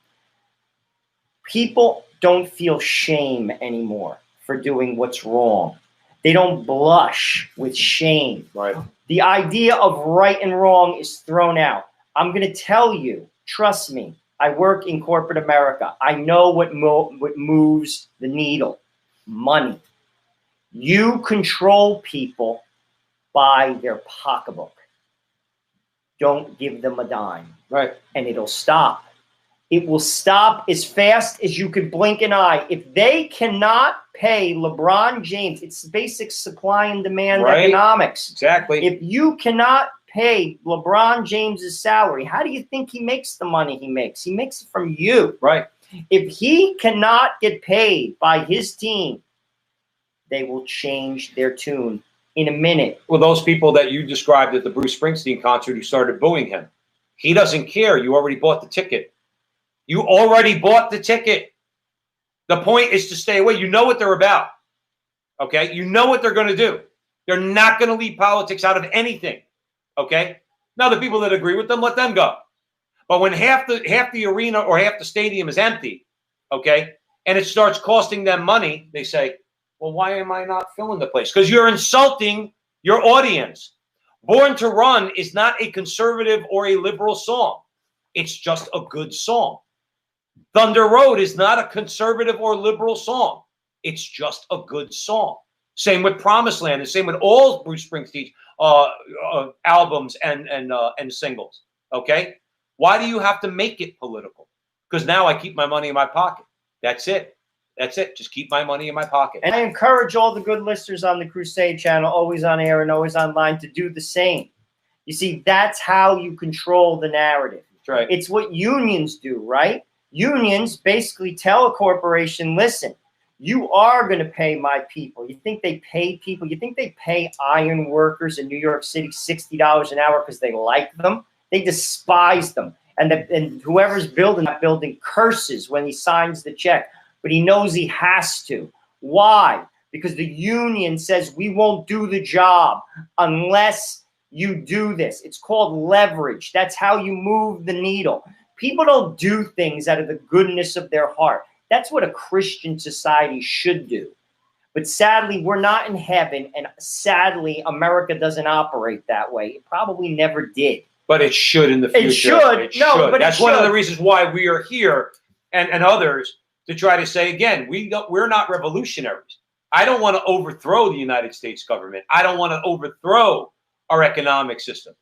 People don't feel shame anymore for doing what's wrong. They don't blush with shame. Right. The idea of right and wrong is thrown out. I'm going to tell you, trust me, I work in corporate America. I know what moves the needle. Money. You control people by their pocketbook. Don't give them a dime. Right. And it'll stop. It will stop as fast as you can blink an eye. If they cannot pay LeBron James, it's basic supply and demand economics. Exactly. If you cannot pay LeBron James's salary, how do you think he makes the money he makes? He makes it from you. Right. If he cannot get paid by his team, they will change their tune in a minute. Well, those people that you described at the Bruce Springsteen concert who started booing him, he doesn't care. You already bought the ticket. You already bought the ticket. The point is to stay away. You know what they're about. Okay? You know what they're going to do. They're not going to leave politics out of anything. Okay? Now, the people that agree with them, let them go. But when half the arena or half the stadium is empty, okay, and it starts costing them money, they say, well, why am I not filling the place? Because you're insulting your audience. Born to Run is not a conservative or a liberal song. It's just a good song. Thunder Road is not a conservative or liberal song. It's just a good song. Same with Promised Land, and same with all Bruce Springsteen's albums and singles. Okay? Why do you have to make it political? Because now I keep my money in my pocket. That's it. That's it. Just keep my money in my pocket. And I encourage all the good listeners on the Crusade channel, always on air and always online, to do the same. You see, that's how you control the narrative. That's right. It's what unions do, right? Unions basically tell a corporation, listen, you are going to pay my people. You think they pay people? You think they pay iron workers in New York City $60 an hour because they like them? They despise them. And whoever's building that building curses when he signs the check. But he knows he has to. Why? Because the union says we won't do the job unless you do this. It's called leverage. That's how you move the needle. People don't do things out of the goodness of their heart. That's what a Christian society should do. But sadly, we're not in heaven, and sadly, America doesn't operate that way. It probably never did. But it should in the future. It should. It no, should. But that's one of the reasons why we are here, and others, to try to say, again, we're not revolutionaries. I don't want to overthrow the United States government. I don't want to overthrow our economic system.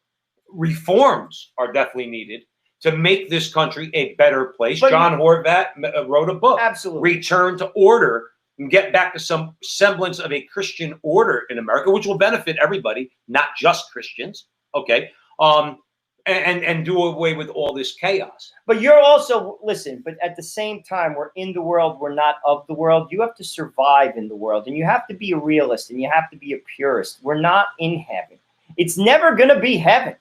Reforms are definitely needed to make this country a better place. But John Horvat wrote a book. Absolutely. Return to Order and get back to some semblance of a Christian order in America, which will benefit everybody, not just Christians. Okay. And do away with all this chaos. But you're also, listen, but at the same time, we're in the world, we're not of the world. You have to survive in the world, and you have to be a realist, and you have to be a purist. We're not in heaven. It's never going to be heaven.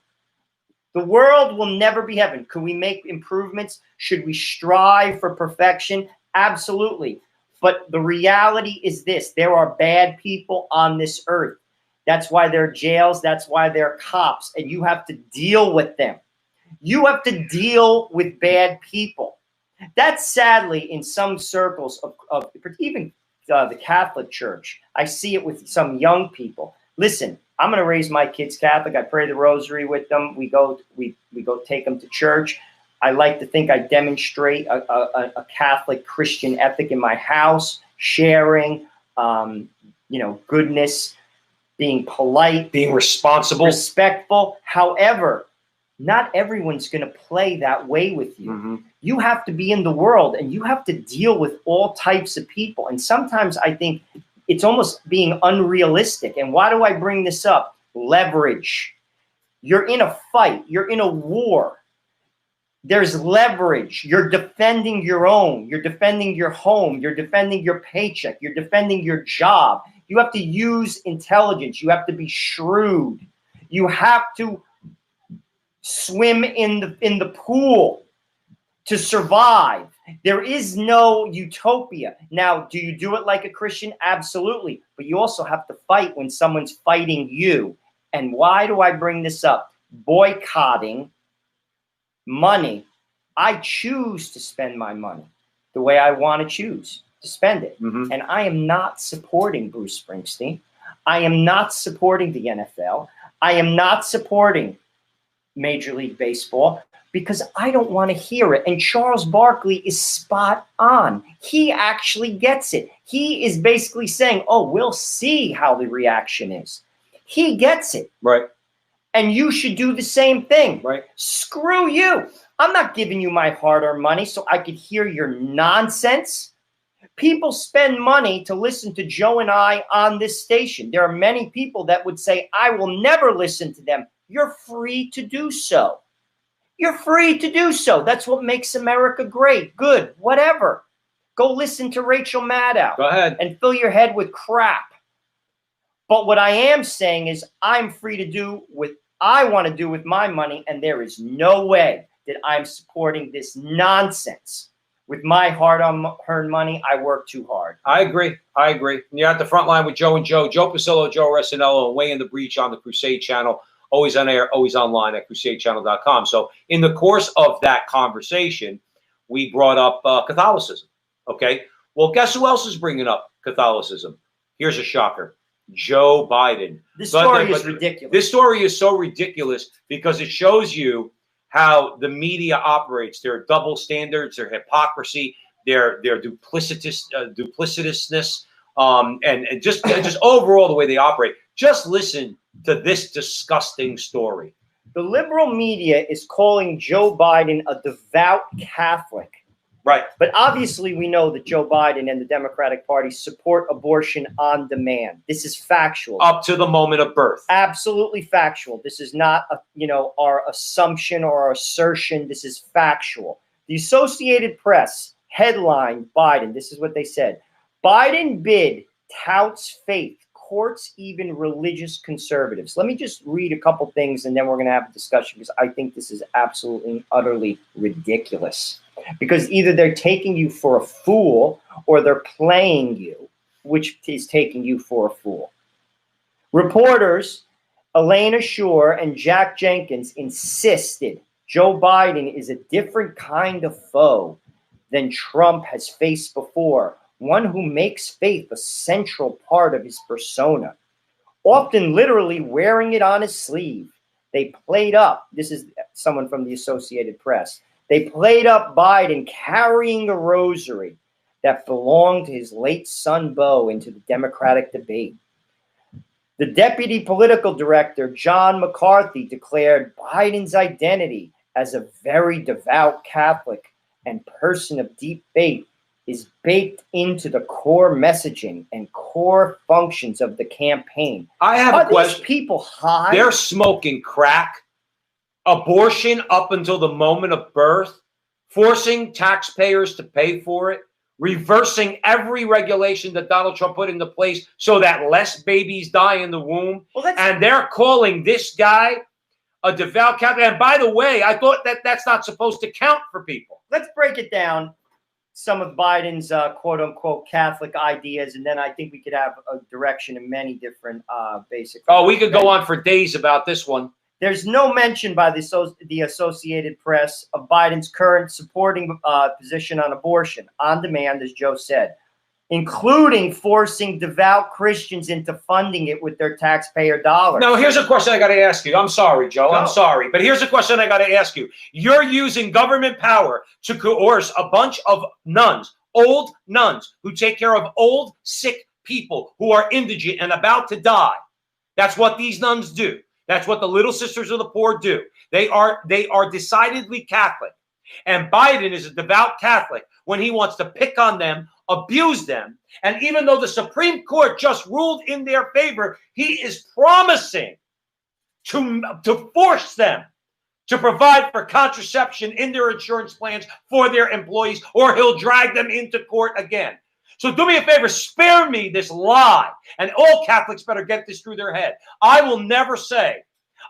The world will never be heaven. Could we make improvements? Should we strive for perfection? Absolutely. But the reality is this. There are bad people on this earth. That's why there are jails. That's why there are cops. And you have to deal with them. You have to deal with bad people. That's sadly in some circles of even the Catholic Church. I see it with some young people. Listen, I'm going to raise my kids Catholic. I pray the rosary with them. We go take them to church. I like to think I demonstrate a Catholic Christian ethic in my house, sharing, goodness, being polite, being responsible, respectful. However, not everyone's going to play that way with you. Mm-hmm. You have to be in the world and you have to deal with all types of people. And sometimes I think it's almost being unrealistic. And why do I bring this up? Leverage. You're in a fight. You're in a war. There's leverage. You're defending your own. You're defending your home. You're defending your paycheck. You're defending your job. You have to use intelligence. You have to be shrewd. You have to swim in the pool to survive. There is no utopia. Now, do you do it like a Christian? Absolutely. But you also have to fight when someone's fighting you. And why do I bring this up? Boycotting money. I choose to spend my money the way I want to choose to spend it. Mm-hmm. And I am not supporting Bruce Springsteen. I am not supporting the NFL. I am not supporting Major League Baseball because I don't want to hear it. And Charles Barkley is spot on. He actually gets it. He is basically saying, oh, we'll see how the reaction is. He gets it. Right. And you should do the same thing. Right. Screw you. I'm not giving you my hard-earned money so I could hear your nonsense. People spend money to listen to Joe and I on this station. There are many people that would say, I will never listen to them. You're free to do so. You're free to do so. That's what makes America great, good, whatever. Go listen to Rachel Maddow. Go ahead. And fill your head with crap. But what I am saying is I'm free to do what I want to do with my money, and there is no way that I'm supporting this nonsense. With my hard-earned money, I work too hard. I agree. You're at the front line with Joe and Joe. Joe Pasillo, Joe Resinello, and Way in the Breach on the Crusade channel. Always on air, always online at crusadechannel.com. So in the course of that conversation, we brought up Catholicism. Okay. Well, guess who else is bringing up Catholicism? Here's a shocker. Joe Biden. This story is ridiculous. This story is so ridiculous because it shows you how the media operates. Their double standards, their hypocrisy, their duplicitousness, and just overall the way they operate. Just listen to this disgusting story. The liberal media is calling Joe Biden a devout Catholic. Right. But obviously we know that Joe Biden and the Democratic Party support abortion on demand. This is factual. Up to the moment of birth. Absolutely factual. This is not our assumption or our assertion. This is factual. The Associated Press headlined Biden. This is what they said. Biden bid touts faith. Courts even religious conservatives. Let me just read a couple things and then we're going to have a discussion because I think this is absolutely and utterly ridiculous. Because either they're taking you for a fool or they're playing you, which is taking you for a fool. Reporters Elena Shore and Jack Jenkins insisted Joe Biden is a different kind of foe than Trump has faced before. One who makes faith a central part of his persona, often literally wearing it on his sleeve. They played up, this is someone from the Associated Press, they played up Biden carrying a rosary that belonged to his late son, Beau, into the Democratic debate. The deputy political director, John McCarthy, declared Biden's identity as a very devout Catholic and person of deep faith is baked into the core messaging and core functions of the campaign. I have a question. These people high? They're smoking crack, abortion up until the moment of birth, forcing taxpayers to pay for it, reversing every regulation that Donald Trump put into place so that less babies die in the womb. And they're calling this guy a devout Catholic. And by the way, I thought that that's not supposed to count for people. Let's break it down. Some of Biden's quote-unquote Catholic ideas, and then I think we could have a direction in many different basic. Oh, we could go on for days about this one. There's no mention by the Associated Press of Biden's current supporting position on abortion on demand, as Joe said, including forcing devout Christians into funding it with their taxpayer dollars. Now, here's a question I got to ask you. I'm sorry, Joe. I'm sorry. But here's a question I got to ask you. You're using government power to coerce a bunch of nuns, old nuns, who take care of old, sick people who are indigent and about to die. That's what these nuns do. That's what the Little Sisters of the Poor do. They are decidedly Catholic. And Biden is a devout Catholic when he wants to pick on them, abuse them. And even though the Supreme Court just ruled in their favor, he is promising to force them to provide for contraception in their insurance plans for their employees, or he'll drag them into court again. So do me a favor, spare me this lie. And all Catholics better get this through their head. I will never say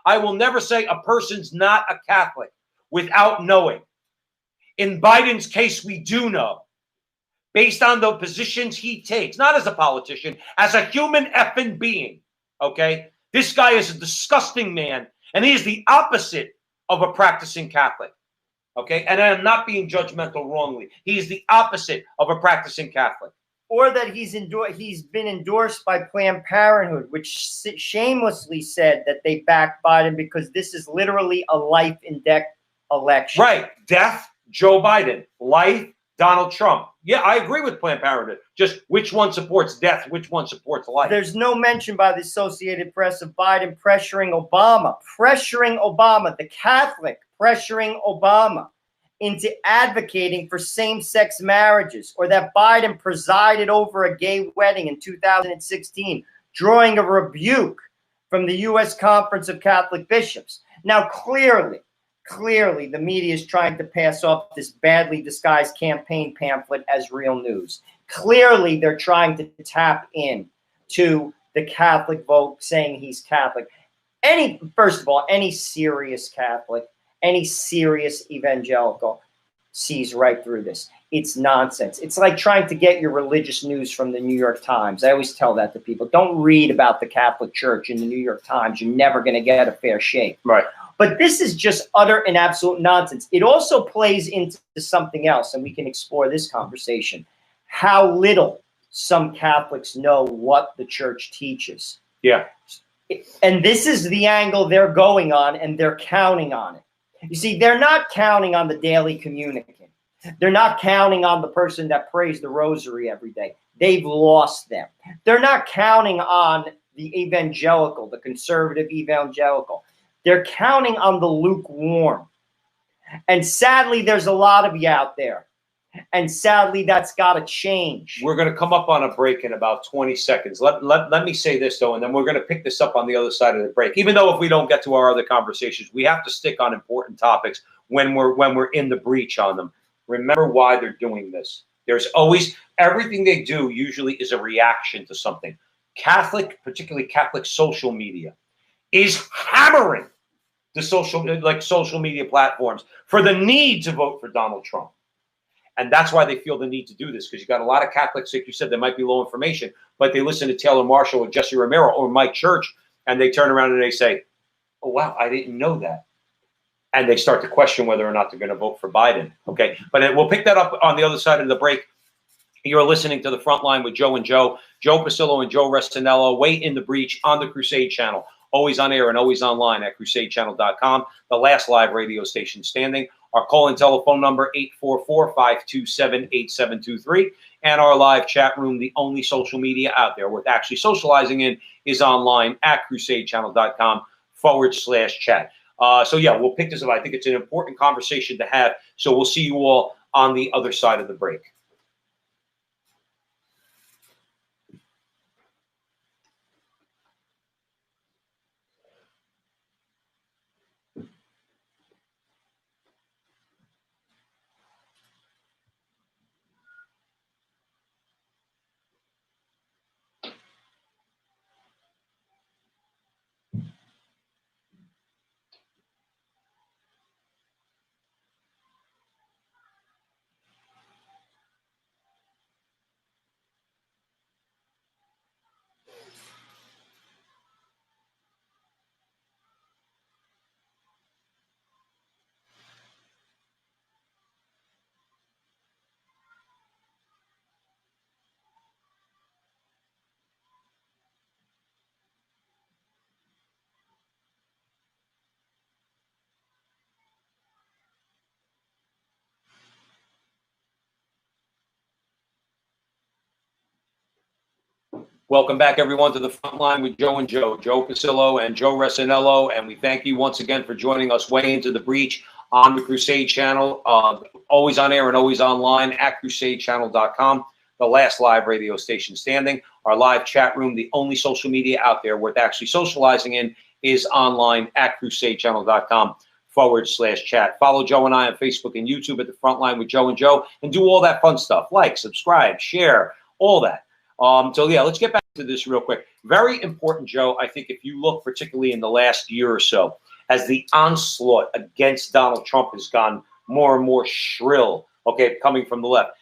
a person's not a Catholic without knowing. In Biden's case, we do know, based on the positions he takes, not as a politician, as a human effing being, okay? This guy is a disgusting man, and he is the opposite of a practicing Catholic, okay? And I am not being judgmental wrongly. He is the opposite of a practicing Catholic. Or that he's been endorsed by Planned Parenthood, which shamelessly said that they backed Biden because this is literally a life and death election. Right. Death, Joe Biden. Life, Donald Trump. Yeah, I agree with Planned Parenthood. Just which one supports death, which one supports life. There's no mention by the Associated Press of Biden pressuring Obama, the Catholic pressuring Obama into advocating for same-sex marriages, or that Biden presided over a gay wedding in 2016, drawing a rebuke from the U.S. Conference of Catholic Bishops. Now, clearly, the media is trying to pass off this badly disguised campaign pamphlet as real news. Clearly, they're trying to tap in to the Catholic vote, saying he's Catholic. First of all, any serious Catholic, any serious evangelical sees right through this. It's nonsense. It's like trying to get your religious news from the New York Times. I always tell that to people. Don't read about the Catholic Church in the New York Times. You're never going to get a fair shake. Right. But this is just utter and absolute nonsense. It also plays into something else, and we can explore this conversation. How little some Catholics know what the church teaches. Yeah. And this is the angle they're going on, and they're counting on it. You see, they're not counting on the daily communicant. They're not counting on the person that prays the rosary every day. They've lost them. They're not counting on the evangelical, the conservative evangelical. They're counting on the lukewarm. And sadly, there's a lot of you out there. And sadly, that's got to change. We're going to come up on a break in about 20 seconds. Let me say this, though, and then we're going to pick this up on the other side of the break. Even though if we don't get to our other conversations, we have to stick on important topics when we're in the breach on them. Remember why they're doing this. There's always, everything they do usually is a reaction to something. Catholic, particularly Catholic social media, is hammering the social media platforms for the need to vote for Donald Trump. And that's why they feel the need to do this, because you got a lot of Catholics, like you said, that might be low information, but they listen to Taylor Marshall or Jesse Romero or Mike Church, and they turn around and they say, oh, wow, I didn't know that. And they start to question whether or not they're going to vote for Biden. Okay, but we'll pick that up on the other side of the break. You're listening to The Frontline with Joe and Joe Pasillo and Joe Restinello, way in the breach on the Crusade channel, always on air and always online at crusadechannel.com, the last live radio station standing. Our call-in telephone number, 844-527-8723. And our live chat room, the only social media out there worth actually socializing in, is online at crusadechannel.com/chat. So, yeah, we'll pick this up. I think it's an important conversation to have. So we'll see you all on the other side of the break. Welcome back, everyone, to the front line with Joe and Joe Pasillo and Joe Resinello. And we thank you once again for joining us way into the breach on the Crusade channel, always on air and always online at crusadechannel.com, the last live radio station standing. Our live chat room, the only social media out there worth actually socializing in, is online at crusadechannel.com/chat. Follow Joe and I on Facebook and YouTube at the front line with Joe and Joe, and do all that fun stuff. Like, subscribe, share, all that. So yeah, let's get back to this real quick. Very important, Joe. I think if you look particularly in the last year or so, as the onslaught against Donald Trump has gone more and more shrill, okay, coming from the left,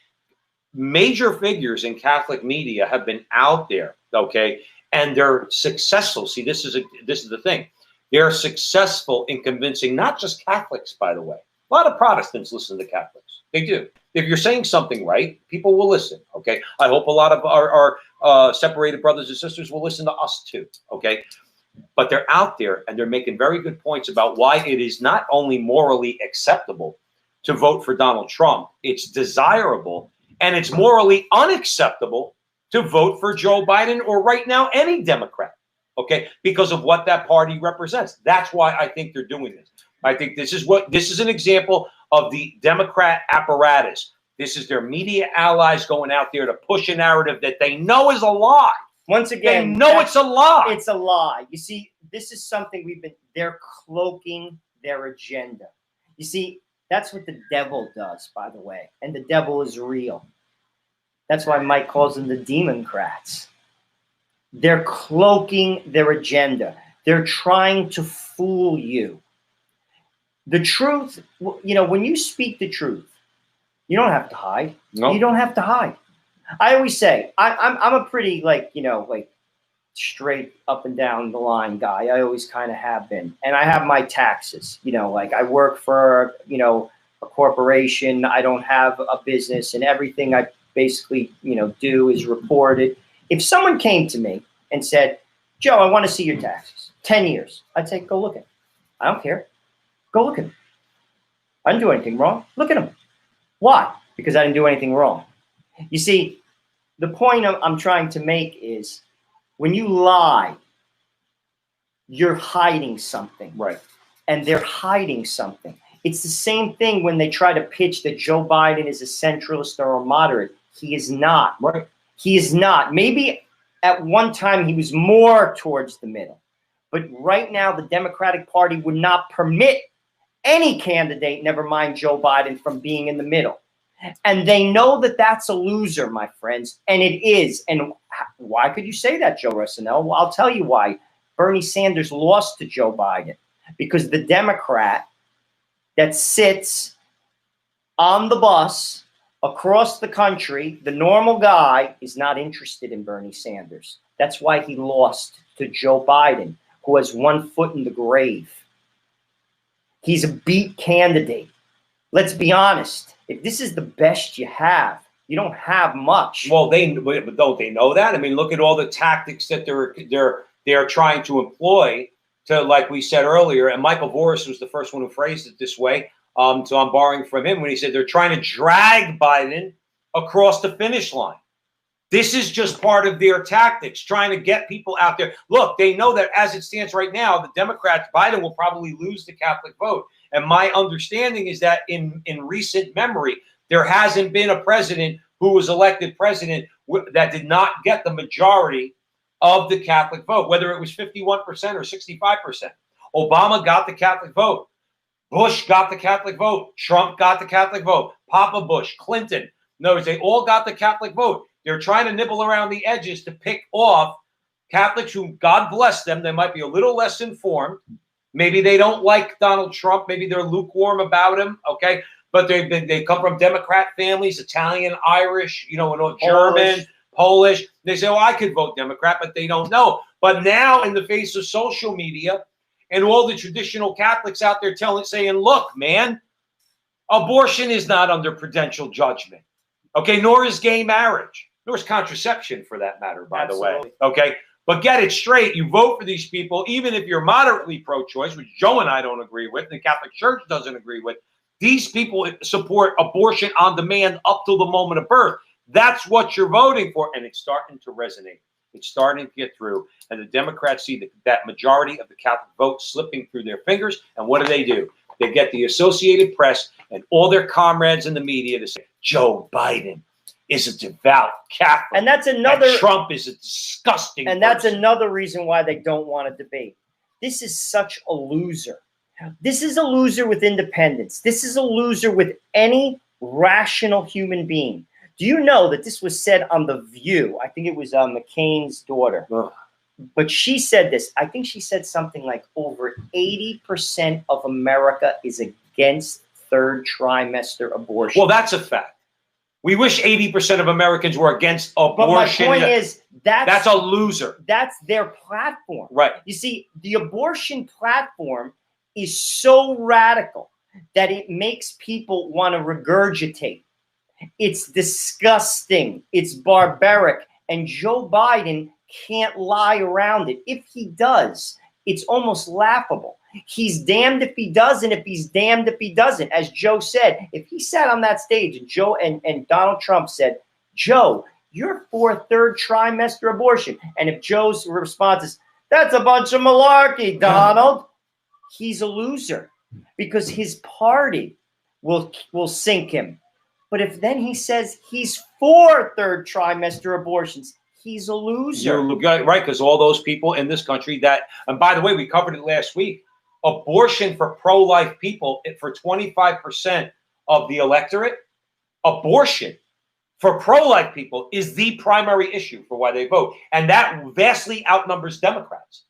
major figures in Catholic media have been out there, okay, and they're successful. See, this is the thing. They're successful in convincing not just Catholics, by the way. A lot of Protestants listen to Catholics. They do. If you're saying something right, people will listen, okay? I hope a lot of our separated brothers and sisters will listen to us too, okay? But they're out there and they're making very good points about why it is not only morally acceptable to vote for Donald Trump, it's desirable, and it's morally unacceptable to vote for Joe Biden or right now any Democrat, okay? Because of what that party represents. That's why I think they're doing this. I think this is an example of the Democrat apparatus. This is their media allies going out there to push a narrative that they know is a lie. Once again, they know it's a lie. It's a lie. You see, this is something they're cloaking their agenda. You see, that's what the devil does, by the way. And the devil is real. That's why Mike calls them the Democrats. They're cloaking their agenda. They're trying to fool you. The truth, when you speak the truth, you don't have to hide. No. You don't have to hide. I always say, I'm a pretty, straight up and down the line guy. I always kind of have been. And I have my taxes. I work for, a corporation. I don't have a business, and everything I basically, do is reported. If someone came to me and said, Joe, I want to see your taxes, 10 years, I'd say, go look at them. I don't care. Go look at them. I didn't do anything wrong. Look at them. Why? Because I didn't do anything wrong. You see, the point I'm trying to make is when you lie, you're hiding something. Right. And they're hiding something. It's the same thing when they try to pitch that Joe Biden is a centralist or a moderate. He is not. Right. He is not. Maybe at one time he was more towards the middle. But right now, the Democratic Party would not permit any candidate, never mind Joe Biden, from being in the middle. And they know that that's a loser, my friends, and it is. And why could you say that, Joe Resinello? Well, I'll tell you why. Bernie Sanders lost to Joe Biden because the Democrat that sits on the bus across the country, the normal guy, is not interested in Bernie Sanders. That's why he lost to Joe Biden, who has one foot in the grave. He's a beat candidate. Let's be honest. If this is the best you have, you don't have much. Well, don't they know that? I mean, look at all the tactics that they're trying to employ to, like we said earlier, and Michael Voris was the first one who phrased it this way. So I'm borrowing from him when he said they're trying to drag Biden across the finish line. This is just part of their tactics, trying to get people out there. Look, they know that as it stands right now, the Democrats, Biden will probably lose the Catholic vote. And my understanding is that in recent memory, there hasn't been a president who was elected president that did not get the majority of the Catholic vote, whether it was 51% or 65%. Obama got the Catholic vote. Bush got the Catholic vote. Trump got the Catholic vote. Papa Bush, Clinton. In other words, they all got the Catholic vote. They're trying to nibble around the edges to pick off Catholics who, God bless them, they might be a little less informed. Maybe they don't like Donald Trump. Maybe they're lukewarm about him, okay? But they come from Democrat families, Italian, Irish, German, Polish. They say, oh, I could vote Democrat, but they don't know. But now in the face of social media and all the traditional Catholics out there saying, look, man, abortion is not under prudential judgment, okay? Nor is gay marriage. Nor is contraception, for that matter, by Absolutely. the way, okay? But get it straight. You vote for these people, even if you're moderately pro-choice, which Joe and I don't agree with, and the Catholic Church doesn't agree with. These people support abortion on demand up till the moment of birth. That's what you're voting for, and it's starting to resonate. It's starting to get through. And the Democrats see that majority of the Catholic vote slipping through their fingers. And what do? They get the Associated Press and all their comrades in the media to say, Joe Biden is a devout Catholic. And that's another. And Trump is a disgusting And that's person. another reason why they don't want to debate. This is such a loser. This is a loser with independence. This is a loser with any rational human being. Do you know that this was said on The View? I think it was McCain's daughter. Ugh. But she said this. I think she said something like over 80% of America is against third trimester abortion. Well, that's a fact. We wish 80% of Americans were against abortion. But my point is, that's a loser. That's their platform. Right. You see, the abortion platform is so radical that it makes people want to regurgitate. It's disgusting. It's barbaric. And Joe Biden can't lie around it. If he does, it's almost laughable. He's damned if he does, and if he's damned if he doesn't. As Joe said, if he sat on that stage and Joe and Donald Trump said, Joe, you're for third trimester abortion. And if Joe's response is, that's a bunch of malarkey, Donald, he's a loser because his party will sink him. But if then he says he's for third trimester abortions, he's a loser. You're right, because all those people in this country that, and by the way, we covered it last week, abortion for pro-life people, for 25% of the electorate, abortion for pro-life people is the primary issue for why they vote. And that vastly outnumbers Democrats.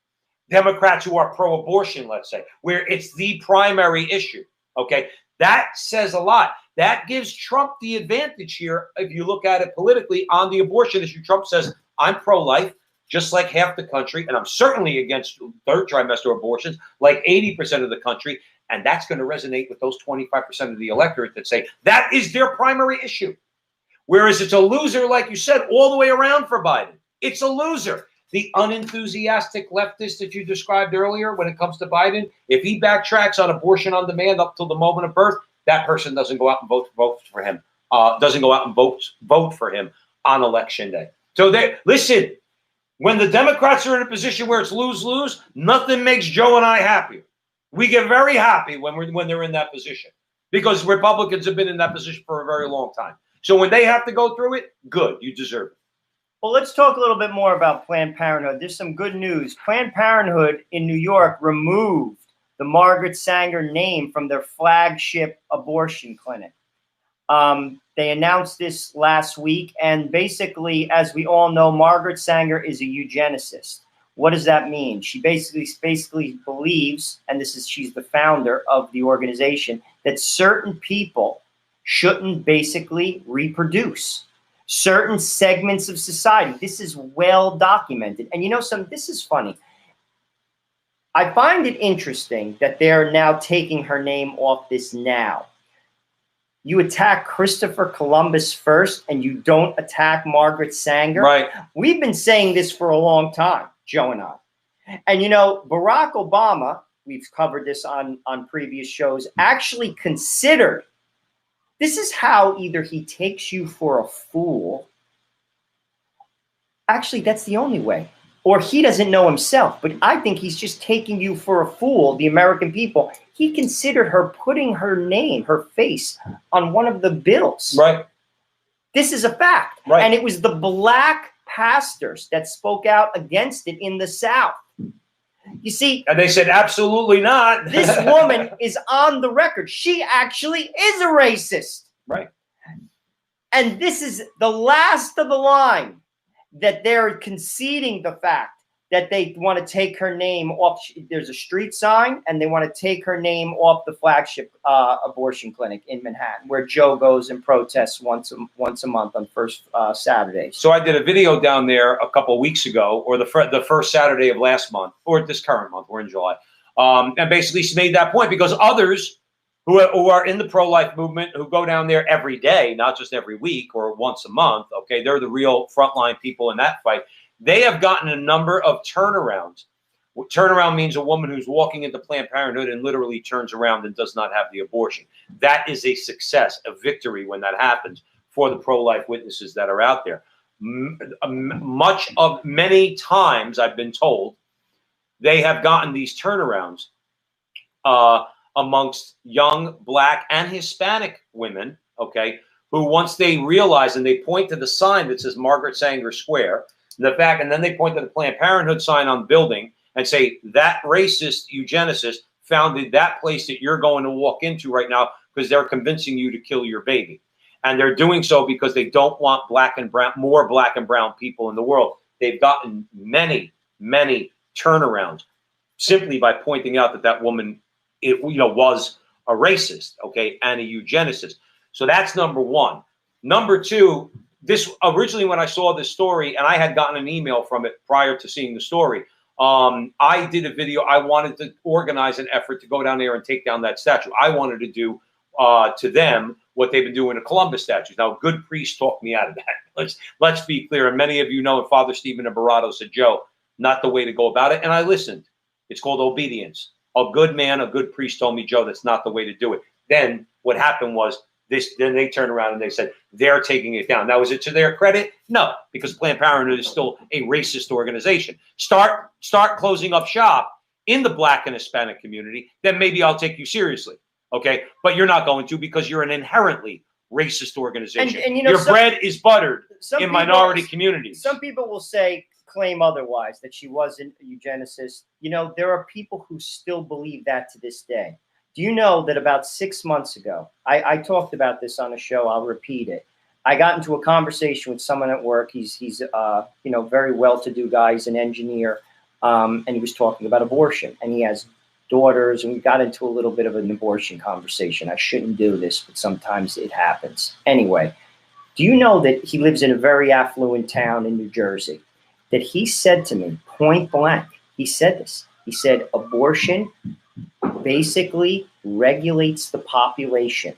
Democrats who are pro-abortion, let's say, where it's the primary issue. Okay, that says a lot. That gives Trump the advantage here. If you look at it politically on the abortion issue, Trump says, I'm pro-life, just like half the country, and I'm certainly against third trimester abortions, like 80% of the country. And that's going to resonate with those 25% of the electorate that say that is their primary issue. Whereas it's a loser, like you said, all the way around for Biden. It's a loser. The unenthusiastic leftist that you described earlier when it comes to Biden, if he backtracks on abortion on demand up till the moment of birth, that person doesn't go out and vote for him. Doesn't go out and vote for him on election day. So listen, when the Democrats are in a position where it's lose-lose, nothing makes Joe and I happier. We get very happy when they're in that position because Republicans have been in that position for a very long time. So when they have to go through it, good, you deserve it. Well, let's talk a little bit more about Planned Parenthood. There's some good news. Planned Parenthood in New York removed the Margaret Sanger name from their flagship abortion clinic. They announced this last week, and basically, as we all know, Margaret Sanger is a eugenicist. What does that mean? She basically believes, and she's the founder of the organization, that certain people shouldn't basically reproduce. Certain segments of society. This is well documented. And this is funny. I find it interesting that they're now taking her name off this now. You attack Christopher Columbus first and you don't attack Margaret Sanger. Right. We've been saying this for a long time, Joe and I. And Barack Obama, we've covered this on previous shows, actually considered, this is how either he takes you for a fool. Actually, that's the only way. Or he doesn't know himself, but I think he's just taking you for a fool, the American people. He considered her putting her name, her face, on one of the bills. Right. This is a fact. Right. And it was the black pastors that spoke out against it in the South. You see, and they said, absolutely not. This woman is on the record. She actually is a racist. Right. And this is the last of the line that they're conceding the fact that they want to take her name off. There's a street sign, and they want to take her name off the flagship abortion clinic in Manhattan, where Joe goes and protests once a month on first Saturdays. So I did a video down there a couple of weeks ago, or the first Saturday of last month, or this current month. We're in July, and basically made that point because others who are in the pro-life movement, who go down there every day, not just every week or once a month, okay, they're the real frontline people in that fight. They have gotten a number of turnarounds. Turnaround means a woman who's walking into Planned Parenthood and literally turns around and does not have the abortion. That is a success, a victory when that happens for the pro-life witnesses that are out there. Many times I've been told they have gotten these turnarounds amongst young Black and Hispanic women, okay, who once they realize and they point to the sign that says Margaret Sanger Square, and then they point to the Planned Parenthood sign on the building and say that racist eugenicist founded that place that you're going to walk into right now because they're convincing you to kill your baby. And they're doing so because they don't want more Black and brown people in the world. They've gotten many, many turnarounds simply by pointing out that that woman, was a racist, okay, and a eugenicist. So that's number one. Number two, this originally when I saw this story, and I had gotten an email from it prior to seeing the story, I did a video. I wanted to organize an effort to go down there and take down that statue. I wanted to do to them what they've been doing to Columbus statues. Now, a good priest talked me out of that. Let's be clear. And many of you know, and Father Stephen Ibarato said, Joe, not the way to go about it. And I listened. It's called obedience. A good man, a good priest told me, Joe, that's not the way to do it. Then what happened was then they turned around and they said they're taking it down. Now, is it to their credit? No, because Planned Parenthood is still a racist organization. Start closing up shop in the Black and Hispanic community, then maybe I'll take you seriously. Okay, but you're not going to because you're an inherently racist organization. And your bread is buttered in minority communities. Some people will claim otherwise, that she wasn't a eugenicist. There are people who still believe that to this day. Do you know that about 6 months ago, I talked about this on a show, I'll repeat it. I got into a conversation with someone at work. He's very well-to-do guy. He's an engineer, and he was talking about abortion. And he has daughters, and we got into a little bit of an abortion conversation. I shouldn't do this, but sometimes it happens. Anyway, do you know that he lives in a very affluent town in New Jersey? That he said to me, point blank, he said this. He said, abortion basically regulates the population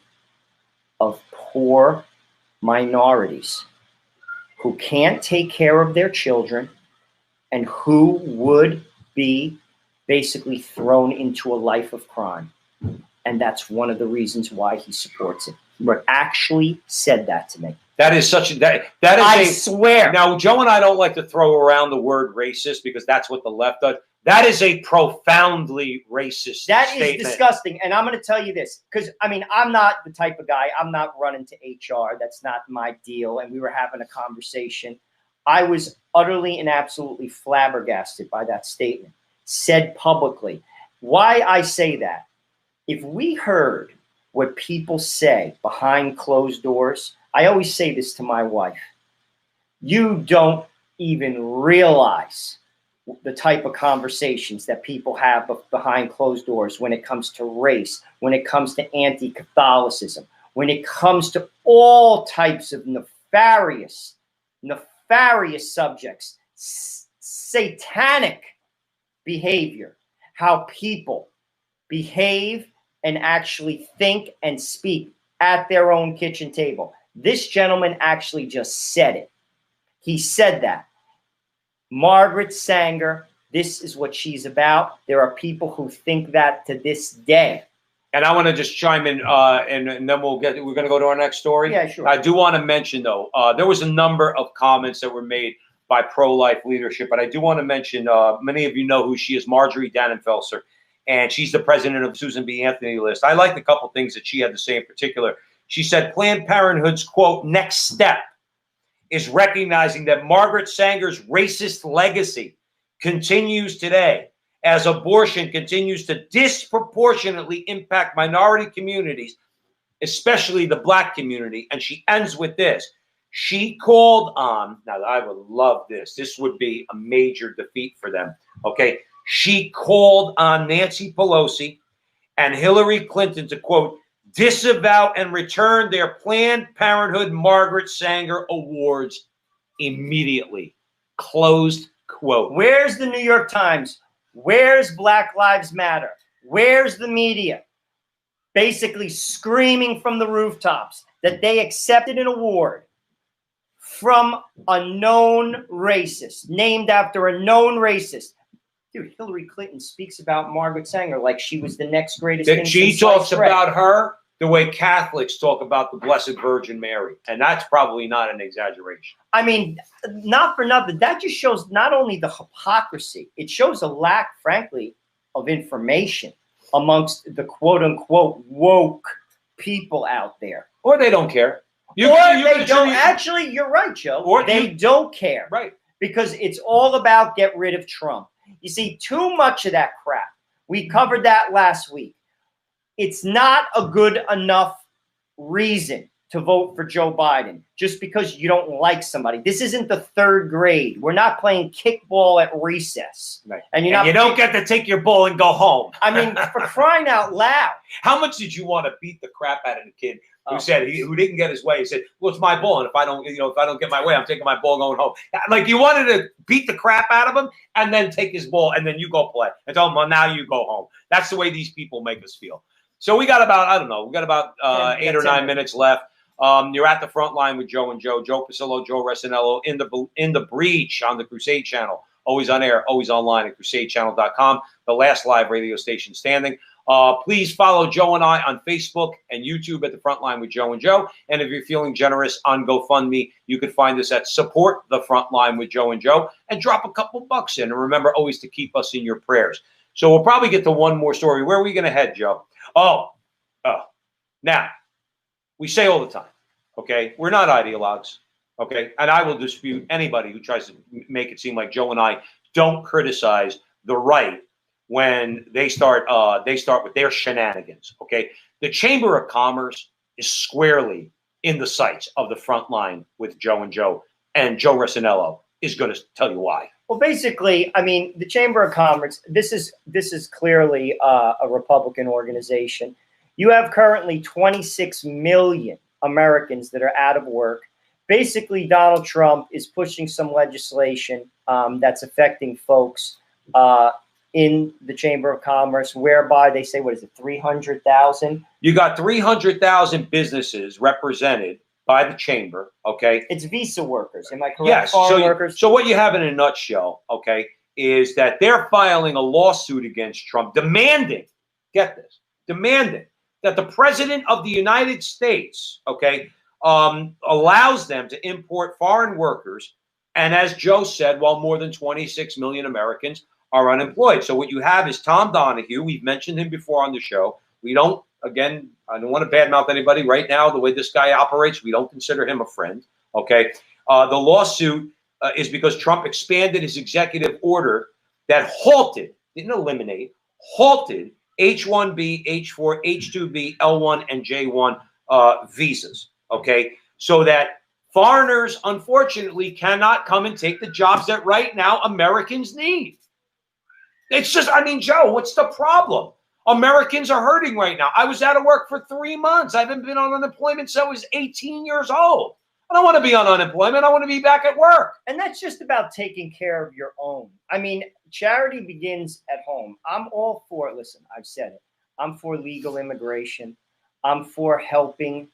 of poor minorities who can't take care of their children and who would be basically thrown into a life of crime. And that's one of the reasons why he supports it. He actually said that to me. That is I swear. Now, Joe and I don't like to throw around the word racist because that's what the left does. That is a profoundly racist statement. Is disgusting. And I'm going to tell you this, because, I'm not the type of guy, I'm not running to HR. That's not my deal. And we were having a conversation. I was utterly and absolutely flabbergasted by that statement, said publicly. Why I say that, if we heard what people say behind closed doors, I always say this to my wife, you don't even realize the type of conversations that people have behind closed doors when it comes to race, when it comes to anti-Catholicism, when it comes to all types of nefarious subjects, satanic behavior, how people behave and actually think and speak at their own kitchen table. This gentleman actually just said it. He said that. Margaret Sanger, this is what she's about. There are people who think that to this day. And I want to just chime in, and then we're going to go to our next story. Yeah, sure. I do want to mention, though, there was a number of comments that were made by pro-life leadership, but I do want to mention, many of you know who she is, Marjorie Dannenfelser, and she's the president of Susan B. Anthony List. I liked a couple things that she had to say in particular. She said Planned Parenthood's, quote, next step is recognizing that Margaret Sanger's racist legacy continues today as abortion continues to disproportionately impact minority communities, especially the Black community. And she ends with this. She called on, now I would love this. This would be a major defeat for them. Okay. She called on Nancy Pelosi and Hillary Clinton to, quote, disavow and return their Planned Parenthood Margaret Sanger awards immediately. Closed quote. Where's the New York Times? Where's Black Lives Matter? Where's the media? Basically screaming from the rooftops that they accepted an award from a known racist, named after a known racist. Dude, Hillary Clinton speaks about Margaret Sanger like she was the next greatest thing. She talks about her the way Catholics talk about the Blessed Virgin Mary. And that's probably not an exaggeration. I mean, not for nothing. That just shows not only the hypocrisy, it shows a lack, frankly, of information amongst the quote unquote woke people out there. Or they don't care. Actually, you're right, Joe. Or they don't care. Right. Because it's all about get rid of Trump. You see, too much of that crap. We covered that last week. It's not a good enough reason to vote for Joe Biden just because you don't like somebody. This isn't the third grade. We're not playing kickball at recess. Right. And you don't get to take your ball and go home. I mean, for crying out loud. How much did you want to beat the crap out of the kid who said who didn't get his way? He said, "Well, it's my ball, and if I don't get my way, I'm taking my ball going home." Like you wanted to beat the crap out of him and then take his ball and then you go play and tell him, "Well, now you go home." That's the way these people make us feel. So we got about 8 or 9 minutes left. You're at the front line with Joe and Joe Pasillo, Joe Resinello in the breach on the Crusade channel. Always on air, always online at crusadechannel.com, the last live radio station standing. Please follow Joe and I on Facebook and YouTube at the front line with Joe and Joe. And if you're feeling generous on GoFundMe, you can find us at Support the Front Line with Joe and Joe and drop a couple bucks in. And remember always to keep us in your prayers. So we'll probably get to one more story. Where are we going to head, Joe? Now, we say all the time, okay, we're not ideologues, okay, and I will dispute anybody who tries to make it seem like Joe and I don't criticize the right when they start with their shenanigans, okay? The Chamber of Commerce is squarely in the sights of the front line with Joe and Joe Resinello is going to tell you why. Well, basically, I mean, the Chamber of Commerce, this is clearly a Republican organization. You have currently 26 million Americans that are out of work. Basically, Donald Trump is pushing some legislation that's affecting folks in the Chamber of Commerce, whereby they say, 300,000? You got 300,000 businesses represented by the chamber, okay? It's visa workers, am I correct? Yes. Foreign workers. So what you have in a nutshell, okay, is that they're filing a lawsuit against Trump demanding, get this, demanding that the president of the United States, okay, allows them to import foreign workers. And as Joe said, while more than 26 million Americans are unemployed. So what you have is Tom Donahue. We've mentioned him before on the show. We don't, again, I don't want to badmouth anybody right now. The way this guy operates, we don't consider him a friend, okay? The lawsuit is because Trump expanded his executive order that halted, didn't eliminate, halted H-1B, H-4, H-2B, L-1, and J-1 visas, okay? So that foreigners, unfortunately, cannot come and take the jobs that right now Americans need. It's just, I mean, Joe, what's the problem? Americans are hurting right now. I was out of work for 3 months. I haven't been on unemployment since I was 18 years old. I don't want to be on unemployment. I want to be back at work. And that's just about taking care of your own. I mean, charity begins at home. I'm all for, listen, I've said it. I'm for legal immigration. I'm for helping,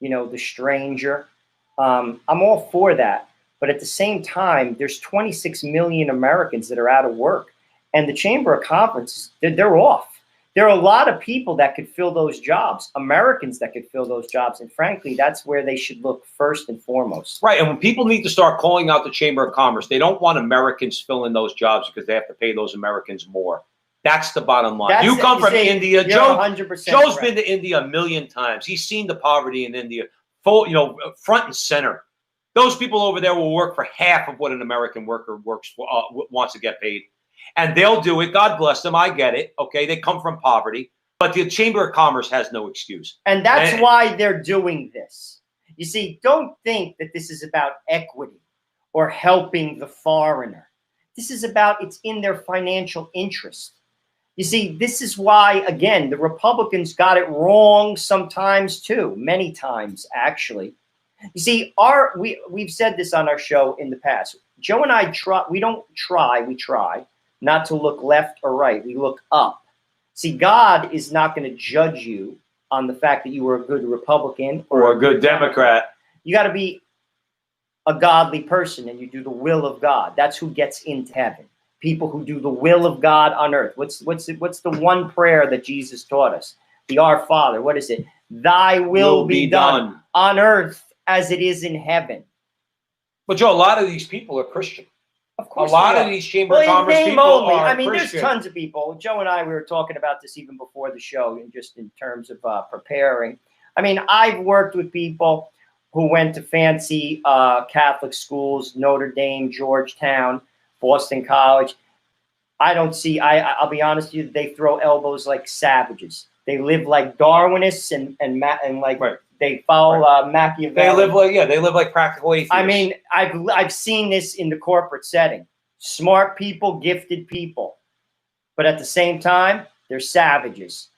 the stranger. I'm all for that. But at the same time, there's 26 million Americans that are out of work. And the Chamber of Commerce, they're off. There are a lot of people that could fill those jobs, Americans that could fill those jobs. And frankly, that's where they should look first and foremost. Right. And when people need to start calling out the Chamber of Commerce, they don't want Americans filling those jobs because they have to pay those Americans more. That's the bottom line. You come from India. Joe's been to India a million times. He's seen the poverty in India, front and center. Those people over there will work for half of what an American worker works for, wants to get paid. And they'll do it. God bless them. I get it. Okay. They come from poverty. But the Chamber of Commerce has no excuse. And that's why they're doing this. You see, don't think that this is about equity or helping the foreigner. This is about, it's in their financial interest. You see, this is why, again, the Republicans got it wrong sometimes too. Many times, actually. You see, we've said this on our show in the past. Joe and I we try not to look left or right. We look up. See, God is not going to judge you on the fact that you were a good Republican or a good Democrat. You got to be a godly person and you do the will of God. That's who gets into heaven. People who do the will of God on earth. What's the one prayer that Jesus taught us? the Our Father. What is it? Thy will be done on earth as it is in heaven. But Joe, a lot of these people are Christian. Of course, a lot of these Chamber of Commerce name people only. are I mean, Christian. there's tons of people. Joe and I, we were talking about this even before the show, and just in terms of preparing. I mean, I've worked with people who went to fancy Catholic schools, Notre Dame, Georgetown, Boston College. I don't see, I'll be honest with you, they throw elbows like savages. They live like Darwinists and like Right. they follow Machiavelli. They live like practical atheists. I mean, I've seen this in the corporate setting. Smart people, gifted people. But at the same time, they're savages.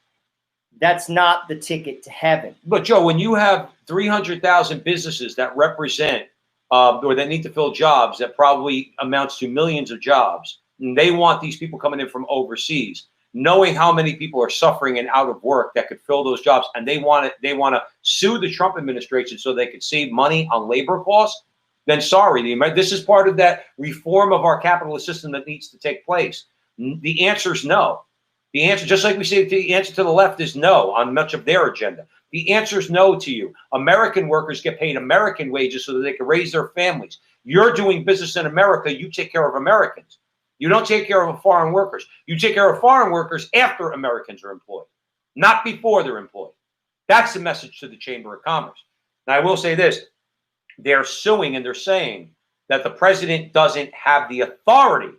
That's not the ticket to heaven. But Joe, when you have 300,000 businesses that represent or that need to fill jobs, that probably amounts to millions of jobs, and they want these people coming in from overseas, knowing how many people are suffering and out of work that could fill those jobs, and they want to sue the Trump administration so they could save money on labor costs, then sorry, this is part of that reform of our capitalist system that needs to take place. The answer is no. The answer, just like we say, the answer to the left is no on much of their agenda. The answer is no to you. American workers get paid American wages so that they can raise their families. You're doing business in America. You take care of Americans. You don't take care of foreign workers. You take care of foreign workers after Americans are employed, not before they're employed. That's the message to the Chamber of Commerce. Now, I will say this. They're suing and they're saying that the president doesn't have the authority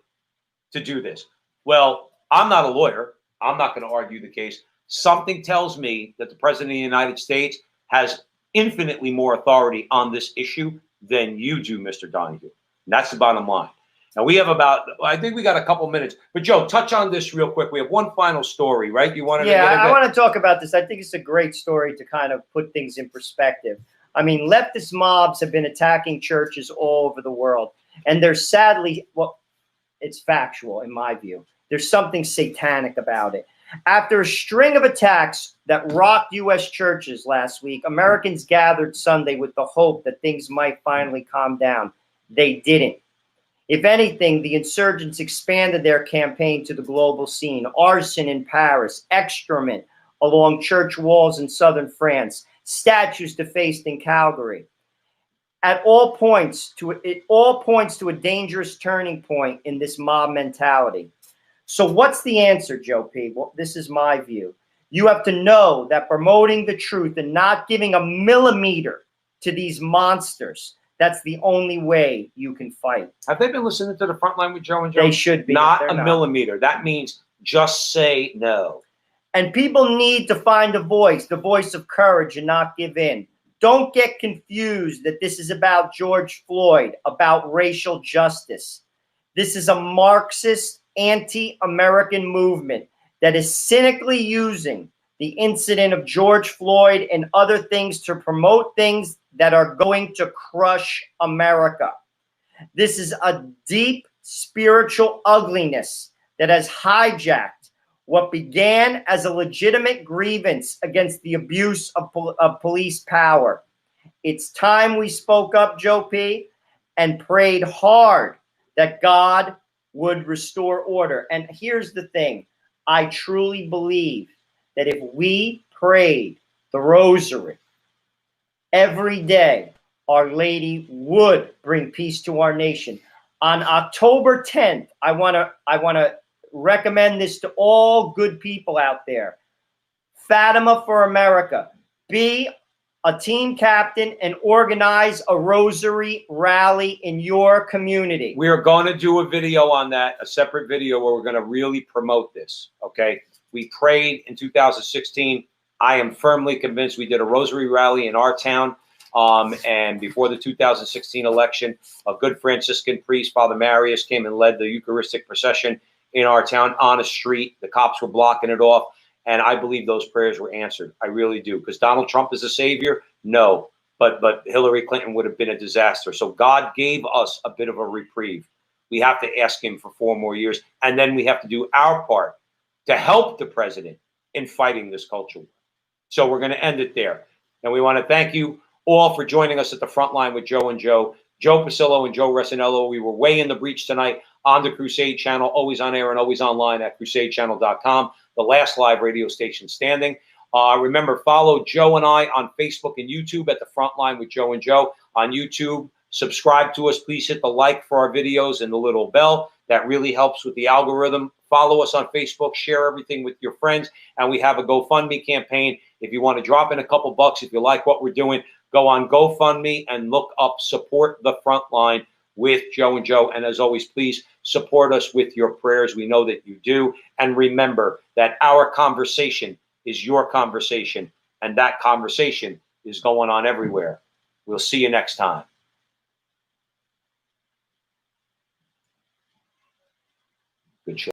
to do this. Well, I'm not a lawyer. I'm not going to argue the case. Something tells me that the president of the United States has infinitely more authority on this issue than you do, Mr. Donahue. And that's the bottom line. Now, we have I think we got a couple minutes. But, Joe, touch on this real quick. We have one final story, right? You wanted to get I want to talk about this. I think it's a great story to kind of put things in perspective. I mean, leftist mobs have been attacking churches all over the world. And there's sadly, well, it's factual in my view. There's something satanic about it. After a string of attacks that rocked U.S. churches last week, Americans gathered Sunday with the hope that things might finally calm down. They didn't. If anything, the insurgents expanded their campaign to the global scene. Arson in Paris, excrement along church walls in southern France, statues defaced in Calgary. It all points to a dangerous turning point in this mob mentality. So what's the answer, Joe P? Well, this is my view. You have to know that promoting the truth and not giving a millimeter to these monsters, that's the only way you can fight. Have they been listening to the Frontline with Joe and Joe? They should be. Not a millimeter. That means just say no. And people need to find a voice, the voice of courage, and not give in. Don't get confused that this is about George Floyd, about racial justice. This is a Marxist, anti-American movement that is cynically using the incident of George Floyd and other things to promote things that are going to crush America. This is a deep spiritual ugliness that has hijacked what began as a legitimate grievance against the abuse of police power. It's time we spoke up, Joe P., and prayed hard that God would restore order. And here's the thing. I truly believe that if we prayed the rosary every day, Our Lady would bring peace to our nation. On October 10th, I want to recommend this to all good people out there. Fatima for America. Be a team captain and organize a rosary rally in your community. We are going to do a video on that, a separate video where we're going to really promote this, okay? We prayed in 2016. I am firmly convinced we did a rosary rally in our town. And before the 2016 election, a good Franciscan priest, Father Marius, came and led the Eucharistic procession in our town on a street. The cops were blocking it off. And I believe those prayers were answered. I really do. Because Donald Trump is a savior? No. But Hillary Clinton would have been a disaster. So God gave us a bit of a reprieve. We have to ask him for 4 more years. And then we have to do our part to help the president in fighting this culture war. So we're going to end it there. And we want to thank you all for joining us at the front line with Joe and Joe. Joe Pasillo and Joe Resinello. We were way in the breach tonight on the Crusade channel, always on air and always online at crusadechannel.com, the last live radio station standing. Remember, follow Joe and I on Facebook and YouTube at The Frontline with Joe and Joe. On YouTube, subscribe to us. Please hit the like for our videos and the little bell. That really helps with the algorithm. Follow us on Facebook. Share everything with your friends. And we have a GoFundMe campaign. If you want to drop in a couple bucks, if you like what we're doing, go on GoFundMe and look up Support the Frontline with Joe and Joe. And as always, please support us with your prayers. We know that you do. And remember that our conversation is your conversation, and that conversation is going on everywhere. We'll see you next time. Good show.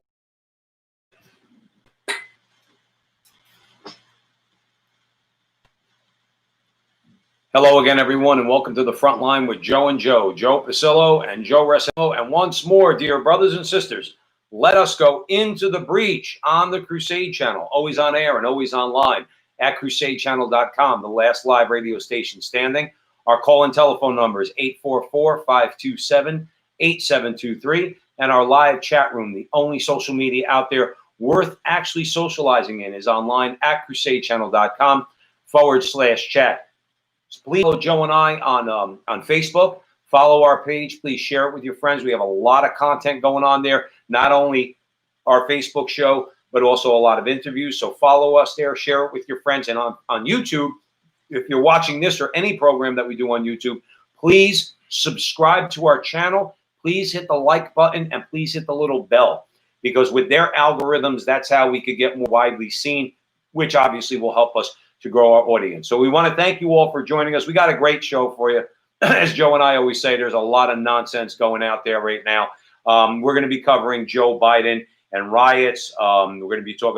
Hello again, everyone, and welcome to The Frontline with Joe and Joe. Joe Pasillo and Joe Resimo. And once more, dear brothers and sisters, let us go into the breach on the Crusade channel, always on air and always online at crusadechannel.com, the last live radio station standing. Our call-in telephone number is 844-527-8723. And our live chat room, the only social media out there worth actually socializing in, is online at crusadechannel.com/chat. Please follow Joe and I on Facebook. Follow our page. Please share it with your friends. We have a lot of content going on there, not only our Facebook show, but also a lot of interviews. So follow us there. Share it with your friends. And on YouTube, if you're watching this or any program that we do on YouTube, please subscribe to our channel. Please hit the like button and please hit the little bell, because with their algorithms, that's how we could get more widely seen, which obviously will help us to grow our audience. So we want to thank you all for joining us. We got a great show for you. As Joe and I always say, there's a lot of nonsense going out there right now. We're going to be covering Joe Biden and riots. We're going to be talking